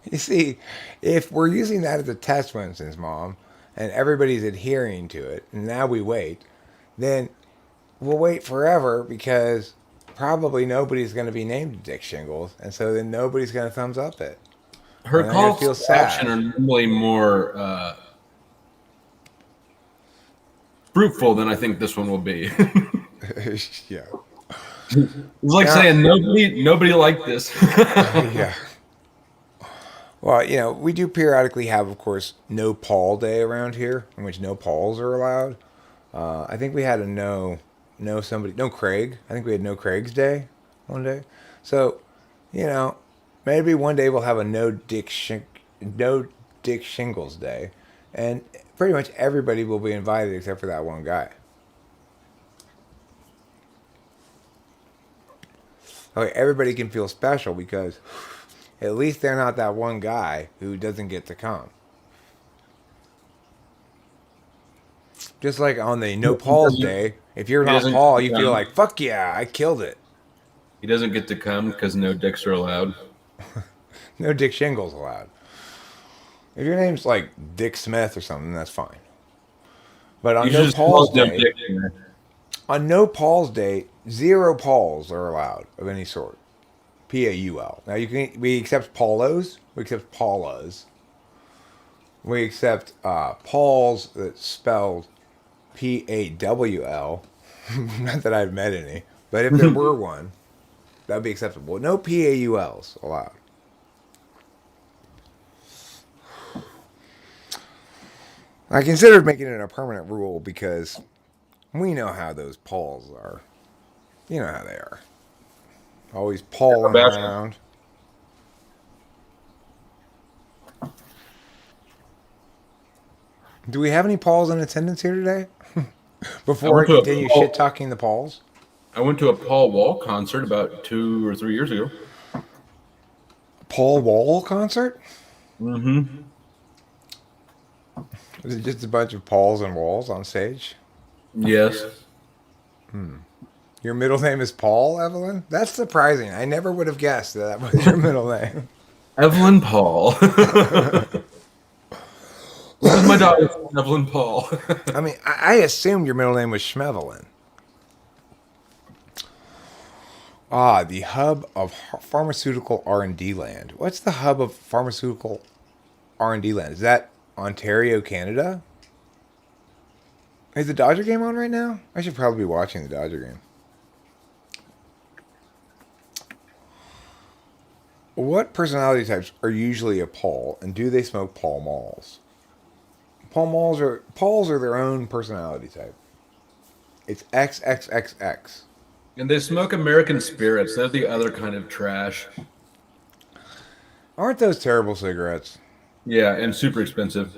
You see, if we're using that as a test, Winston's mom, and everybody's adhering to it, and now we wait, then we'll wait forever because probably nobody's going to be named Dick Shingles, and so then nobody's going to thumbs up it. Her And I'm gonna calls feel to action are normally more fruitful than I think this one will be. Yeah. It's like saying nobody liked this. Yeah. Well, you know, we do periodically have, of course, No Paul Day around here, in which no Pauls are allowed. I think we had a no Craig. I think we had No Craig's Day one day. So, you know, maybe one day we'll have a no Dick Shingles Day, and pretty much everybody will be invited except for that one guy. Okay, everybody can feel special because at least they're not that one guy who doesn't get to come. Just like on the No Paul's Day, if you're not Paul, you feel like, fuck yeah, I killed it. He doesn't get to come because no dicks are allowed. No Dick Shingles allowed. If your name's like Dick Smith or something, that's fine. But on No Paul's Day, on No Paul's Day, 0 Pauls are allowed of any sort. Paul. Now we accept Paulos, we accept Paulas, we accept Pauls that's spelled Pawl. Not that I've met any, but if there were one, that'd be acceptable. No Pauls allowed. I considered making it a permanent rule because we know how those Pauls are. You know how they are. Always pawing around. Do we have any Pauls in attendance here today? Before I continue shit talking the Pauls. I went to a Paul Wall concert about 2 or 3 years ago. Paul Wall concert? Mm-hmm. Was it just a bunch of Pauls and Walls on stage? Yes. Your middle name is Paul, Evelyn? That's surprising. I never would have guessed that was your middle name. Evelyn Paul. This is my daughter, Evelyn Paul. I mean, I assumed your middle name was Schmevelin. Ah, the hub of pharmaceutical R&D land. What's the hub of pharmaceutical R&D land? Is that Ontario, Canada? Is the Dodger game on right now? I should probably be watching the Dodger game. What personality types are usually a Paul, and do they smoke Pall Malls? Pauls are their own personality type. It's XXXX. And they smoke American spirits. They're the other kind of trash. Aren't those terrible cigarettes? Yeah, and super expensive.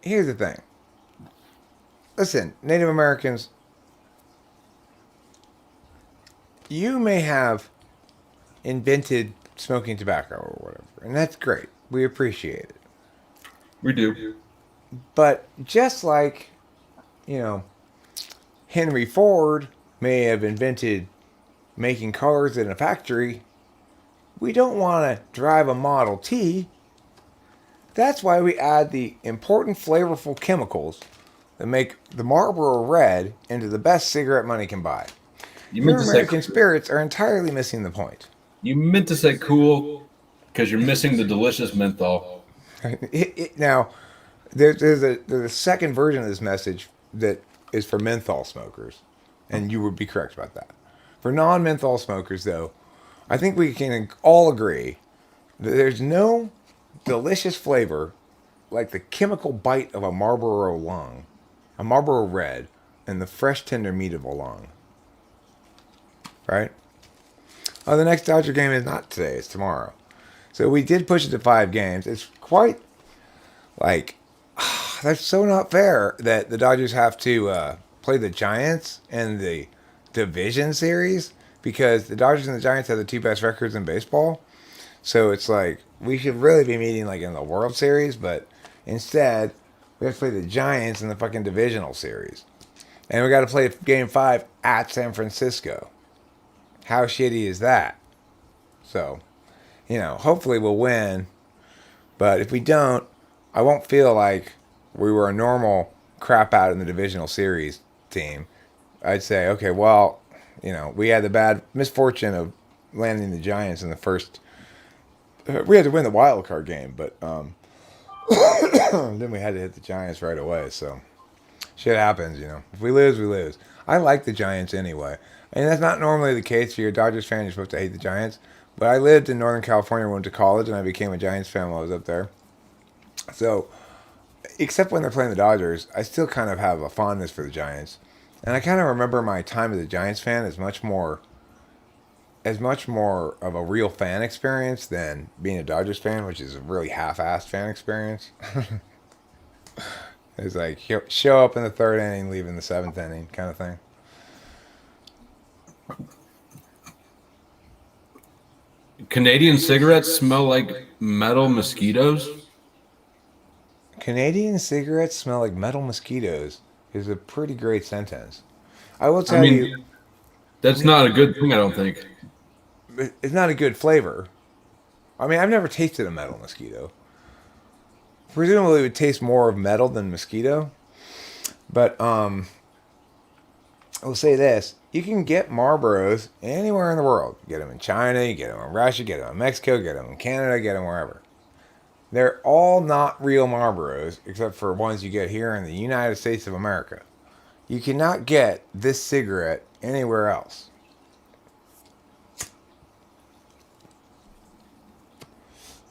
Here's the thing. Listen, Native Americans, you may have invented smoking tobacco or whatever, and that's great. We appreciate it. We do. But just like, you know, Henry Ford may have invented making cars in a factory, we don't want to drive a Model T. That's why we add the important flavorful chemicals that make the Marlboro Red into the best cigarette money can buy. You Your meant to say American spirits are entirely missing the point. you meant to say cool because you're missing the delicious menthol. Now, there's a second version of this message that is for menthol smokers, and you would be correct about that. For non-menthol smokers, though, I think we can all agree that there's no delicious flavor like the chemical bite of a Marlboro lung, a Marlboro Red, and the fresh tender meat of a lung. Right? Oh, the next Dodger game is not today; it's tomorrow. So we did push it to 5 games. It's quite like that's so not fair that the Dodgers have to play the Giants in the division series because the Dodgers and the Giants have the 2 best records in baseball. So it's like we should really be meeting like in the World Series, but instead we have to play the Giants in the fucking divisional series, and we got to play Game 5 at San Francisco. How shitty is that? So, hopefully we'll win, but if we don't, I won't feel like we were a normal crap out in the divisional series team. I'd say, okay, well, we had the bad misfortune of landing the Giants in the first. We had to win the wild card game, but then we had to hit the Giants right away. So shit happens, If we lose, we lose. I like the Giants anyway, and that's not normally the case. If you're a Dodgers fan, you're supposed to hate the Giants. But I lived in Northern California, went to college, and I became a Giants fan while I was up there. So, except when they're playing the Dodgers, I still kind of have a fondness for the Giants. And I kind of remember my time as a Giants fan as much more of a real fan experience than being a Dodgers fan, which is a really half-assed fan experience. It's like show up in the 3rd inning, leave in the 7th inning kind of thing. Canadian cigarettes smell like metal mosquitoes. Canadian cigarettes smell like metal mosquitoes is a pretty great sentence. I will tell you, that's not a good thing, I don't think. it's not a good flavor. I mean, I've never tasted a metal mosquito. Presumably it would taste more of metal than mosquito. But I'll say this. You can get Marlboros anywhere in the world. You get them in China, you get them in Russia, get them in Mexico, get them in Canada, get them wherever. They're all not real Marlboros, except for ones you get here in the United States of America. You cannot get this cigarette anywhere else.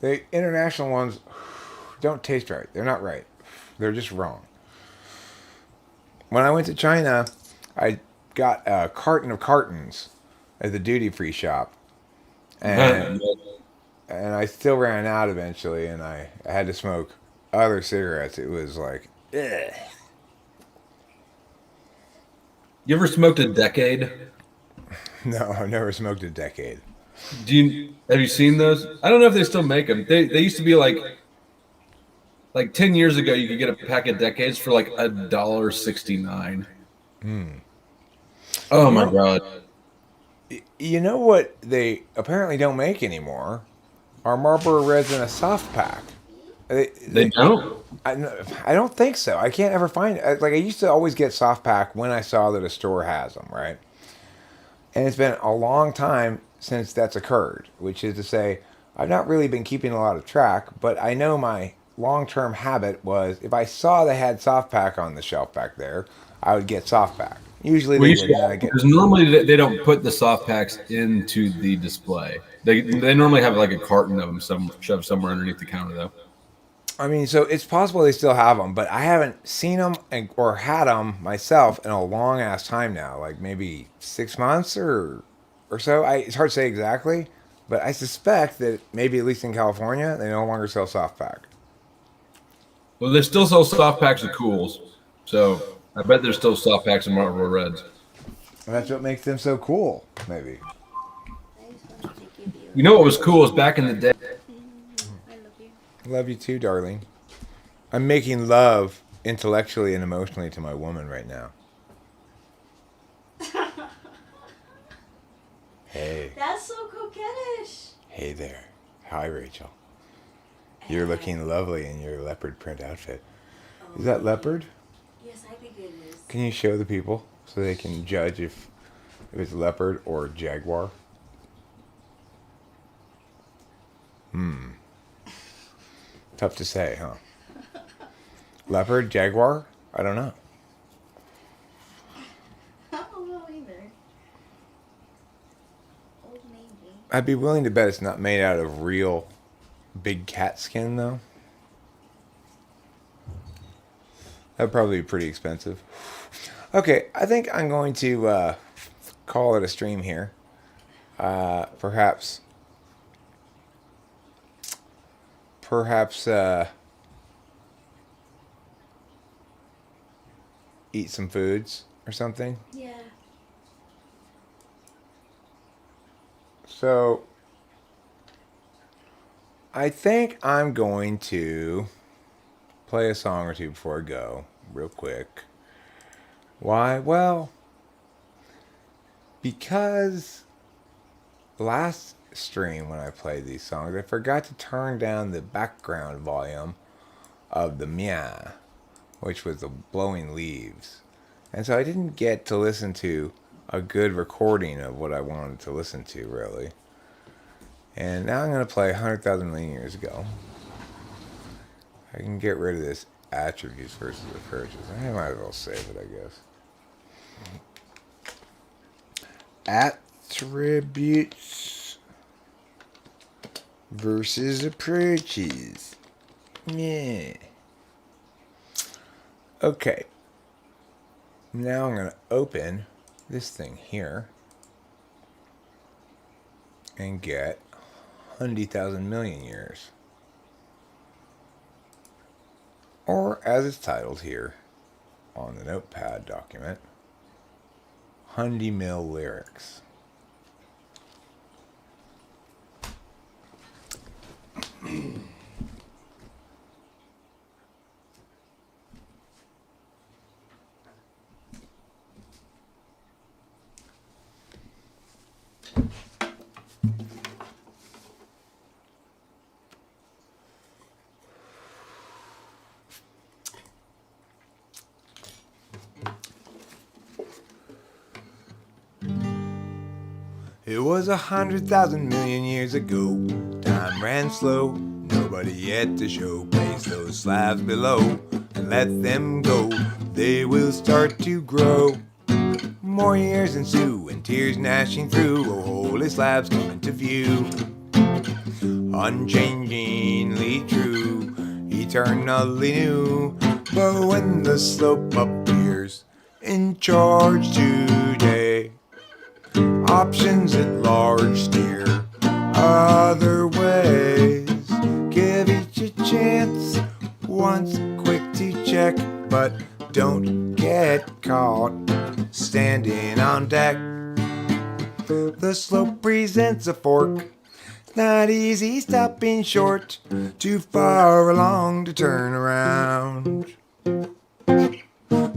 The international ones don't taste right. They're not right. They're just wrong. When I went to China, I got a carton of cartons at the duty-free shop. And I still ran out eventually, and I had to smoke other cigarettes. It was like, ugh. You ever smoked a decade? No, I've never smoked a decade. Have you seen those? I don't know if they still make them. They used to be like 10 years ago, you could get a pack of decades for like $1.69. Oh my God. You know what they apparently don't make anymore? Are Marlboro Reds in a soft pack. They don't? I don't think so. I can't ever find it. Like, I used to always get soft pack when I saw that a store has them, right? And it's been a long time since that's occurred, which is to say, I've not really been keeping a lot of track, but I know my long-term habit was if I saw they had soft pack on the shelf back there, I would get soft pack. Usually they did. Because normally they don't put the soft packs into the display. They normally have like a carton of them shoved somewhere underneath the counter, though. I mean, so it's possible they still have them, but I haven't seen them or had them myself in a long ass time now, like maybe 6 months or so. It's hard to say exactly, but I suspect that maybe at least in California they no longer sell soft pack. Well, they still sell soft packs of Cools, so I bet there's still soft packs of Marlboro Reds. That's what makes them so cool, maybe. I just wanted to give you. You know what was cool is back in the day. I love you. Love you too, darling. I'm making love intellectually and emotionally to my woman right now. Hey. That's so coquettish. Hey there. Hi, Rachel. You're looking lovely in your leopard print outfit. Is that leopard? Yes, I think it is. Can you show the people so they can judge if it's leopard or jaguar? Tough to say, huh? Leopard, jaguar? I don't know. I don't know either. Old Navy. I'd be willing to bet it's not made out of real big cat skin, though. That'd probably be pretty expensive. Okay, I think I'm going to call it a stream here. Perhaps eat some foods or something. Yeah. So I think I'm going to play a song or two before I go, real quick. Why? Well, because last stream when I played these songs, I forgot to turn down the background volume of the Mia, which was the blowing leaves. And so I didn't get to listen to a good recording of what I wanted to listen to, really. And now I'm going to play 100,000 million years ago. I can get rid of this attributes versus approaches. I might as well save it, I guess. Attributes versus approaches. Yeah. Okay. Now I'm going to open this thing here and get 100,000 million years. Or, as it's titled here on the notepad document, 100 mil lyrics. It was 100,000 million years ago. Time ran slow, nobody yet to show. Place those slabs below and let them go. They will start to grow. More years ensue and tears gnashing through. Oh, holy slabs come into view. Unchangingly true, eternally new. But when the slope appears in charge today, options at large steer other ways. Give each a chance, once quick to check, but don't get caught standing on deck. The slope presents a fork, not easy stopping short, too far along to turn around.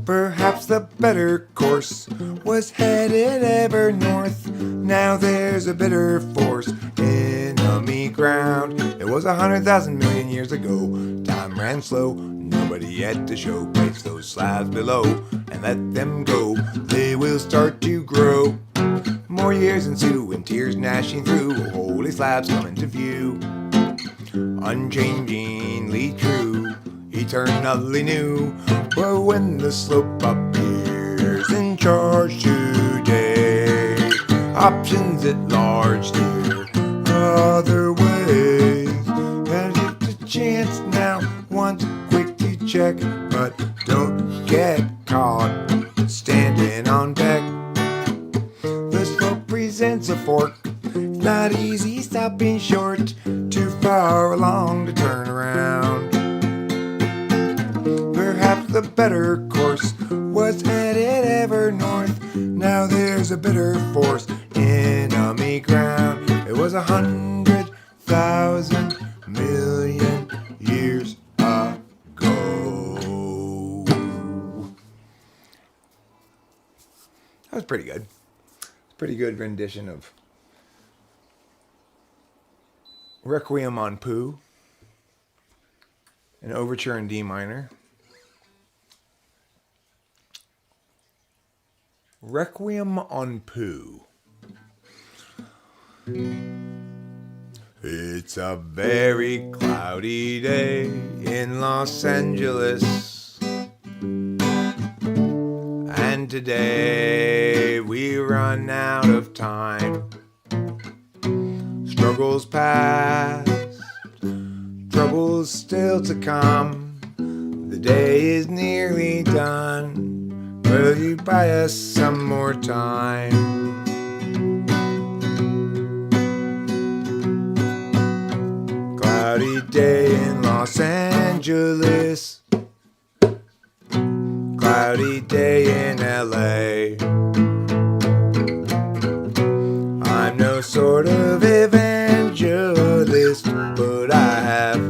Perhaps the better course was headed ever north. Now there's a bitter force, enemy ground. It was 100,000 million years ago. Time ran slow, nobody yet to show. Place those slabs below and let them go. They will start to grow. More years ensue and tears gnashing through. Oh, holy slabs come into view. Unchangingly true, eternally new. But when the slope appears in charge today, options at large steer other ways. And it's a chance now, once quick to check, but don't get caught standing on deck. The slope presents a fork, not easy stopping short, too far along to turn around. Perhaps the better course was headed ever north. Now there's was a bitter force, enemy ground. It was 100,000 million years ago. That was pretty good. Pretty good rendition of Requiem on Pooh, an overture in D minor. Requiem on Pooh. It's a very cloudy day in Los Angeles, and today we run out of time. Struggles past, troubles still to come. The day is nearly done. Will you buy us some more time? Cloudy day in Los Angeles, cloudy day in LA. I'm no sort of evangelist, but I have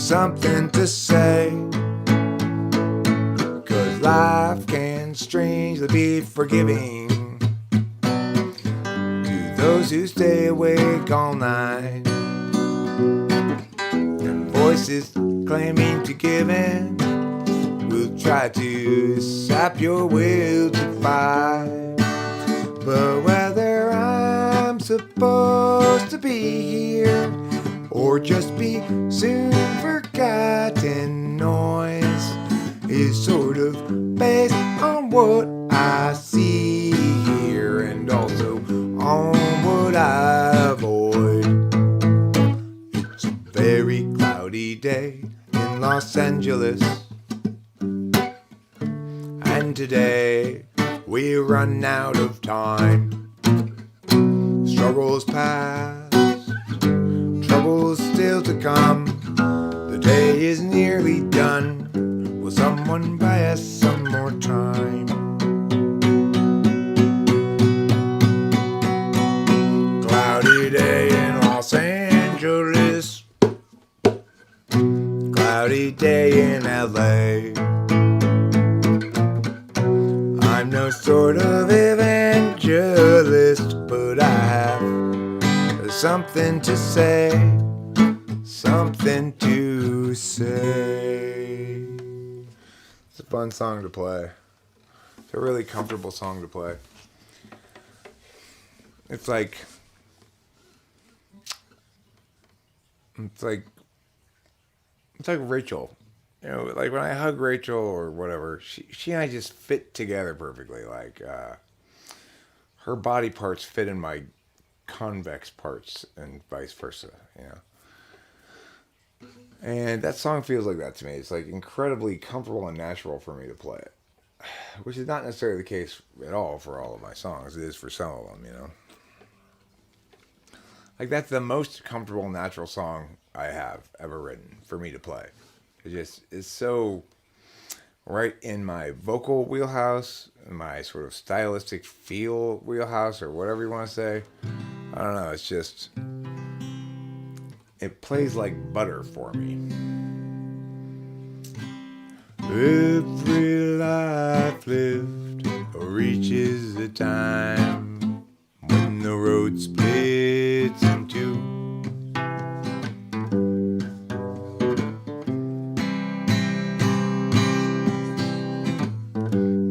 something to say. 'Cause life can strangely be forgiving to those who stay awake all night. And voices claiming to give in will try to sap your will to fight. But whether I'm supposed to be here or just be soon forgotten noise is sort of based on what I see here and also on what I avoid. It's a very cloudy day in Los Angeles, and today we run out of time. Struggles past, troubles still to come. The day is nearly done. Will someone buy us some more time? Cloudy day in Los Angeles, cloudy day in LA. I'm no sort of evangelist, but I have something to say, something to say. It's a fun song to play. It's a really comfortable song to play. It's like Rachel. You know, like when I hug Rachel or whatever, she and I just fit together perfectly. Like her body parts fit in my convex parts and vice versa, you know. And that song feels like that to me. It's like incredibly comfortable and natural for me to play it, which is not necessarily the case at all for all of my songs. It is for some of them, you know. Like that's the most comfortable, natural song I have ever written for me to play. It just is so right in my vocal wheelhouse, my sort of stylistic feel wheelhouse, or whatever you want to say. I don't know. It's just, it plays like butter for me. Every life lived reaches a time when the road splits in two.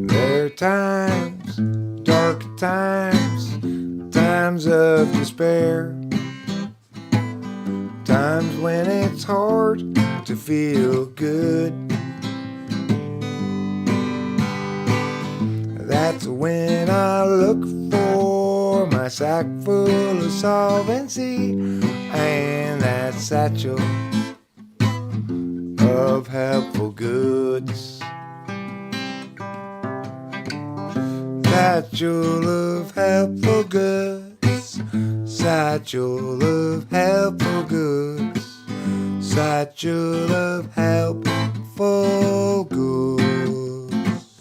There are times, dark times, times of despair, times when it's hard to feel good. That's when I look for my sack full of solvency and that satchel of helpful goods. Satchel of helpful goods. Satchel of helpful goods. Satchel of helpful goods.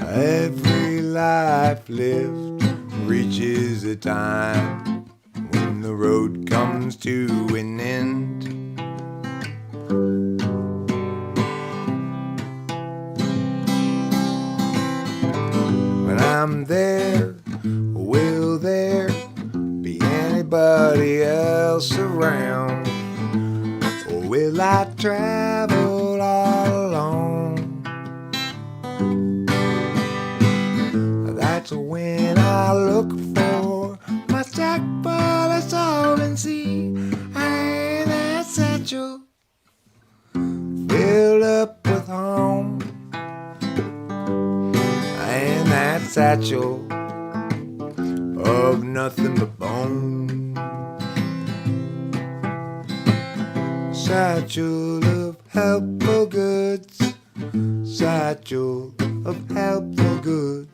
Every life lived reaches a time when the road comes to an end. When I'm there, will there be anybody else around? Or will I travel all alone? That's when I look for my sack full of solvency and that satchel filled up with home. And that satchel of nothing but bone. Satchel of helpful goods. Satchel of helpful goods.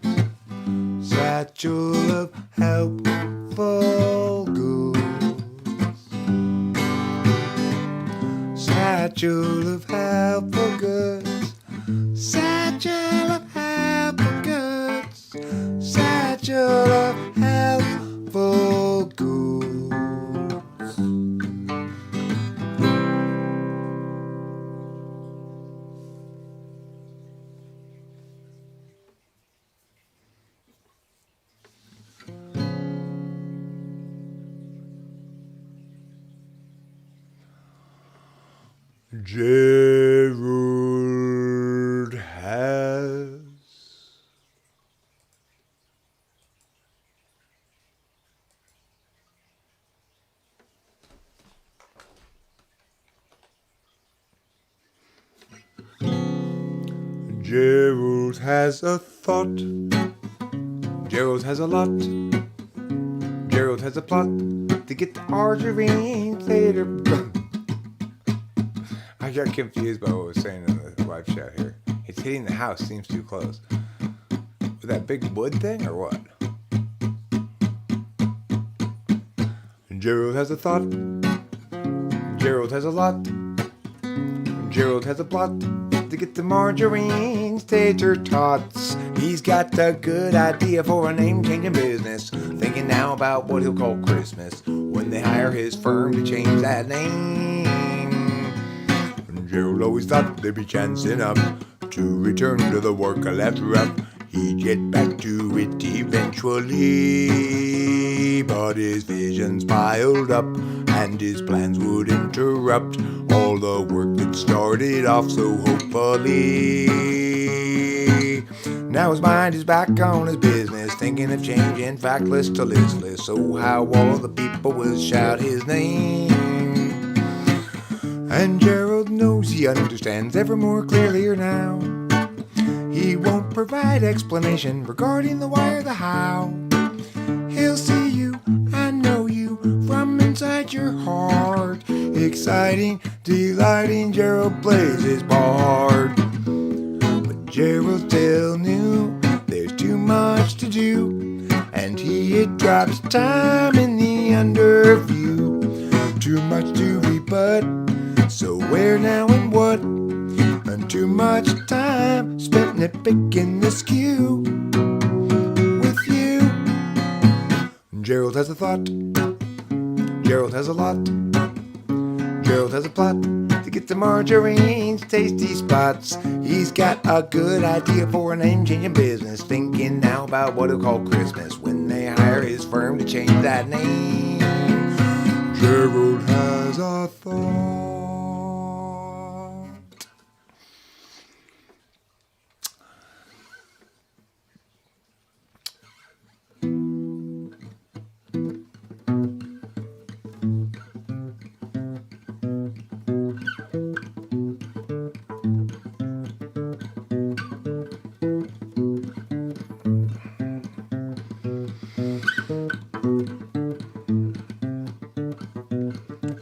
Satchel of helpful goods. Satchel of helpful goods. Satchel of helpful goods. Satchel of helpful goods. Gerald has Gerald has a thought. Gerald has a lot. Gerald has a plot to get the margarine later. I got confused by what I was saying in the live chat here. It's hitting the house, seems too close. With that big wood thing, or what? Gerald has a thought. Gerald has a lot. Gerald has a plot to get the margarine tater tots. He's got a good idea for a name-changing business. Thinking now about what he'll call Christmas when they hire his firm to change that name. Gerald always thought there'd be chance enough to return to the work I left rough. He'd get back to it eventually, but his visions piled up and his plans would interrupt all the work that started off so hopefully. Now his mind is back on his business, thinking of changing factless to listless. So how all the people will shout his name. And Gerald knows he understands ever more clearly now. He won't provide explanation regarding the why or the how. He'll see you and know you from inside your heart. Exciting, delighting, Gerald plays his part. But Gerald still knew there's too much to do, and he drops time in the underview. Too much to rebut, so where now and what? And too much time spent nitpicking the skew with you. Gerald has a thought. Gerald has a lot. Gerald has a plot to get the margarine's tasty spots. He's got a good idea for a name-changing business. Thinking now about what he'll call Christmas when they hire his firm to change that name. Gerald has a thought.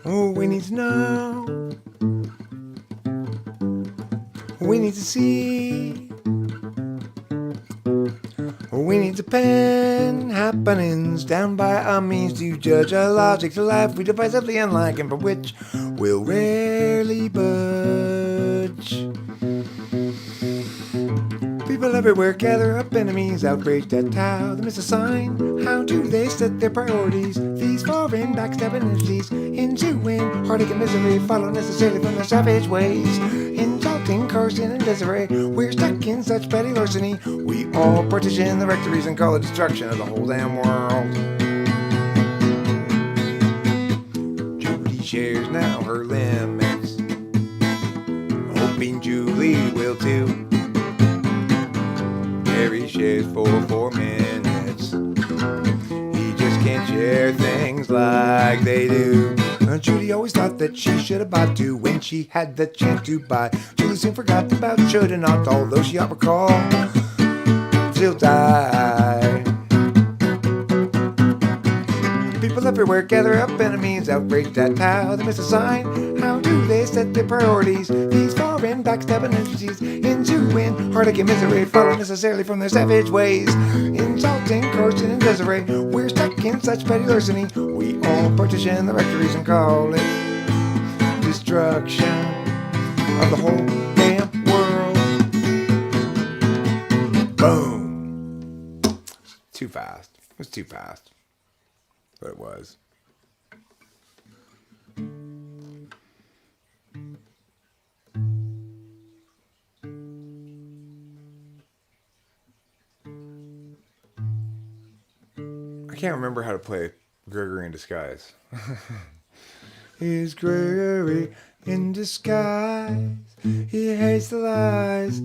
Oh, we need to know. We need to see. We need to pen happenings down by our means to judge a logic to life we devisively unlike and from which we'll rarely budge. People everywhere gather up, enemies outraged at how they miss a sign. How do they set their priorities? These foreign backstabbing entities, ensuing heartache and misery, follow necessarily from their savage ways. Insulting Carson and Desiree, we're stuck in such petty larceny. We all partition the rectories and call it destruction of the whole damn world. Judy shares now her limits, hoping Julie will too. Gary shares for 4 minutes. He just can't share things like they do. Judy always thought that she should have bought two when she had the chance to buy. Julie soon forgot about should and not, although she ought recall till die. People everywhere gather up, enemies outraged at how they miss a sign. How do they set their priorities? These foreign backstabbing entities, ensuing heartache and misery, follow necessarily from their savage ways. Insulting Carson and Desiree, we're stuck in such petty larceny. We all partition the rectories and call it destruction of the whole damn world. Boom. Too fast. It was too fast. But it was. I can't remember how to play Gregory in Disguise. He's Gregory in disguise. He hates the lies,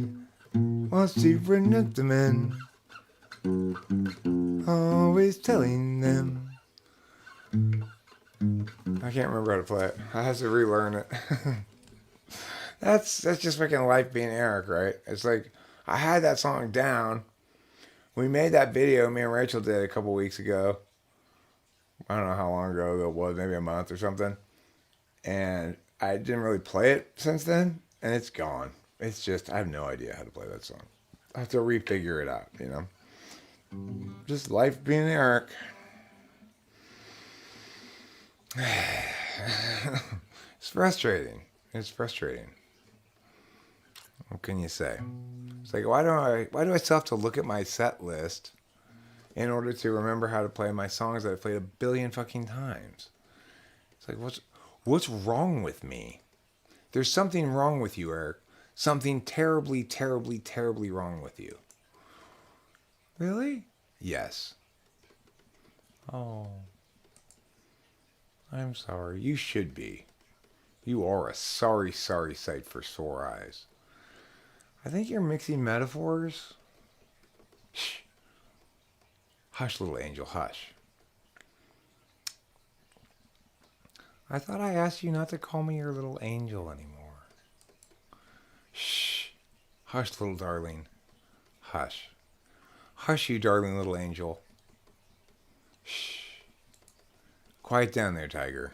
wants to renounce the men, always telling them. I can't remember how to play it. I have to relearn it. That's just fucking life being Eric, right? It's like, I had that song down. We made that video, me and Rachel did a couple weeks ago. I don't know how long ago it was, maybe a month or something. And I didn't really play it since then, and it's gone. It's just, I have no idea how to play that song. I have to refigure it out, you know? Just life being Eric. It's frustrating. It's frustrating. What can you say? It's like, why do I still have to look at my set list in order to remember how to play my songs that I've played a billion fucking times? It's like, what's wrong with me? There's something wrong with you, Eric. Something terribly, terribly, terribly wrong with you. Really? Yes. Oh. I'm sorry. You should be. You are a sorry, sorry sight for sore eyes. I think you're mixing metaphors. Shh. Hush, little angel, hush. I thought I asked you not to call me your little angel anymore. Shh. Hush, little darling. Hush. Hush, you darling little angel. Shh. Quiet down there, Tiger.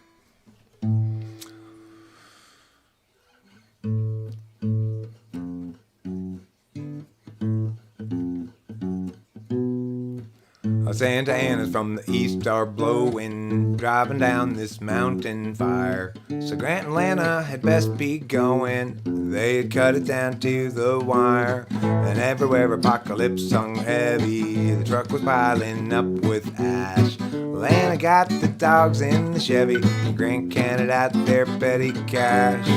Santa Ana's from the east are blowing, driving down this mountain fire. So Grant and Lana had best be going. They had cut it down to the wire. And everywhere apocalypse hung heavy, the truck was piling up with ash. Lana got the dogs in the Chevy, Grant counted out their petty cash.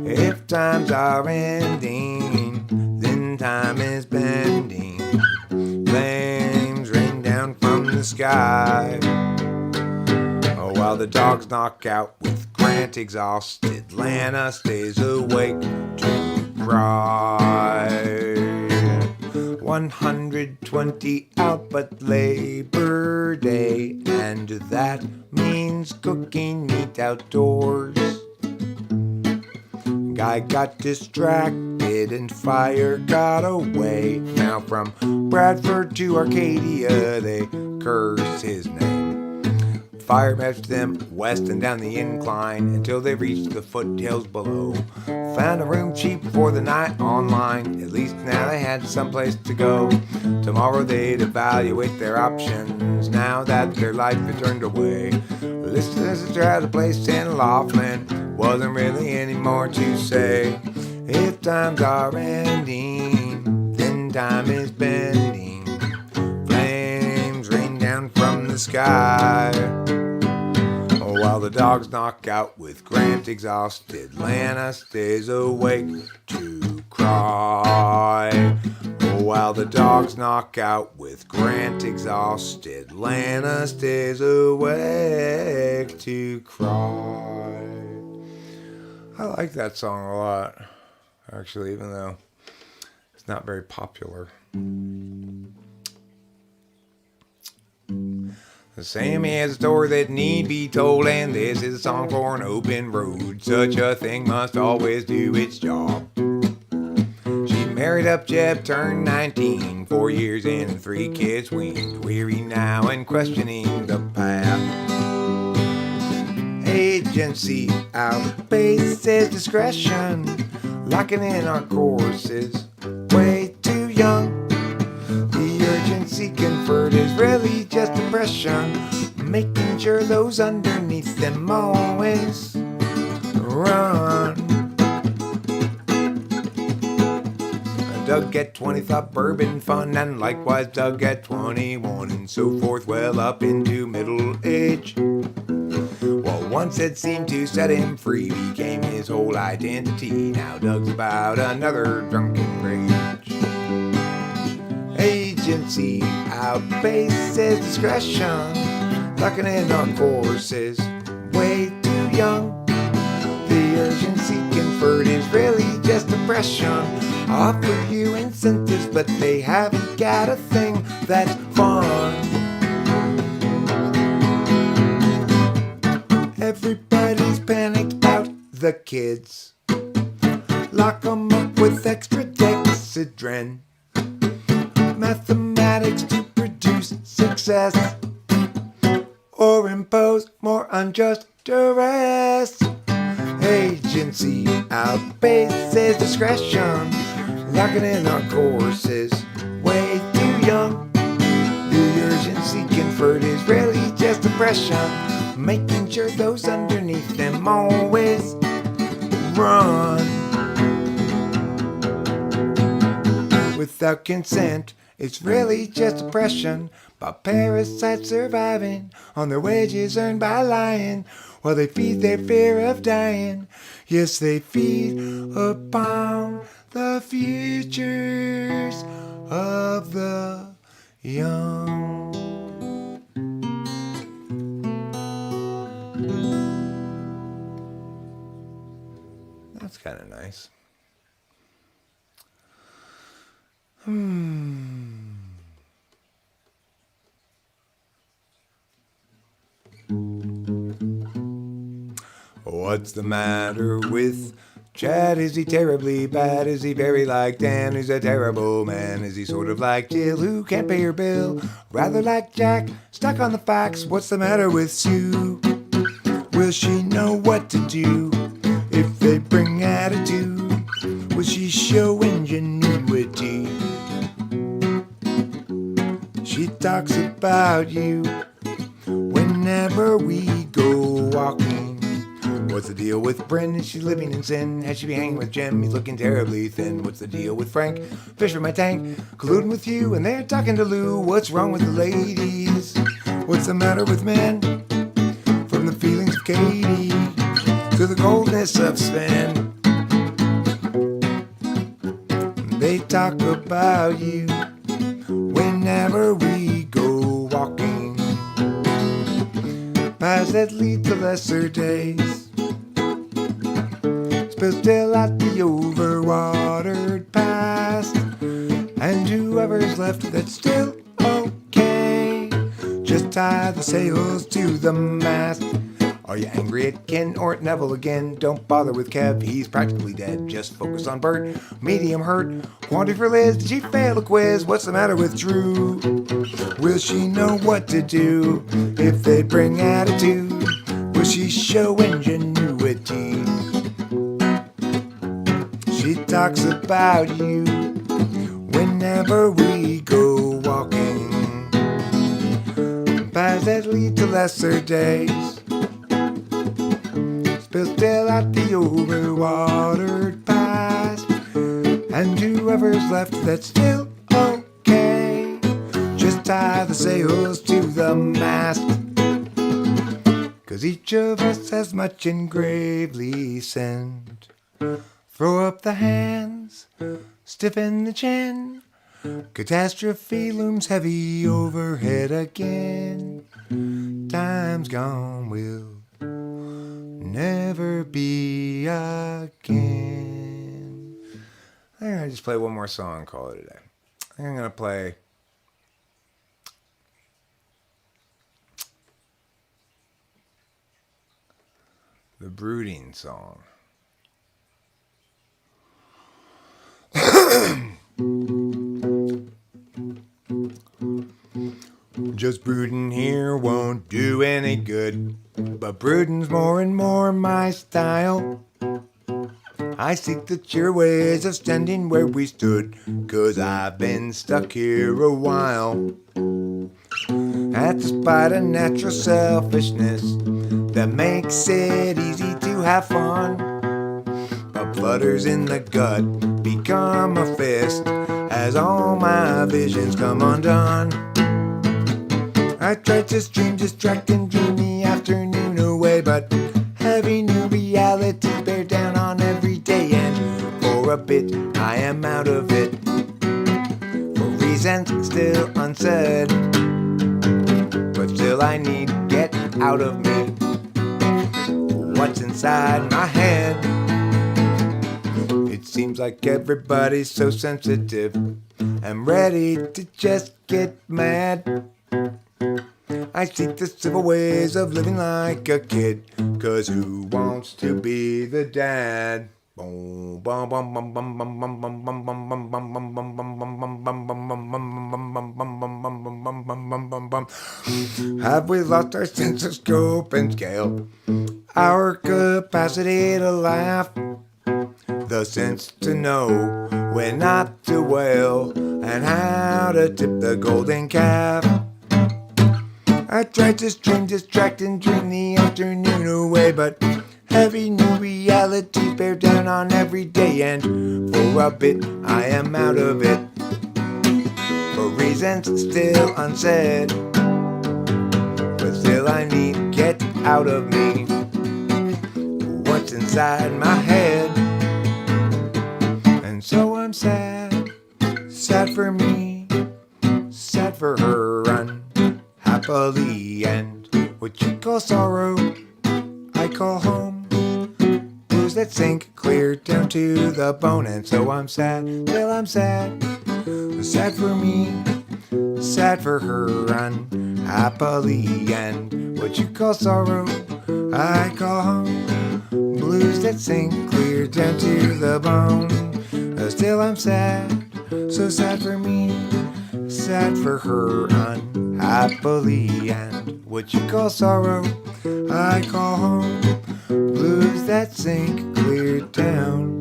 If times are ending, then time is bending. Flames rain down from the sky. Oh, while the dogs knock out with Grant exhausted, Lana stays awake to cry. 120 out but Labor Day, and that means cooking meat outdoors. Guy got distracted and fire got away. Now from Bradford to Arcadia they curse his name. Fire matched them west and down the incline until they reached the foothills below. Found a room cheap for the night online. At least now they had someplace to go. Tomorrow they'd evaluate their options now that their life had turned away. Listeners tried a place in Laughlin. Wasn't really any more to say. If times are ending, then time is bending. Flames rain down from the sky. While the dogs knock out with Grant exhausted, Lana stays awake to cry. While the dogs knock out with Grant exhausted, Lana stays awake to cry. I like that song a lot, actually, even though it's not very popular. Sammy has a story that need be told, and this is a song for an open road. Such a thing must always do its job. She married up Jeb, turned 19, 4 years in and 3 kids weaned. Weary now and questioning the path. Agency outpaces discretion, locking in our courses way too young. The urgency conferred is really just depression, making sure those underneath them always run. Doug at 20 thought bourbon fun, and likewise Doug at 21, and so forth, well up into middle age. Well, once it seemed to set him free, became his whole identity. Now Doug's about another drunken rage. Agency outpaces discretion, locking in our courses way too young. The urgency conferred is really just depression. Offer you incentives, but they haven't got a thing that's fun. Everybody's panicked about the kids. Lock 'em up with extra dexedrine. Mathematics to produce success, or impose more unjust duress. Agency outpaces discretion, locking in our courses way too young. The urgency conferred is really just depression, making sure those underneath them always run. Without consent, it's really just oppression, by parasites surviving on their wages earned by lying, while they feed their fear of dying. Yes, they feed upon the futures of the young. That's kind of nice. What's the matter with Chad? Is he terribly bad? Is he very like Dan, who's a terrible man? Is he sort of like Jill, who can't pay her bill? Rather like Jack, stuck on the facts. What's the matter with Sue? Will she know what to do if they bring attitude? Will she show ingenuity? She talks about you whenever we go walking. What's the deal with Bryn? Is she living in sin? Has she been hanging with Jim? He's looking terribly thin. What's the deal with Frank? Fish from my tank, colluding with you, and they're talking to Lou. What's wrong with the ladies? What's the matter with men? From the feelings of Katie to the coldness of Sven, they talk about you whenever we go walking. Paths that lead to lesser days, spill still at the overwatered past, and whoever's left that's still okay, just tie the sails to the mast. Are you angry at Ken or at Neville again? Don't bother with Kev, he's practically dead. Just focus on Bert, medium hurt. Quantity for Liz, did she fail a quiz? What's the matter with Drew? Will she know what to do if they bring attitude? Will she show ingenuity? She talks about you whenever we go walking. Paths that lead to lesser days, spill still at the overwatered past, and whoever's left that's still tie the sails to the mast. 'Cause each of us has much engravely sent. Throw up the hands, stiffen the chin. Catastrophe looms heavy overhead again. Time's gone will never be again. I'm gonna just play one more song and call it a day. I'm gonna play the Brooding song. Just brooding here won't do any good, but brooding's more and more my style. I seek the cheer ways of standing where we stood, 'cause I've been stuck here a while. At despite a natural selfishness that makes it easy to have fun, but flutters in the gut become a fist as all my visions come undone. I tried to stream, distract, and dream the afternoon away, but heavy new realities bear down on every day, and for a bit I am out of it, for reasons still unsaid. But still I need to get out of me what's inside my head. It seems like everybody's so sensitive and ready to just get mad. I seek the civil ways of living like a kid, 'cause who wants to be the dad? Have we lost our sense of scope and scale? Our capacity to laugh? The sense to know when not to wail, and how to tip the golden calf. I tried to stream, distract, and dream the afternoon away, but heavy new realities bear down on every day, and for a bit I am out of it, for reasons still unsaid. But still I need to get out of me what's inside my head. And so I'm sad, sad for me, sad for her, unhappily, and what you call sorrow I call home. Blues that sink clear down to the bone. And so I'm sad, well I'm sad, sad for me, sad for her, unhappily, and what you call sorrow I call home. Blues that sink clear down to the bone. Still I'm sad, so sad for me, sad for her, unhappily, and what you call sorrow I call home. Blues that sink clear down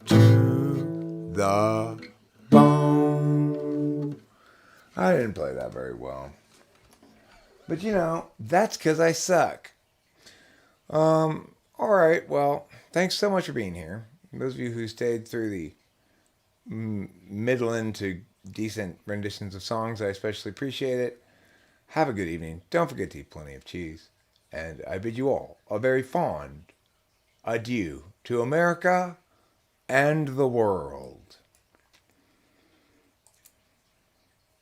to the bone. I didn't play that very well, but you know, that's 'cause I suck. Alright, well, thanks so much for being here. Those of you who stayed through the middle into decent renditions of songs, I especially appreciate it. Have a good evening. Don't forget to eat plenty of cheese. And I bid you all a very fond adieu to America and the world.